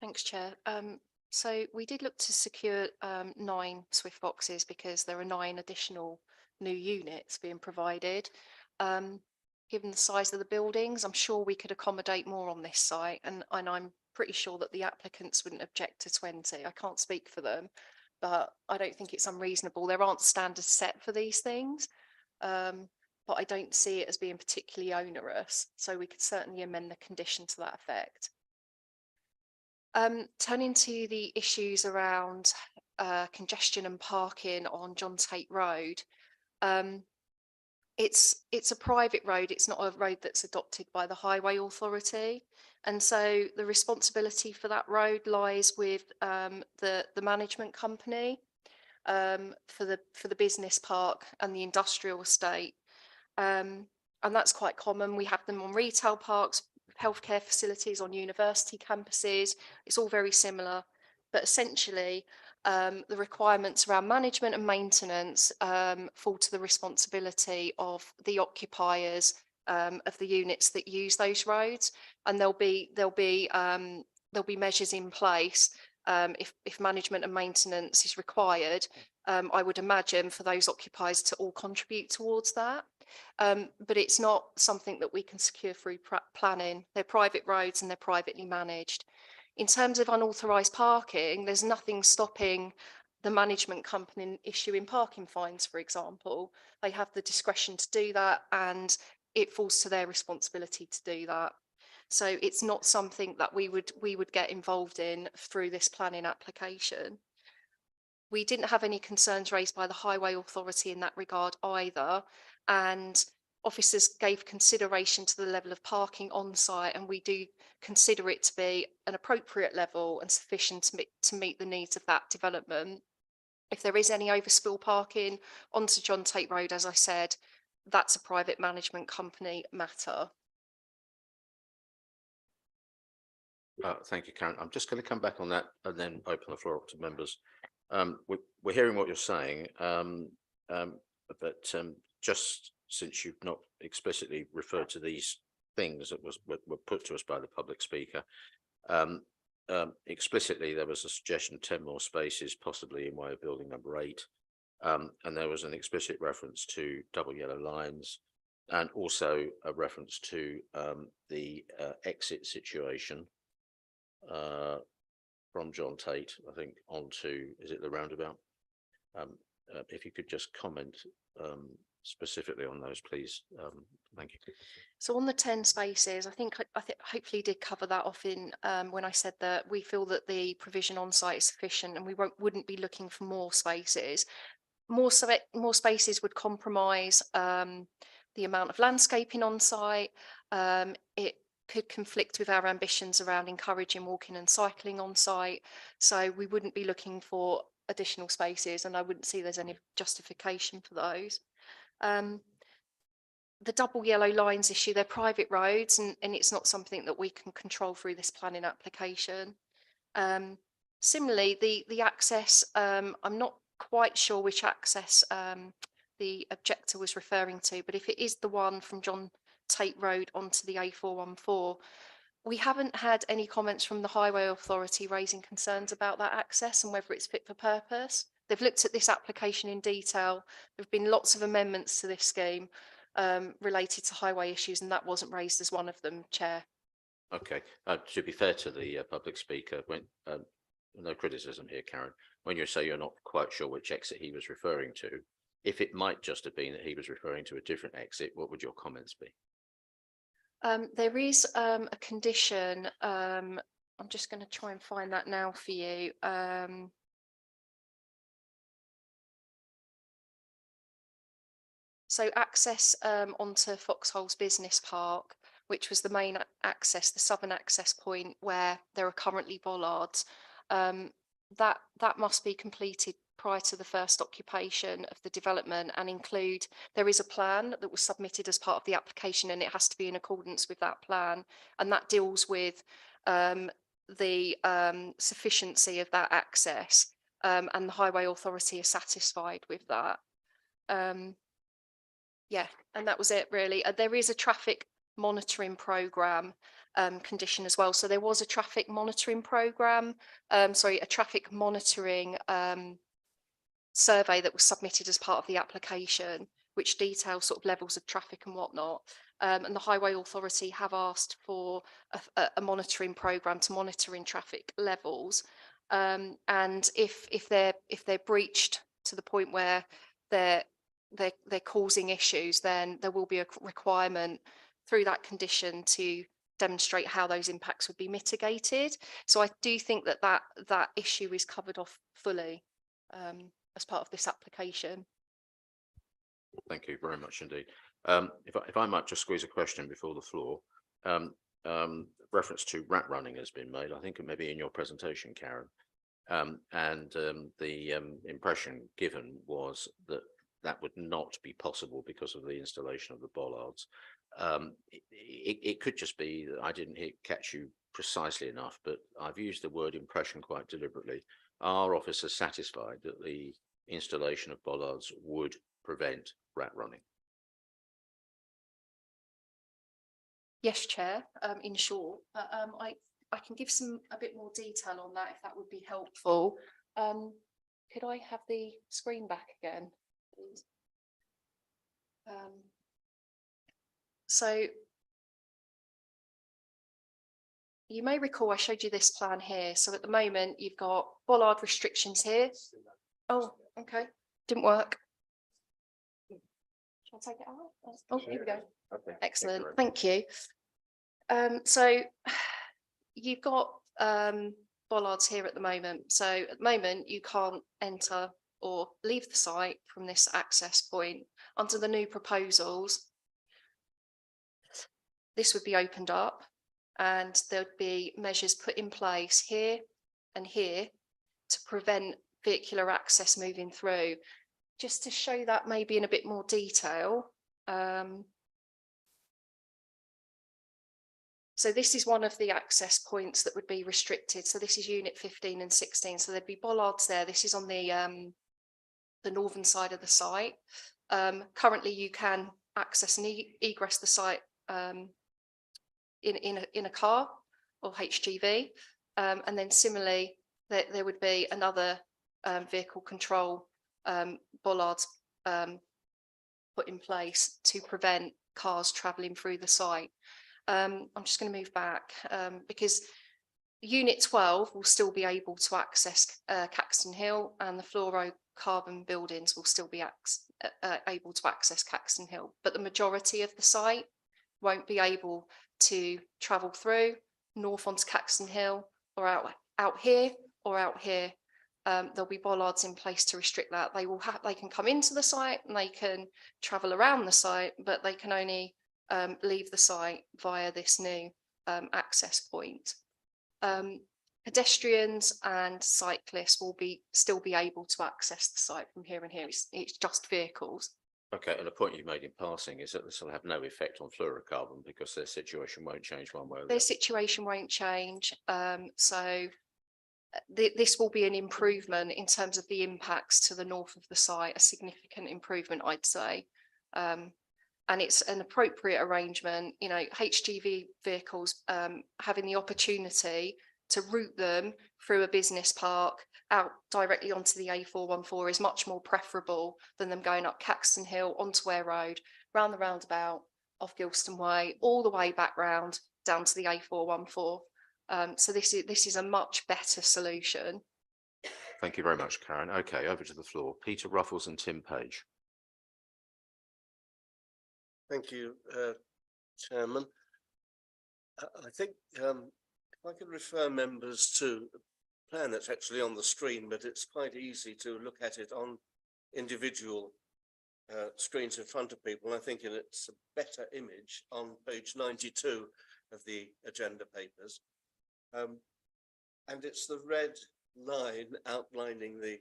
Speaker 11: Thanks, Chair. So we did look to secure 9 Swift boxes because there are 9 additional new units being provided. Given the size of the buildings, I'm sure we could accommodate more on this site, and I'm pretty sure that the applicants wouldn't object to 20. I can't speak for them, but I don't think it's unreasonable. There aren't standards set for these things, but I don't see it as being particularly onerous, so we could certainly amend the condition to that effect. Turning to the issues around congestion and parking on John Tate Road, it's a private road. It's not a road that's adopted by the Highway Authority, and so the responsibility for that road lies with the management company for the business park and the industrial estate, and that's quite common. We have them on retail parks, healthcare facilities, on university campuses. It's all very similar, but essentially the requirements around management and maintenance fall to the responsibility of the occupiers of the units that use those roads, and there'll be measures in place if management and maintenance is required. I would imagine for those occupiers to all contribute towards that, but it's not something that we can secure through planning. They're private roads and they're privately managed. In terms of unauthorised parking, there's nothing stopping the management company issuing parking fines, for example. They have the discretion to do that, and it falls to their responsibility to do that. So it's not something that we would get involved in through this planning application. We didn't have any concerns raised by the Highway Authority in that regard either, and officers gave consideration to the level of parking on site, and we do consider it to be an appropriate level and sufficient to meet the needs of that development. If there is any overspill parking onto John Tate Road, as I said, that's a private management company matter.
Speaker 1: Thank you, Karen. I'm just going to come back on that and then open the floor up to members. We're hearing what you're saying, but just since you've not explicitly referred to these things that were put to us by the public speaker, explicitly there was a suggestion of 10 more spaces, possibly in way of building number 8, and there was an explicit reference to double yellow lines, and also a reference to the exit situation from John Tate, I think, onto, is it the roundabout? If you could just comment specifically on those, please. Thank you.
Speaker 11: So on the 10 spaces, I think hopefully did cover that off in when I said that we feel that the provision on site is sufficient and we wouldn't be looking for more spaces. More spaces would compromise the amount of landscaping on site. It could conflict with our ambitions around encouraging walking and cycling on site. So we wouldn't be looking for additional spaces, and I wouldn't see there's any justification for those. The double yellow lines issue, they're private roads, and it's not something that we can control through this planning application. Similarly, the access, I'm not quite sure which access the objector was referring to, but if it is the one from John Tate Road onto the A414, we haven't had any comments from the Highway Authority raising concerns about that access and whether it's fit for purpose. They've looked at this application in detail. There have been lots of amendments to this scheme related to highway issues, and that wasn't raised as one of them, Chair.
Speaker 1: Okay, to be fair to the public speaker, when no criticism here, Karen, when you say you're not quite sure which exit he was referring to, if it might just have been that he was referring to a different exit, what would your comments be?
Speaker 11: There is a condition, I'm just going to try and find that now for you. So access onto Foxholes Business Park, which was the main access, the southern access point where there are currently bollards, that must be completed prior to the first occupation of the development and include, there is a plan that was submitted as part of the application and it has to be in accordance with that plan. And that deals with the sufficiency of that access, and the Highway Authority is satisfied with that. Yeah, and that was it really. There is a traffic monitoring program condition as well. So there was a traffic monitoring program, a traffic monitoring survey that was submitted as part of the application, which details sort of levels of traffic and whatnot. And the Highway Authority have asked for a monitoring program to monitoring traffic levels. And if they're breached to the point where they're causing issues, then there will be a requirement through that condition to demonstrate how those impacts would be mitigated. So I do think that issue is covered off fully as part of this application.
Speaker 1: Thank you very much indeed. If I might just squeeze a question before the floor. Reference to rat running has been made. I think it may be in your presentation, Karen. The impression given was that that would not be possible because of the installation of the bollards. It could just be that I didn't catch you precisely enough, but I've used the word impression quite deliberately. Are officers satisfied that the installation of bollards would prevent rat running?
Speaker 11: Yes, Chair, in short, but I can give a bit more detail on that if that would be helpful. Could I have the screen back again, please? So you may recall I showed you this plan here. So at the moment you've got bollard restrictions here. Oh, okay, didn't work. Shall I take it out? Oh, here we go.
Speaker 1: Okay.
Speaker 11: Excellent, thank you. So you've got bollards here at the moment. So at the moment you can't enter or leave the site from this access point. Under the new proposals, this would be opened up and there'd be measures put in place here and here to prevent vehicular access moving through. Just to show that maybe in a bit more detail. So this is one of the access points that would be restricted. So this is unit 15 and 16. So there'd be bollards there. This is on the northern side of the site. Currently you can access and egress the site in a car or HGV. And then similarly, there would be another vehicle control bollards put in place to prevent cars travelling through the site. I'm just going to move back because Unit 12 will still be able to access Caxton Hill, and the fluorocarbon buildings will still be able to access Caxton Hill, but the majority of the site won't be able to travel through north onto Caxton Hill or out here or out here. There'll be bollards in place to restrict that. They can come into the site and they can travel around the site, but they can only leave the site via this new access point. Pedestrians and cyclists will still be able to access the site from here and here. It's just vehicles.
Speaker 1: Okay, and a point you've made in passing is that this will have no effect on fluorocarbon because their situation won't change one way or the
Speaker 11: Their
Speaker 1: other.
Speaker 11: situation won't change. So this will be an improvement in terms of the impacts to the north of the site, a significant improvement, I'd say. And it's an appropriate arrangement, you know, HGV vehicles having the opportunity to route them through a business park out directly onto the A414 is much more preferable than them going up Caxton Hill onto Ware Road, round the roundabout off Gilston Way, all the way back round down to the A414. So this is a much better solution.
Speaker 1: Thank you very much, Karen. Okay, over to the floor. Peter Ruffles and Tim Page.
Speaker 14: Thank you, Chairman. I think if I could refer members to the plan that's actually on the screen, but it's quite easy to look at it on individual
Speaker 21: screens in front of people, I think it's a better image on page 92 of the agenda papers. And it's the red line outlining the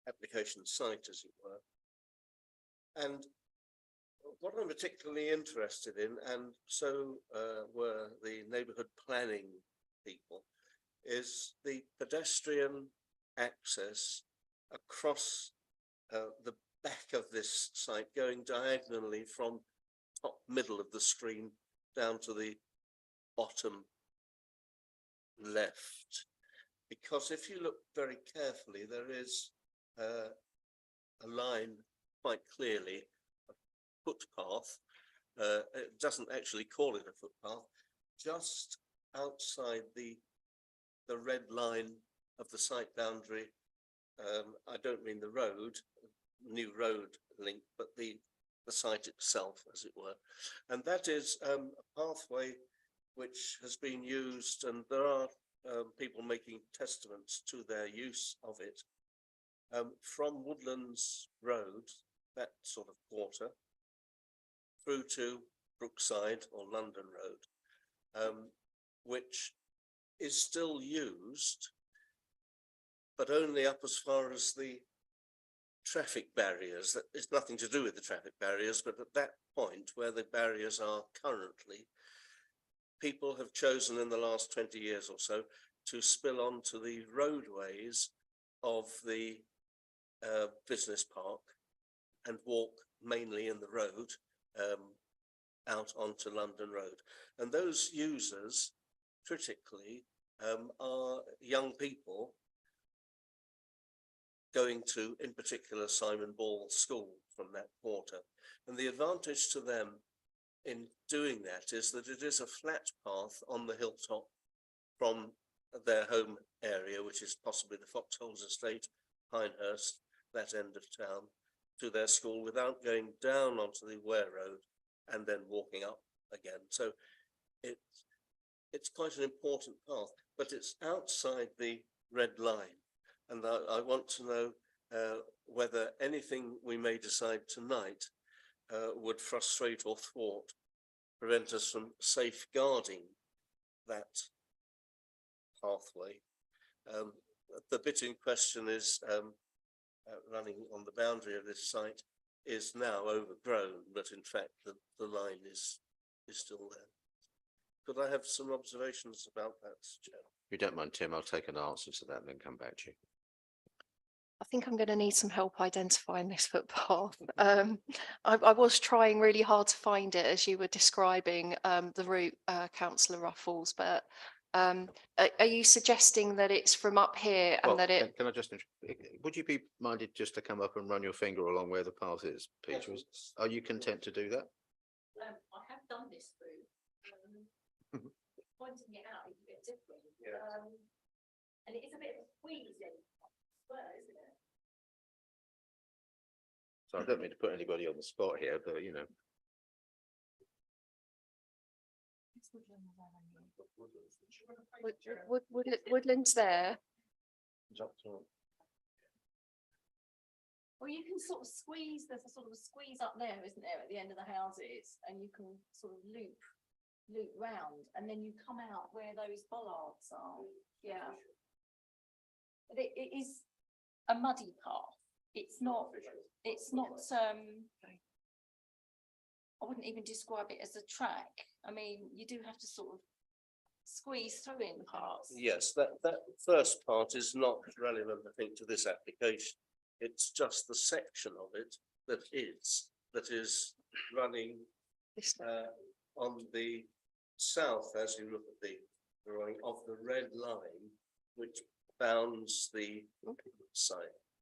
Speaker 21: application site, as it were. And what I'm particularly interested in, and so were the neighbourhood planning people, is the pedestrian access across the back of this site, going diagonally from top middle of the screen down to the bottom left. Because if you look very carefully, there is a line quite clearly, a footpath. It doesn't actually call it a footpath, just outside the red line of the site boundary. I don't mean the road, new road link, but the site itself, as it were. And that is a pathway which has been used, and there are people making testaments to their use of it, from Woodlands Road, that sort of quarter, through to Brookside or London Road, which is still used, but only up as far as the traffic barriers. That is nothing to do with the traffic barriers, but at that point where the barriers are currently, people have chosen in the last 20 years or so to spill onto the roadways of the business park and walk mainly in the road out onto London Road. And those users critically are young people going to, in particular, Simon Ball School from that quarter. And the advantage to them in doing that is that it is a flat path on the hilltop from their home area, which is possibly the Foxholes Estate, Pinehurst, that end of town, to their school without going down onto the Ware Road and then walking up again. So it's quite an important path, but it's outside the red line. And I want to know whether anything we may decide tonight would frustrate or thwart, prevent us from safeguarding that pathway. The bit in question is running on the boundary of this site is now overgrown, but in fact the line is still there. Could I have some observations about that, Chair?
Speaker 1: If you don't mind, Tim, I'll take an answer to that and then come back to you.
Speaker 11: I think I'm going to need some help identifying this footpath. I was trying really hard to find it as you were describing the route, Councillor Ruffles, but are you suggesting that it's from up here and
Speaker 1: Well,
Speaker 11: that it?
Speaker 1: can I just, would you be minded just to come up and run your finger along where the path is, Peter? Are you content to do that?
Speaker 20: I have done this route. Pointing it out is a bit different. And it is a bit of a squeezing as well, isn't it?
Speaker 1: So I don't mean to put anybody on the spot here, but you know.
Speaker 11: Woodlands there.
Speaker 20: Well, you can sort of squeeze, there's a sort of a squeeze up there, isn't there, at the end of the houses, and you can sort of loop round, and then you come out where those bollards are. Yeah. But it is a muddy path. It's not, I wouldn't even describe it as a track. I mean, you do have to sort of squeeze through in parts.
Speaker 21: Yes, that first part is not relevant, I think, to this application. It's just the section of it that is running on the south, as you look at the drawing, of the red line, which bounds the site.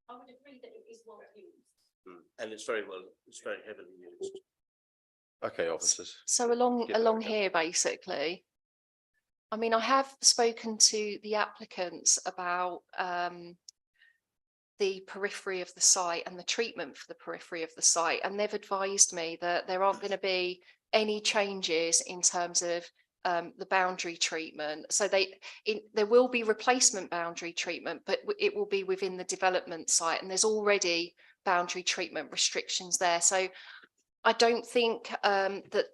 Speaker 20: I would agree that it is well used.
Speaker 21: And it's very heavily used.
Speaker 1: Okay, officers.
Speaker 11: So along
Speaker 1: Get back up.
Speaker 11: here, basically. I mean, I have spoken to the applicants about the periphery of the site and the treatment for the periphery of the site, and they've advised me that there aren't going to be any changes in terms of the boundary treatment. So there will be replacement boundary treatment, but it will be within the development site, and there's already boundary treatment restrictions there. So I don't think that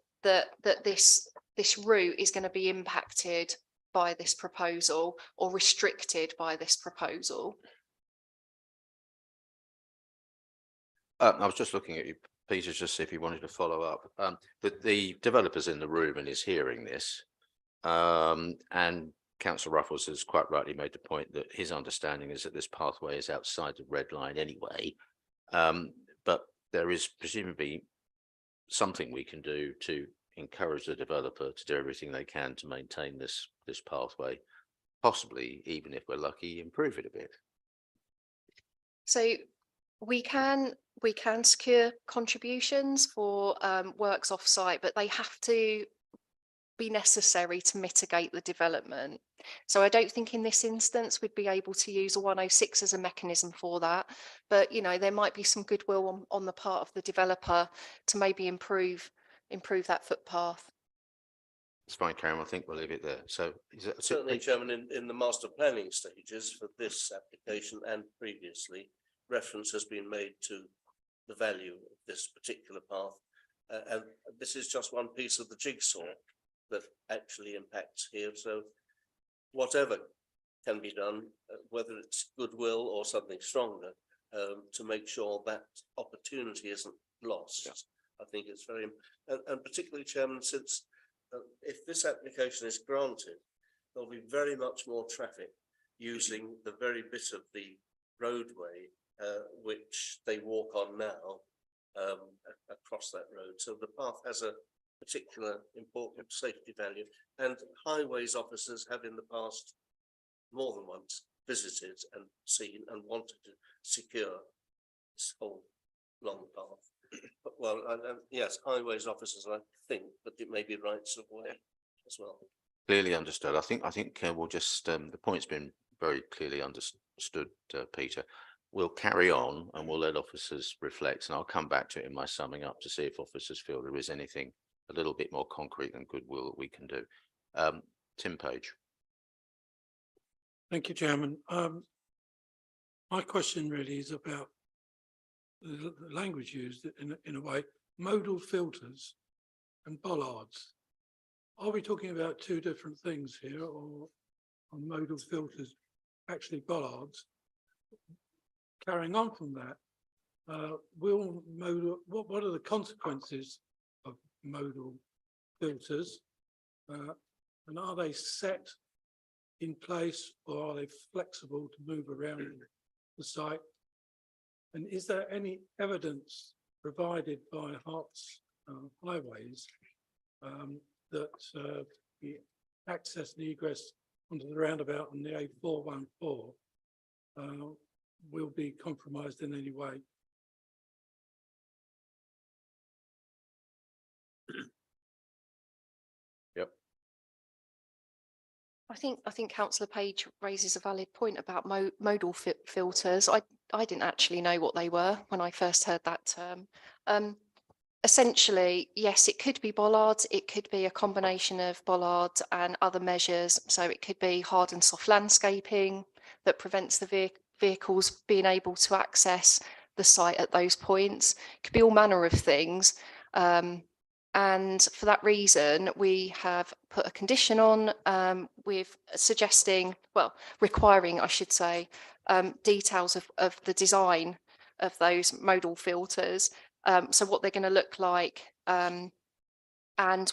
Speaker 11: this route is going to be impacted by this proposal or restricted by this proposal.
Speaker 1: I was just looking at you, Peter, just see if you wanted to follow up. The developer's in the room and is hearing this. And Councillor Ruffles has quite rightly made the point that his understanding is that this pathway is outside the red line anyway. But there is presumably something we can do to encourage the developer to do everything they can to maintain this pathway, possibly even if we're lucky, improve it a bit.
Speaker 11: So we can secure contributions for works off-site, but they have to be necessary to mitigate the development. So I don't think in this instance we'd be able to use a 106 as a mechanism for that. But you know, there might be some goodwill on the part of the developer to maybe improve that footpath.
Speaker 1: It's fine, Karen. I think we'll leave it there. So is it
Speaker 21: Certainly, Chairman, in the master planning stages for this application and previously, reference has been made to the value of this particular path. And this is just one piece of the jigsaw that actually impacts here. So whatever can be done, whether it's goodwill or something stronger, to make sure that opportunity isn't lost. Yeah. I think it's very, and particularly, Chairman, since if this application is granted, there'll be very much more traffic using the very bit of the roadway which they walk on now across that road. So the path has a particular important safety value, and highways officers have in the past more than once visited and seen and wanted to secure this whole long path. But, well, yes, highways officers, I think, but it may be rights of way as well.
Speaker 1: clearly understood? I think we'll just the point's been very clearly understood, Peter. We'll carry on and we'll let officers reflect, and I'll come back to it in my summing up to see if officers feel there is anything a little bit more concrete than goodwill that we can do. Tim Page.
Speaker 6: Thank you, Chairman. My question really is about the language used in a way, modal filters and bollards. Are we talking about two different things here, or on modal filters, actually bollards? Carrying on from that, what are the consequences of modal filters, and are they set in place or are they flexible to move around the site? And is there any evidence provided by Herts Highways that the access and egress onto the roundabout and the A414 will be compromised in any way?
Speaker 1: Yep.
Speaker 11: I think Councillor Page raises a valid point about modal filters. I didn't actually know what they were when I first heard that term. Essentially, yes, it could be bollards. It could be a combination of bollards and other measures. So it could be hard and soft landscaping that prevents the vehicles being able to access the site at those points. It could be all manner of things. And for that reason, we have put a condition on with suggesting, well, requiring, I should say, details of the design of those modal filters. So what they're going to look like. And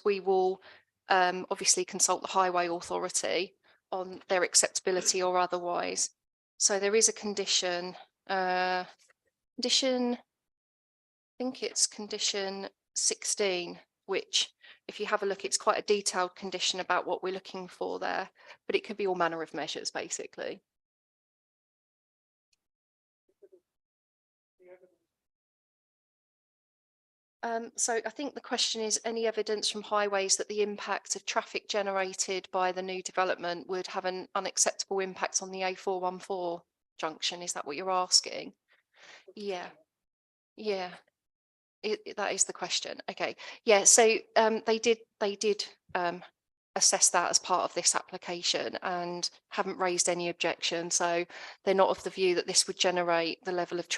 Speaker 11: we will obviously consult the Highway Authority on their acceptability or otherwise. So there is a condition, I think it's condition 16, which if you have a look, it's quite a detailed condition about what we're looking for there, but it could be all manner of measures, basically. So I think the question is any evidence from Highways that the impact of traffic generated by the new development would have an unacceptable impact on the A414 junction. Is that what you're asking? Yeah. Yeah. That is the question. Okay. Yeah. So they did assessed that as part of this application and haven't raised any objection. So they're not of the view that this would generate the level of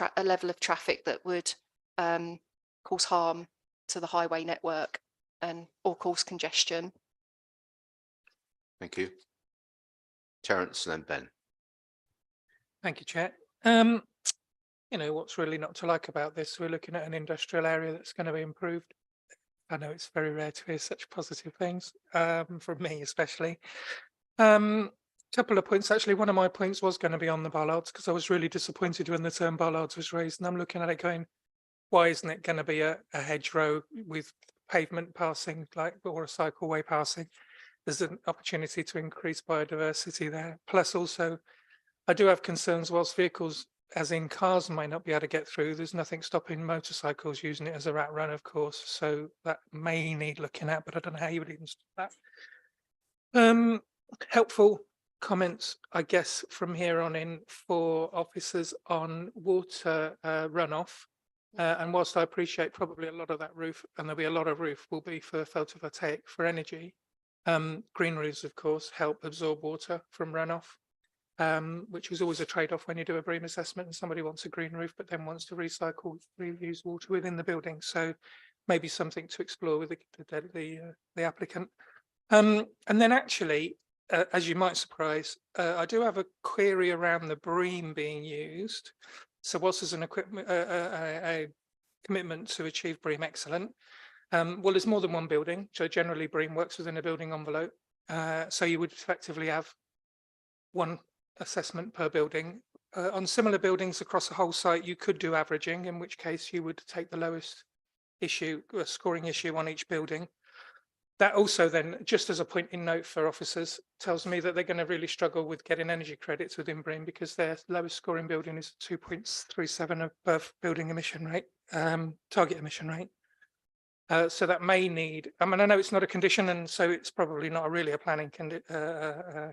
Speaker 11: traffic that would cause harm to the highway network and or cause congestion.
Speaker 1: Thank you. Terence and then Ben.
Speaker 12: Thank you, Chair. You know, what's really not to like about this, we're looking at an industrial area that's going to be improved. I know it's very rare to hear such positive things, from me especially. Couple of points, actually, one of my points was going to be on the bollards, because I was really disappointed when the term bollards was raised, and I'm looking at it going, why isn't it going to be a hedgerow with pavement passing, like, or a cycleway passing? There's an opportunity to increase biodiversity there. Plus also, I do have concerns whilst vehicles, as in cars, might not be able to get through, there's nothing stopping motorcycles using it as a rat run, of course. So that may need looking at, but I don't know how you would even stop that. Helpful comments, I guess, from here on in for officers on water runoff. And whilst I appreciate probably a lot of that roof, and there'll be a lot of roof will be for photovoltaic for energy, green roofs, of course, help absorb water from runoff. Which is always a trade-off when you do a BREEAM assessment and somebody wants a green roof but then wants to reuse water within the building. So maybe something to explore with the applicant. And then actually, as you might surprise, I do have a query around the BREEAM being used. So whilst there's an a commitment to achieve BREEAM excellent, well, there's more than one building. So generally BREEAM works within a building envelope. So you would effectively have one assessment per building. On similar buildings across the whole site, you could do averaging, in which case you would take the lowest scoring issue on each building. That also then, just as a point in note for officers, tells me that they're going to really struggle with getting energy credits within BREEAM because their lowest scoring building is 2.37 above building emission rate, target emission rate. So that may need, I mean, I know it's not a condition, and so it's probably not really a planning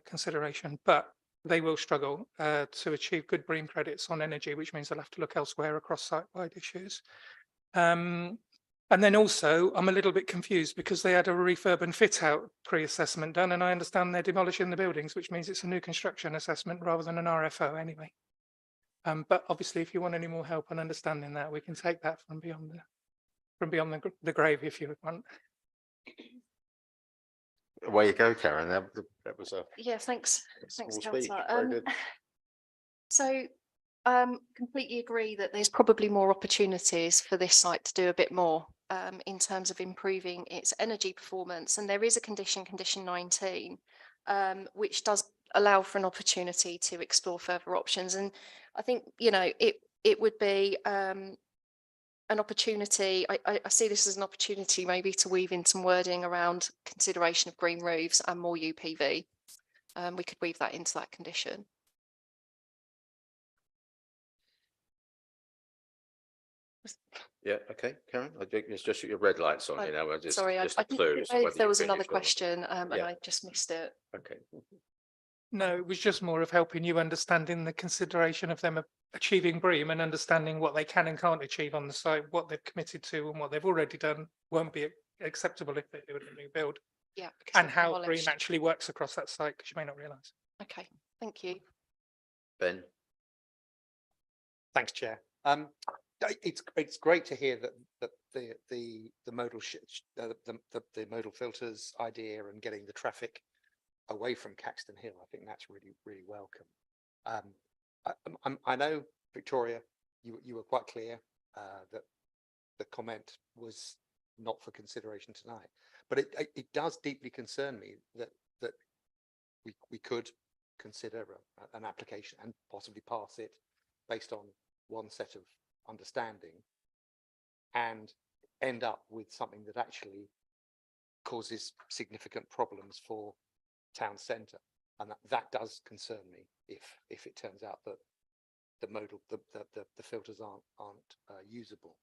Speaker 12: consideration, but they will struggle to achieve good BREEAM credits on energy, which means they'll have to look elsewhere across site-wide issues. And then also, I'm a little bit confused because they had a refurb and fit out pre-assessment done, and I understand they're demolishing the buildings, which means it's a new construction assessment rather than an RFO anyway. But obviously, if you want any more help on understanding that, we can take that from beyond the grave if you want.
Speaker 1: Away you go, Karen. That was a
Speaker 11: Yeah, thanks. Thanks,
Speaker 1: small speech.
Speaker 11: Councillor.
Speaker 1: Very good.
Speaker 11: So completely agree that there's probably more opportunities for this site to do a bit more in terms of improving its energy performance. And there is a condition 19, which does allow for an opportunity to explore further options. And I think, you know, it would be an opportunity. I see this as an opportunity maybe to weave in some wording around consideration of green roofs and more UPV. We could weave that into that condition.
Speaker 1: Yeah, okay, Karen, I think it's just your red lights on,
Speaker 11: Oh,
Speaker 1: you know, just
Speaker 11: Sorry, I
Speaker 1: a
Speaker 11: didn't
Speaker 1: clue
Speaker 11: know
Speaker 1: as to
Speaker 11: if
Speaker 1: whether
Speaker 11: there
Speaker 1: you
Speaker 11: was another
Speaker 1: finished or not.
Speaker 11: question and
Speaker 1: Yeah.
Speaker 11: I just missed it.
Speaker 1: Okay.
Speaker 12: No, it was just more of helping you understanding the consideration of them achieving BREEAM and understanding what they can and can't achieve on the site, what they've committed to and what they've already done won't be acceptable if they do a new build.
Speaker 11: Yeah.
Speaker 12: And how BREEAM actually works across that site, because you may not realise.
Speaker 11: Okay, thank you.
Speaker 1: Ben?
Speaker 16: Thanks, Chair. It's great to hear that the modal the modal filters idea and getting the traffic away from Caxton Hill. I think that's really welcome. I know, Victoria, you were quite clear that the comment was not for consideration tonight, but it does deeply concern me that we could consider an application and possibly pass it based on one set of understanding and end up with something that actually causes significant problems for town centre, and that does concern me if it turns out that the filters aren't usable.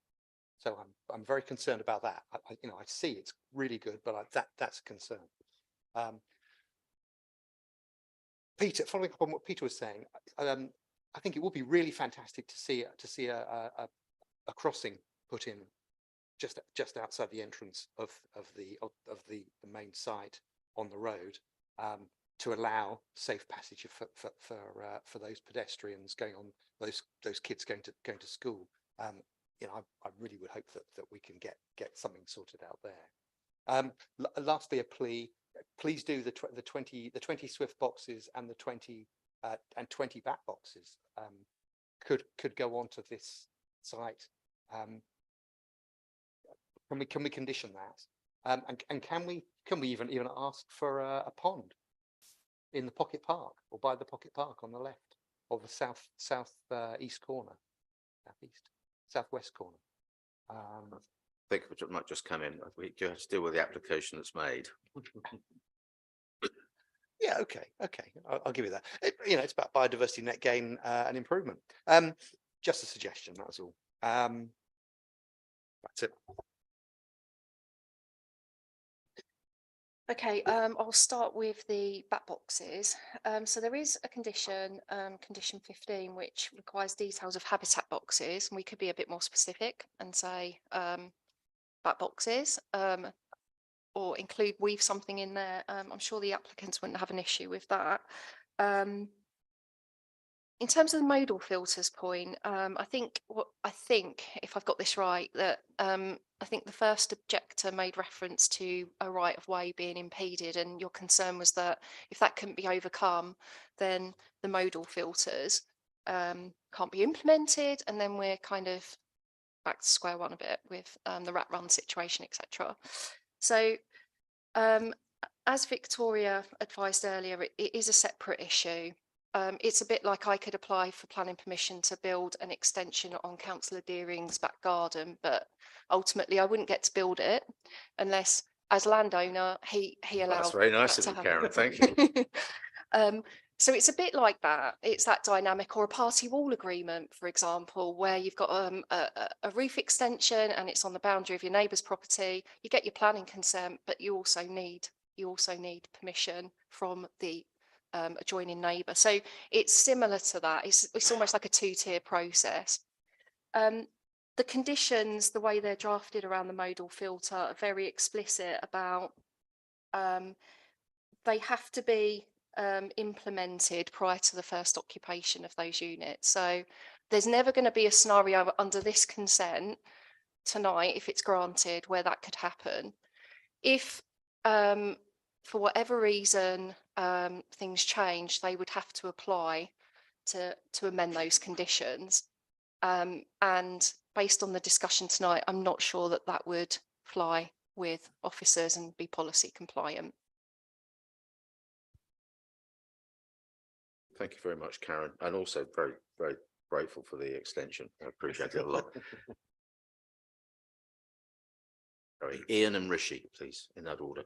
Speaker 16: So I'm very concerned about that. I see it's really good, but that's a concern. Peter, following up on what Peter was saying, I think it would be really fantastic to see a crossing put in just outside the entrance of the main site, on the road to allow safe passage for those pedestrians going on, those kids going to school. You know, I really would hope that we can get something sorted out there. Lastly, a plea: please do the 20 Swift boxes and the 20 back boxes could go onto this site. Can we condition that? And can we even ask for a pond in the Pocket Park or by the Pocket Park on the left or the southwest corner?
Speaker 1: I think it might just come in. We just deal with the application that's made.
Speaker 16: Yeah, okay. I'll give you that. You know, it's about biodiversity, net gain, and improvement. Just a suggestion, that's all. That's it.
Speaker 11: Okay, I'll start with the bat boxes. So there is a condition, condition 15, which requires details of habitat boxes. And we could be a bit more specific and say bat boxes, or weave something in there. I'm sure the applicants wouldn't have an issue with that. In terms of the modal filters point, I think if I've got this right, that I think the first objector made reference to a right of way being impeded, and your concern was that if that couldn't be overcome, then the modal filters can't be implemented, and then we're kind of back to square one a bit with the rat run situation, etc. So as Victoria advised earlier, it is a separate issue. It's a bit like I could apply for planning permission to build an extension on Councillor Deering's back garden, but ultimately I wouldn't get to build it unless, as landowner, he allowed.
Speaker 1: That's very nice
Speaker 11: that
Speaker 1: of
Speaker 11: to
Speaker 1: you, Karen.
Speaker 11: happen.
Speaker 1: Thank you.
Speaker 11: So it's a bit like that. It's that dynamic, or a party wall agreement, for example, where you've got a roof extension and it's on the boundary of your neighbour's property. You get your planning consent, but you also need permission from the adjoining neighbour. So it's similar to that. It's almost like a two-tier process. The conditions, the way they're drafted around the modal filter, are very explicit about they have to be implemented prior to the first occupation of those units. So there's never going to be a scenario under this consent tonight, if it's granted, where that could happen. If for whatever reason things change, they would have to apply to amend those conditions. And based on the discussion tonight, I'm not sure that that would fly with officers and be policy compliant.
Speaker 1: Thank you very much, Karen, and also very, very grateful for the extension. I appreciate it a lot. Sorry, Ian and Rishi, please, in that order.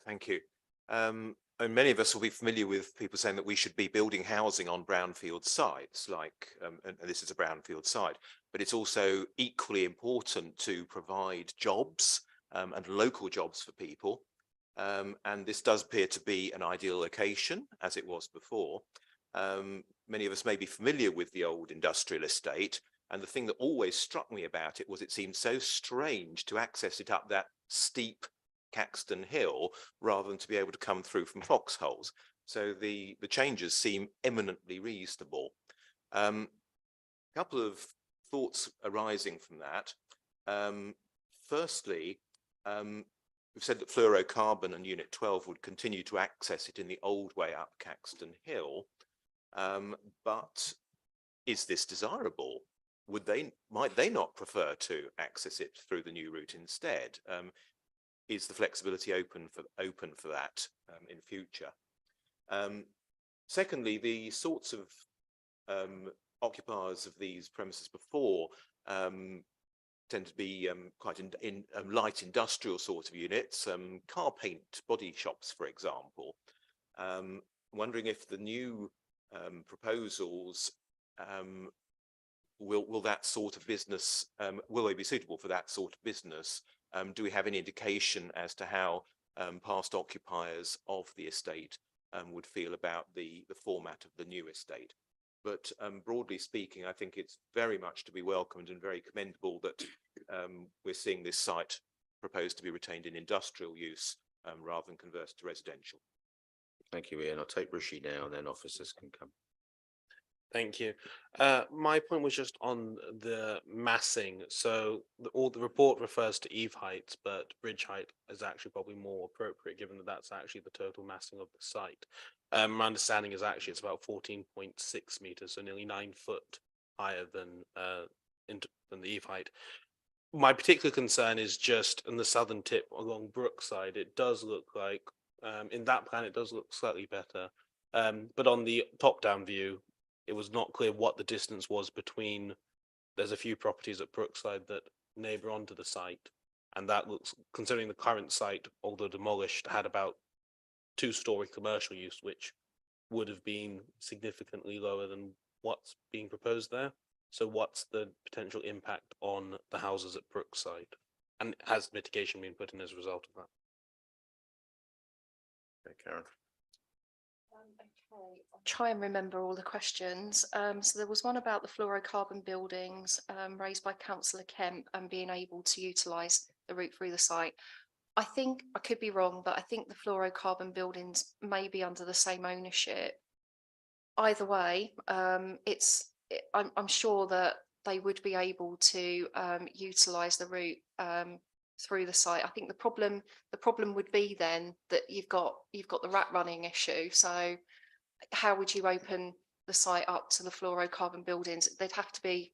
Speaker 3: Thank you. And many of us will be familiar with people saying that we should be building housing on brownfield sites, like, and this is a brownfield site, but it's also equally important to provide jobs and local jobs for people. And this does appear to be an ideal location, as it was before. Many of us may be familiar with the old industrial estate, and the thing that always struck me about it was it seemed so strange to access it up that steep Caxton Hill rather than to be able to come through from foxholes. So the changes seem eminently reasonable. A couple of thoughts arising from that. Firstly, we've said that fluorocarbon and Unit 12 would continue to access it in the old way up Caxton Hill, but is this desirable? Might they not prefer to access it through the new route instead? Is the flexibility open for that in future? Secondly, the sorts of occupiers of these premises before tend to be quite in light industrial sort of units, car paint body shops, for example. Wondering if the new proposals will that sort of business, will they be suitable for that sort of business? Do we have any indication as to how past occupiers of the estate would feel about the format of the new estate? But broadly speaking, I think it's very much to be welcomed and very commendable that we're seeing this site proposed to be retained in industrial use rather than convert it to residential.
Speaker 1: Thank you, Ian. I'll take Rishi now and then officers can come.
Speaker 15: Thank you. My point was just on the massing. So all the report refers to eave heights, but bridge height is actually probably more appropriate given that that's actually the total massing of the site. My understanding is actually it's about 14.6 meters, so nearly 9 foot higher than the eave height. My particular concern is just in the southern tip along Brookside. It does look like in that plan it does look slightly better, but on the top-down view, it was not clear what the distance was between. There's a few properties at Brookside that neighbour onto the site, and that looks, considering the current site, although demolished, had about 2-story commercial use, which would have been significantly lower than what's being proposed there. So what's the potential impact on the houses at Brookside? And has mitigation been put in as a result of that?
Speaker 1: Okay, Karen.
Speaker 11: Okay, I'll try and remember all the questions. So there was one about the fluorocarbon buildings raised by Councillor Kemp and being able to utilise the route through the site. I think, I could be wrong, but I think the fluorocarbon buildings may be under the same ownership. Either way, I'm sure that they would be able to utilise the route through the site. I think the problem would be then that you've got the rat running issue. So how would you open the site up to the fluorocarbon buildings? There'd have to be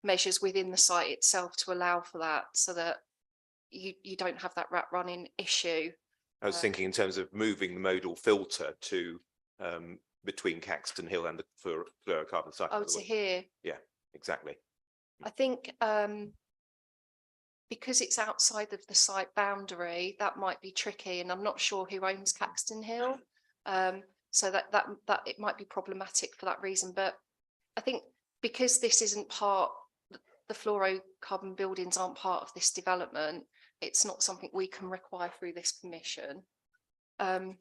Speaker 11: measures within the site itself to allow for that, so that you don't have that rat running issue.
Speaker 3: I was thinking in terms of moving the modal filter to between Caxton Hill and the fluorocarbon site.
Speaker 11: Oh, to here.
Speaker 3: Yeah, exactly.
Speaker 11: I think because it's outside of the site boundary, that might be tricky, and I'm not sure who owns Caxton Hill. So that it might be problematic for that reason. But I think because this isn't part, the fluorocarbon buildings aren't part of this development, it's not something we can require through this permission. And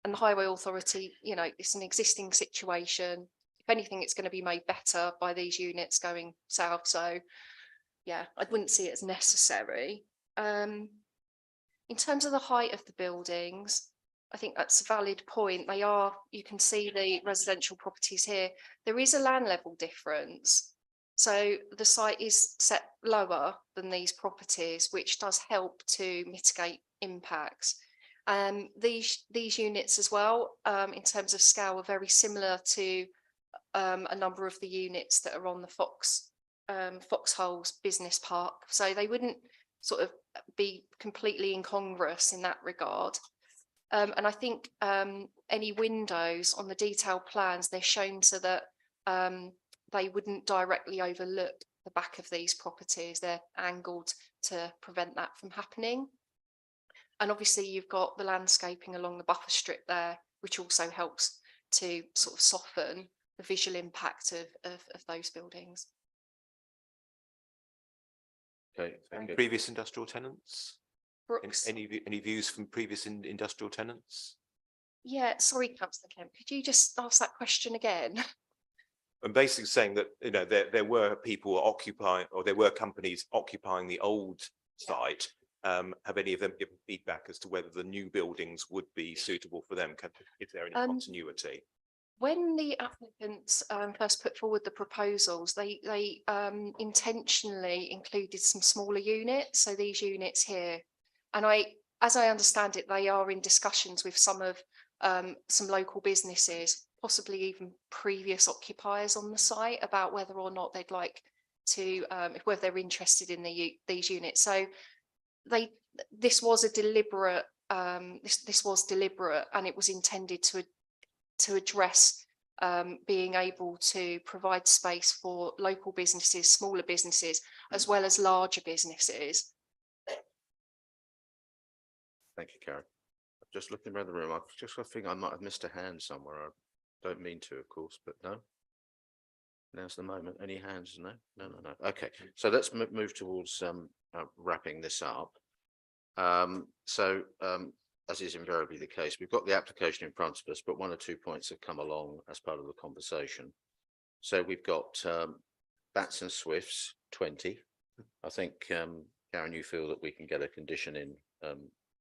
Speaker 11: the Highway Authority, you know, it's an existing situation. If anything, it's going to be made better by these units going south. So yeah, I wouldn't see it as necessary. In terms of the height of the buildings, I think that's a valid point. They are, you can see the residential properties here. There is a land level difference. So the site is set lower than these properties, which does help to mitigate impacts. These units as well, in terms of scale, are very similar to a number of the units that are on the Foxholes Business Park. So they wouldn't sort of be completely incongruous in that regard. And I think any windows on the detailed plans, they're shown so that they wouldn't directly overlook the back of these properties. They're angled to prevent that from happening. And obviously you've got the landscaping along the buffer strip there, which also helps to sort of soften the visual impact of those buildings.
Speaker 1: Okay, thank you.
Speaker 3: Previous industrial tenants?
Speaker 11: Brooks.
Speaker 3: Any views from previous industrial tenants?
Speaker 11: Yeah, sorry, Councillor Kemp, could you just ask that question again?
Speaker 3: I'm basically saying that, you know, there were people occupying, or there were companies occupying the old site. Have any of them given feedback as to whether the new buildings would be suitable for them? Is there any continuity?
Speaker 11: When the applicants first put forward the proposals, they intentionally included some smaller units. So these units here, and as I understand it, they are in discussions with some local businesses, possibly even previous occupiers on the site, about whether or not they'd like to, whether they're interested in these units. So this was a deliberate, this was deliberate, and it was intended to address being able to provide space for local businesses, smaller businesses, as well as larger businesses.
Speaker 1: Thank you, Karen. I'm just looking around the room. I've just got a thing I might have missed a hand somewhere. I don't mean to, of course, but no. Now's the moment. Any hands? No. Okay, so let's move towards wrapping this up. As is invariably the case, we've got the application in front of us, but 1 or 2 points have come along as part of the conversation. So we've got Bats and Swifts 20. I think, Karen, you feel that we can get a condition in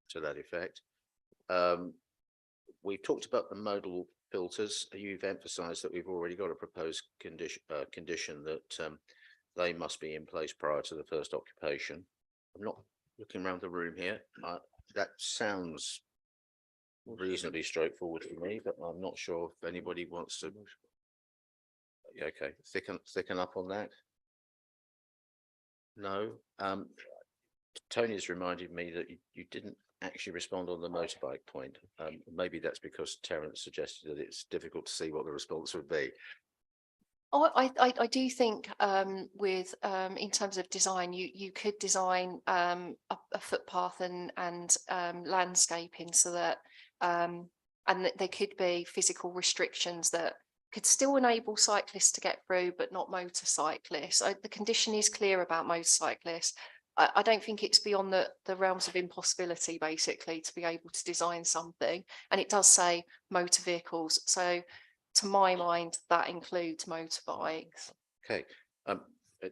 Speaker 1: to that effect. We've talked about the modal filters. You've emphasised that we've already got a proposed condition that they must be in place prior to the first occupation. I'm not looking around the room here. That sounds reasonably straightforward to me, but I'm not sure if anybody wants to. Okay, thicken up on that. No. Tony's reminded me that you didn't actually respond on the motorbike point. Maybe that's because Terence suggested that it's difficult to see what the response would be.
Speaker 11: Oh, I do think with in terms of design, you could design a footpath and landscaping so that there could be physical restrictions that could still enable cyclists to get through, but not motorcyclists. The condition is clear about motorcyclists. I don't think it's beyond the realms of impossibility, basically, to be able to design something. And it does say motor vehicles. So to my mind, that includes motorbikes.
Speaker 1: Okay.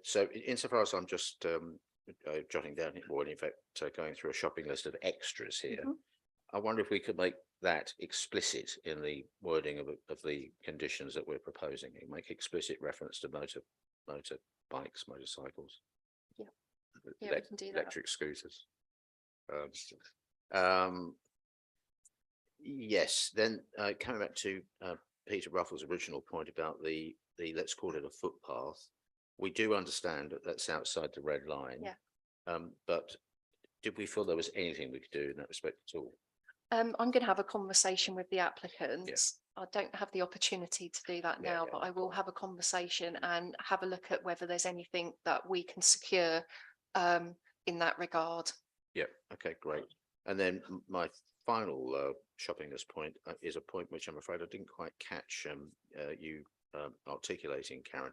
Speaker 1: So insofar as I'm just jotting down, or in fact, going through a shopping list of extras here, I wonder if we could make that explicit in the wording of the conditions that we're proposing. Make explicit reference to motorbikes, motorcycles.
Speaker 11: Yeah. Yeah, we can do that.
Speaker 1: Electric scooters. Yes, then coming back to Peter Ruffles' original point about the let's call it a footpath. We do understand that that's outside the red line.
Speaker 11: Yeah.
Speaker 1: But did we feel there was anything we could do in that respect at all?
Speaker 11: I'm going to have a conversation with the applicants. I don't have the opportunity to do that now, but I will have a conversation and have a look at whether there's anything that we can secure in that regard.
Speaker 1: Yeah. Okay, great. And then my final shopping list point is a point which I'm afraid I didn't quite catch you articulating, Karen.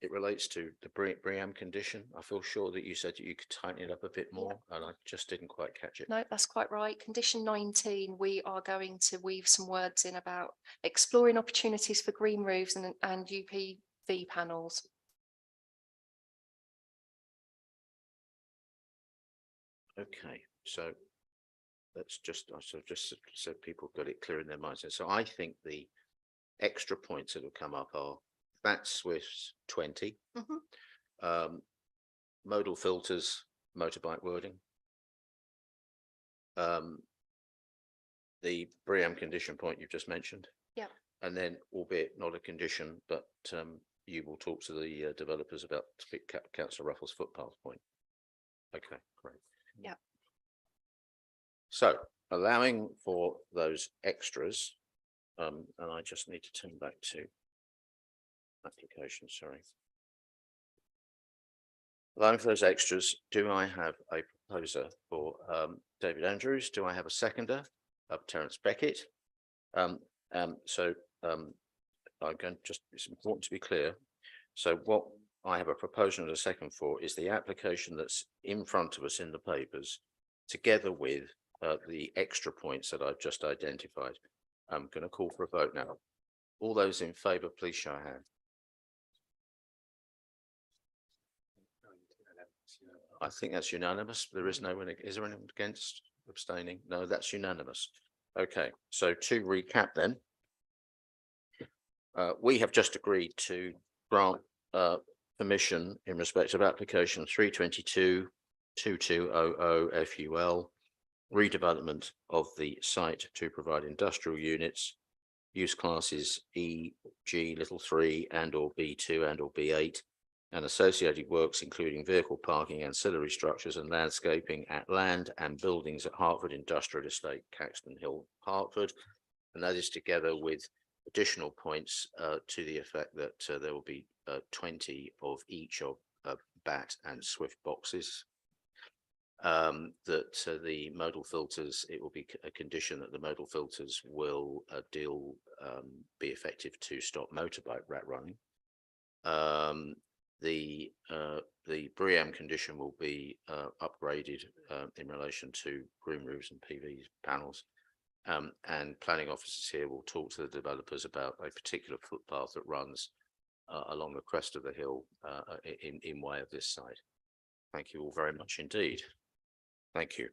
Speaker 1: It relates to the BREEAM condition. I feel sure that you said that you could tighten it up a bit more, and I just didn't quite catch it.
Speaker 11: No, that's quite right. Condition 19, we are going to weave some words in about exploring opportunities for green roofs and UPV panels.
Speaker 1: Okay, so that's just, I sort of just so people got it clear in their minds. And so I think the extra points that have come up are Fat Swifts 20, modal filters, motorbike wording, the BREEAM condition point you've just mentioned.
Speaker 11: Yeah.
Speaker 1: And then, albeit not a condition, but you will talk to the developers about Councillor Ruffles' footpath point. Okay, great.
Speaker 11: Yeah.
Speaker 1: So allowing for those extras, and I just need to turn back to application, sorry. Allowing for those extras, do I have a proposer for David Andrews? Do I have a seconder of Terence Beckett? I'm going to just, it's important to be clear. So what I have a proposal and a second for is the application that's in front of us in the papers, together with the extra points that I've just identified. I'm going to call for a vote now. All those in favour, please show a hand. I think that's unanimous. There is no one. Is there anyone against, abstaining? No, that's unanimous. Okay, so to recap then, we have just agreed to grant permission in respect of application 322-2200 FUL, redevelopment of the site to provide industrial units, use classes E, G, little 3 and or B2 and or B8, and associated works including vehicle parking, ancillary structures and landscaping at land and buildings at Hertford Industrial Estate, Caxton Hill, Hertford. And that is together with additional points to the effect that there will be 20 of each of BAT and SWIFT boxes. That the modal filters, it will be a condition that the modal filters will be effective to stop motorbike rat running. The BREEAM condition will be upgraded in relation to green roofs and PV panels. And planning officers here will talk to the developers about a particular footpath that runs along the crest of the hill in way of this site. Thank you all very much indeed. Thank you.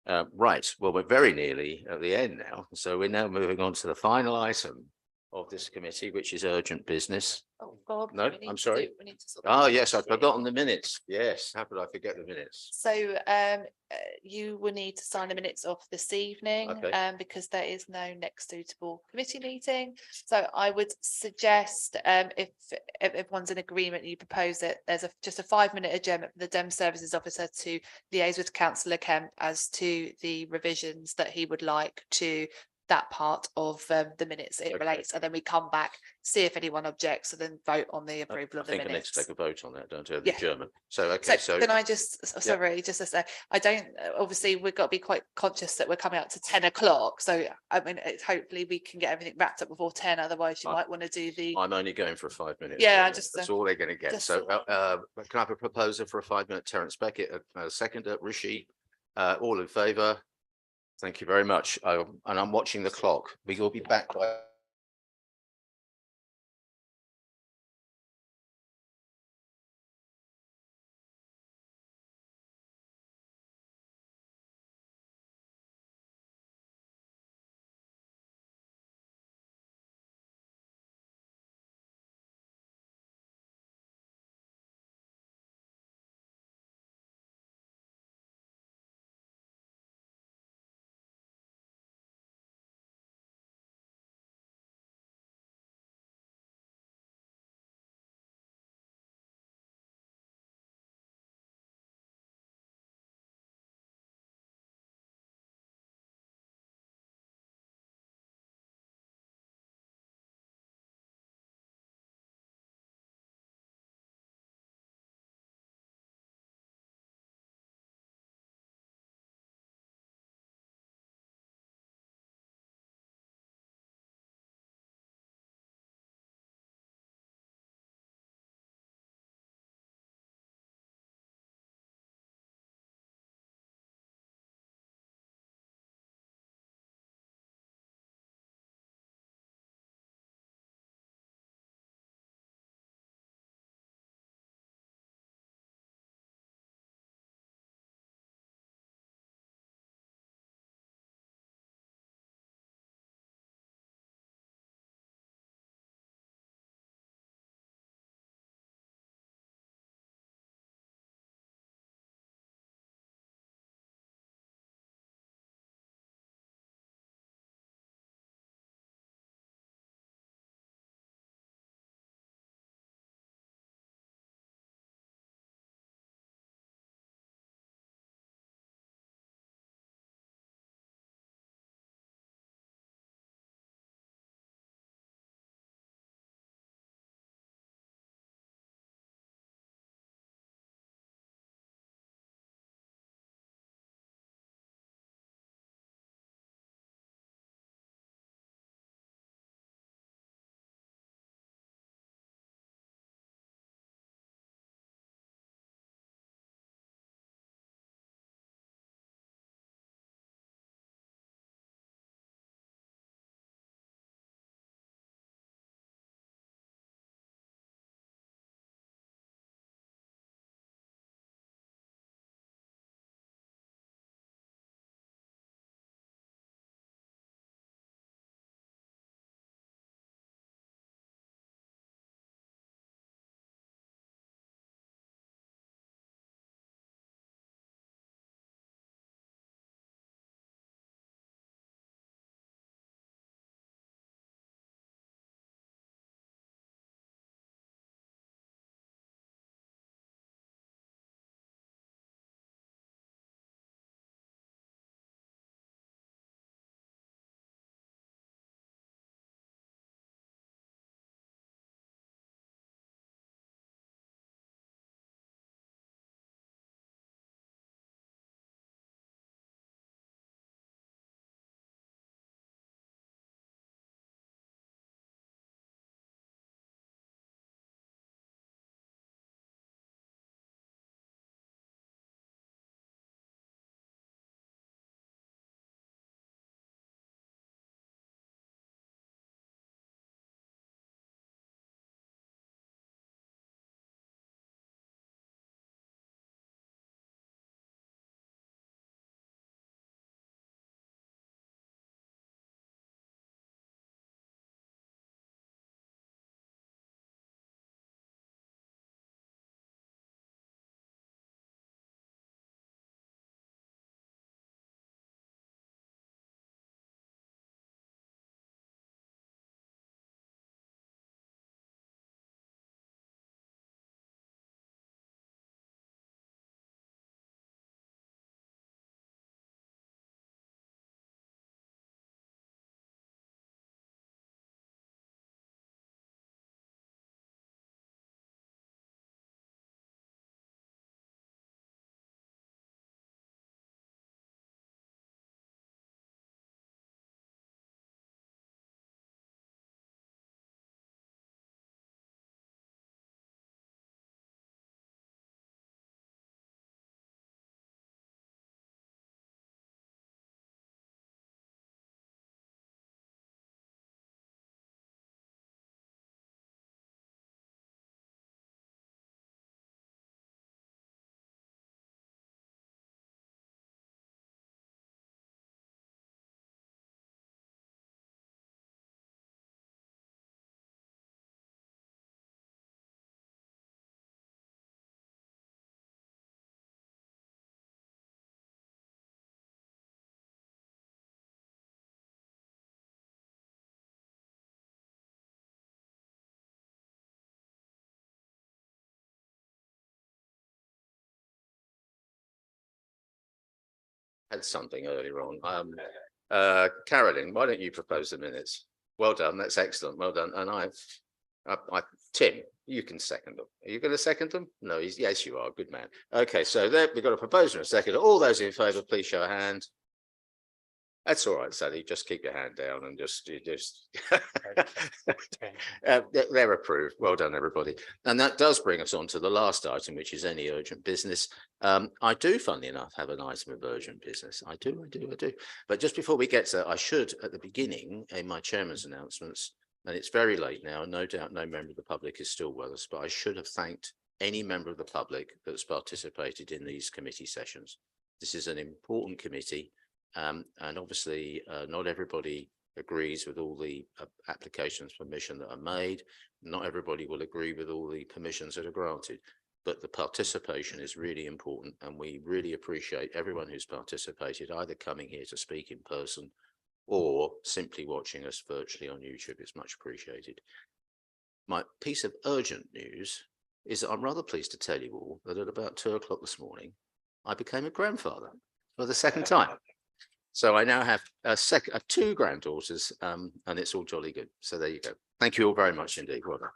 Speaker 1: Right, well, we're very nearly at the end now, so we're now moving on to the final item of this committee, which is urgent business.
Speaker 5: Oh, God.
Speaker 1: No,
Speaker 5: we need
Speaker 1: I'm
Speaker 5: to
Speaker 1: sorry.
Speaker 5: we need to sort of
Speaker 1: Oh, yes, I've
Speaker 5: do-
Speaker 1: forgotten the minutes. Yes, how could I forget the minutes?
Speaker 5: So you will need to sign the minutes off this evening
Speaker 1: Okay.
Speaker 5: because there is no next suitable committee meeting. So I would suggest if everyone's in agreement, you propose that there's just a 5-minute adjournment for the Dem Services Officer to liaise with Councillor Kemp as to the revisions that he would like to that part of the minutes it
Speaker 1: Okay.
Speaker 5: relates, and then we come back, see if anyone objects, and then vote on the approval
Speaker 1: I
Speaker 5: of the
Speaker 1: think I need
Speaker 5: minutes.
Speaker 1: to take a vote on that, don't I? The
Speaker 5: Yeah.
Speaker 1: German. So, okay, so.
Speaker 5: Can I just, sorry, just to say, I don't, obviously, we've got to be quite conscious that we're coming up to 10 o'clock. So, I mean, hopefully we can get everything wrapped up before 10. Otherwise you might want to do the,
Speaker 1: I'm only going for a 5 minute.
Speaker 5: Yeah,
Speaker 1: adjournment.
Speaker 5: just,
Speaker 1: That's all they're going to get.
Speaker 5: just-
Speaker 1: So, can I have a proposer for a 5-minute? Terence Beckett, a seconder, Rishi, all in favour? Thank you very much. And I'm watching the clock. We will be back by had something earlier on. Carolyn, why don't you propose the minutes? Well done, that's excellent, well done. And Tim, you can second them. Are you going to second them? No, yes, you are, good man. Okay, so there, we've got a proposer and a second. All those in favour, please show a hand. That's all right, Sally, just keep your hand down and just they're approved. Well done, everybody. And that does bring us on to the last item, which is any urgent business. I do, funnily enough, have an item of urgent business. I do. But just before we get to that, I should, at the beginning, in my chairman's announcements, and it's very late now, no doubt no member of the public is still with us, but I should have thanked any member of the public that's participated in these committee sessions. This is an important committee. And obviously, not everybody agrees with all the applications for permission that are made. Not everybody will agree with all the permissions that are granted, but the participation is really important. And we really appreciate everyone who's participated, either coming here to speak in person or simply watching us virtually on YouTube. It's much appreciated. My piece of urgent news is that I'm rather pleased to tell you all that at about 2 o'clock this morning, I became a grandfather for the second time. So I now have two granddaughters, and it's all jolly good. So there you go. Thank you all very much indeed. Well done.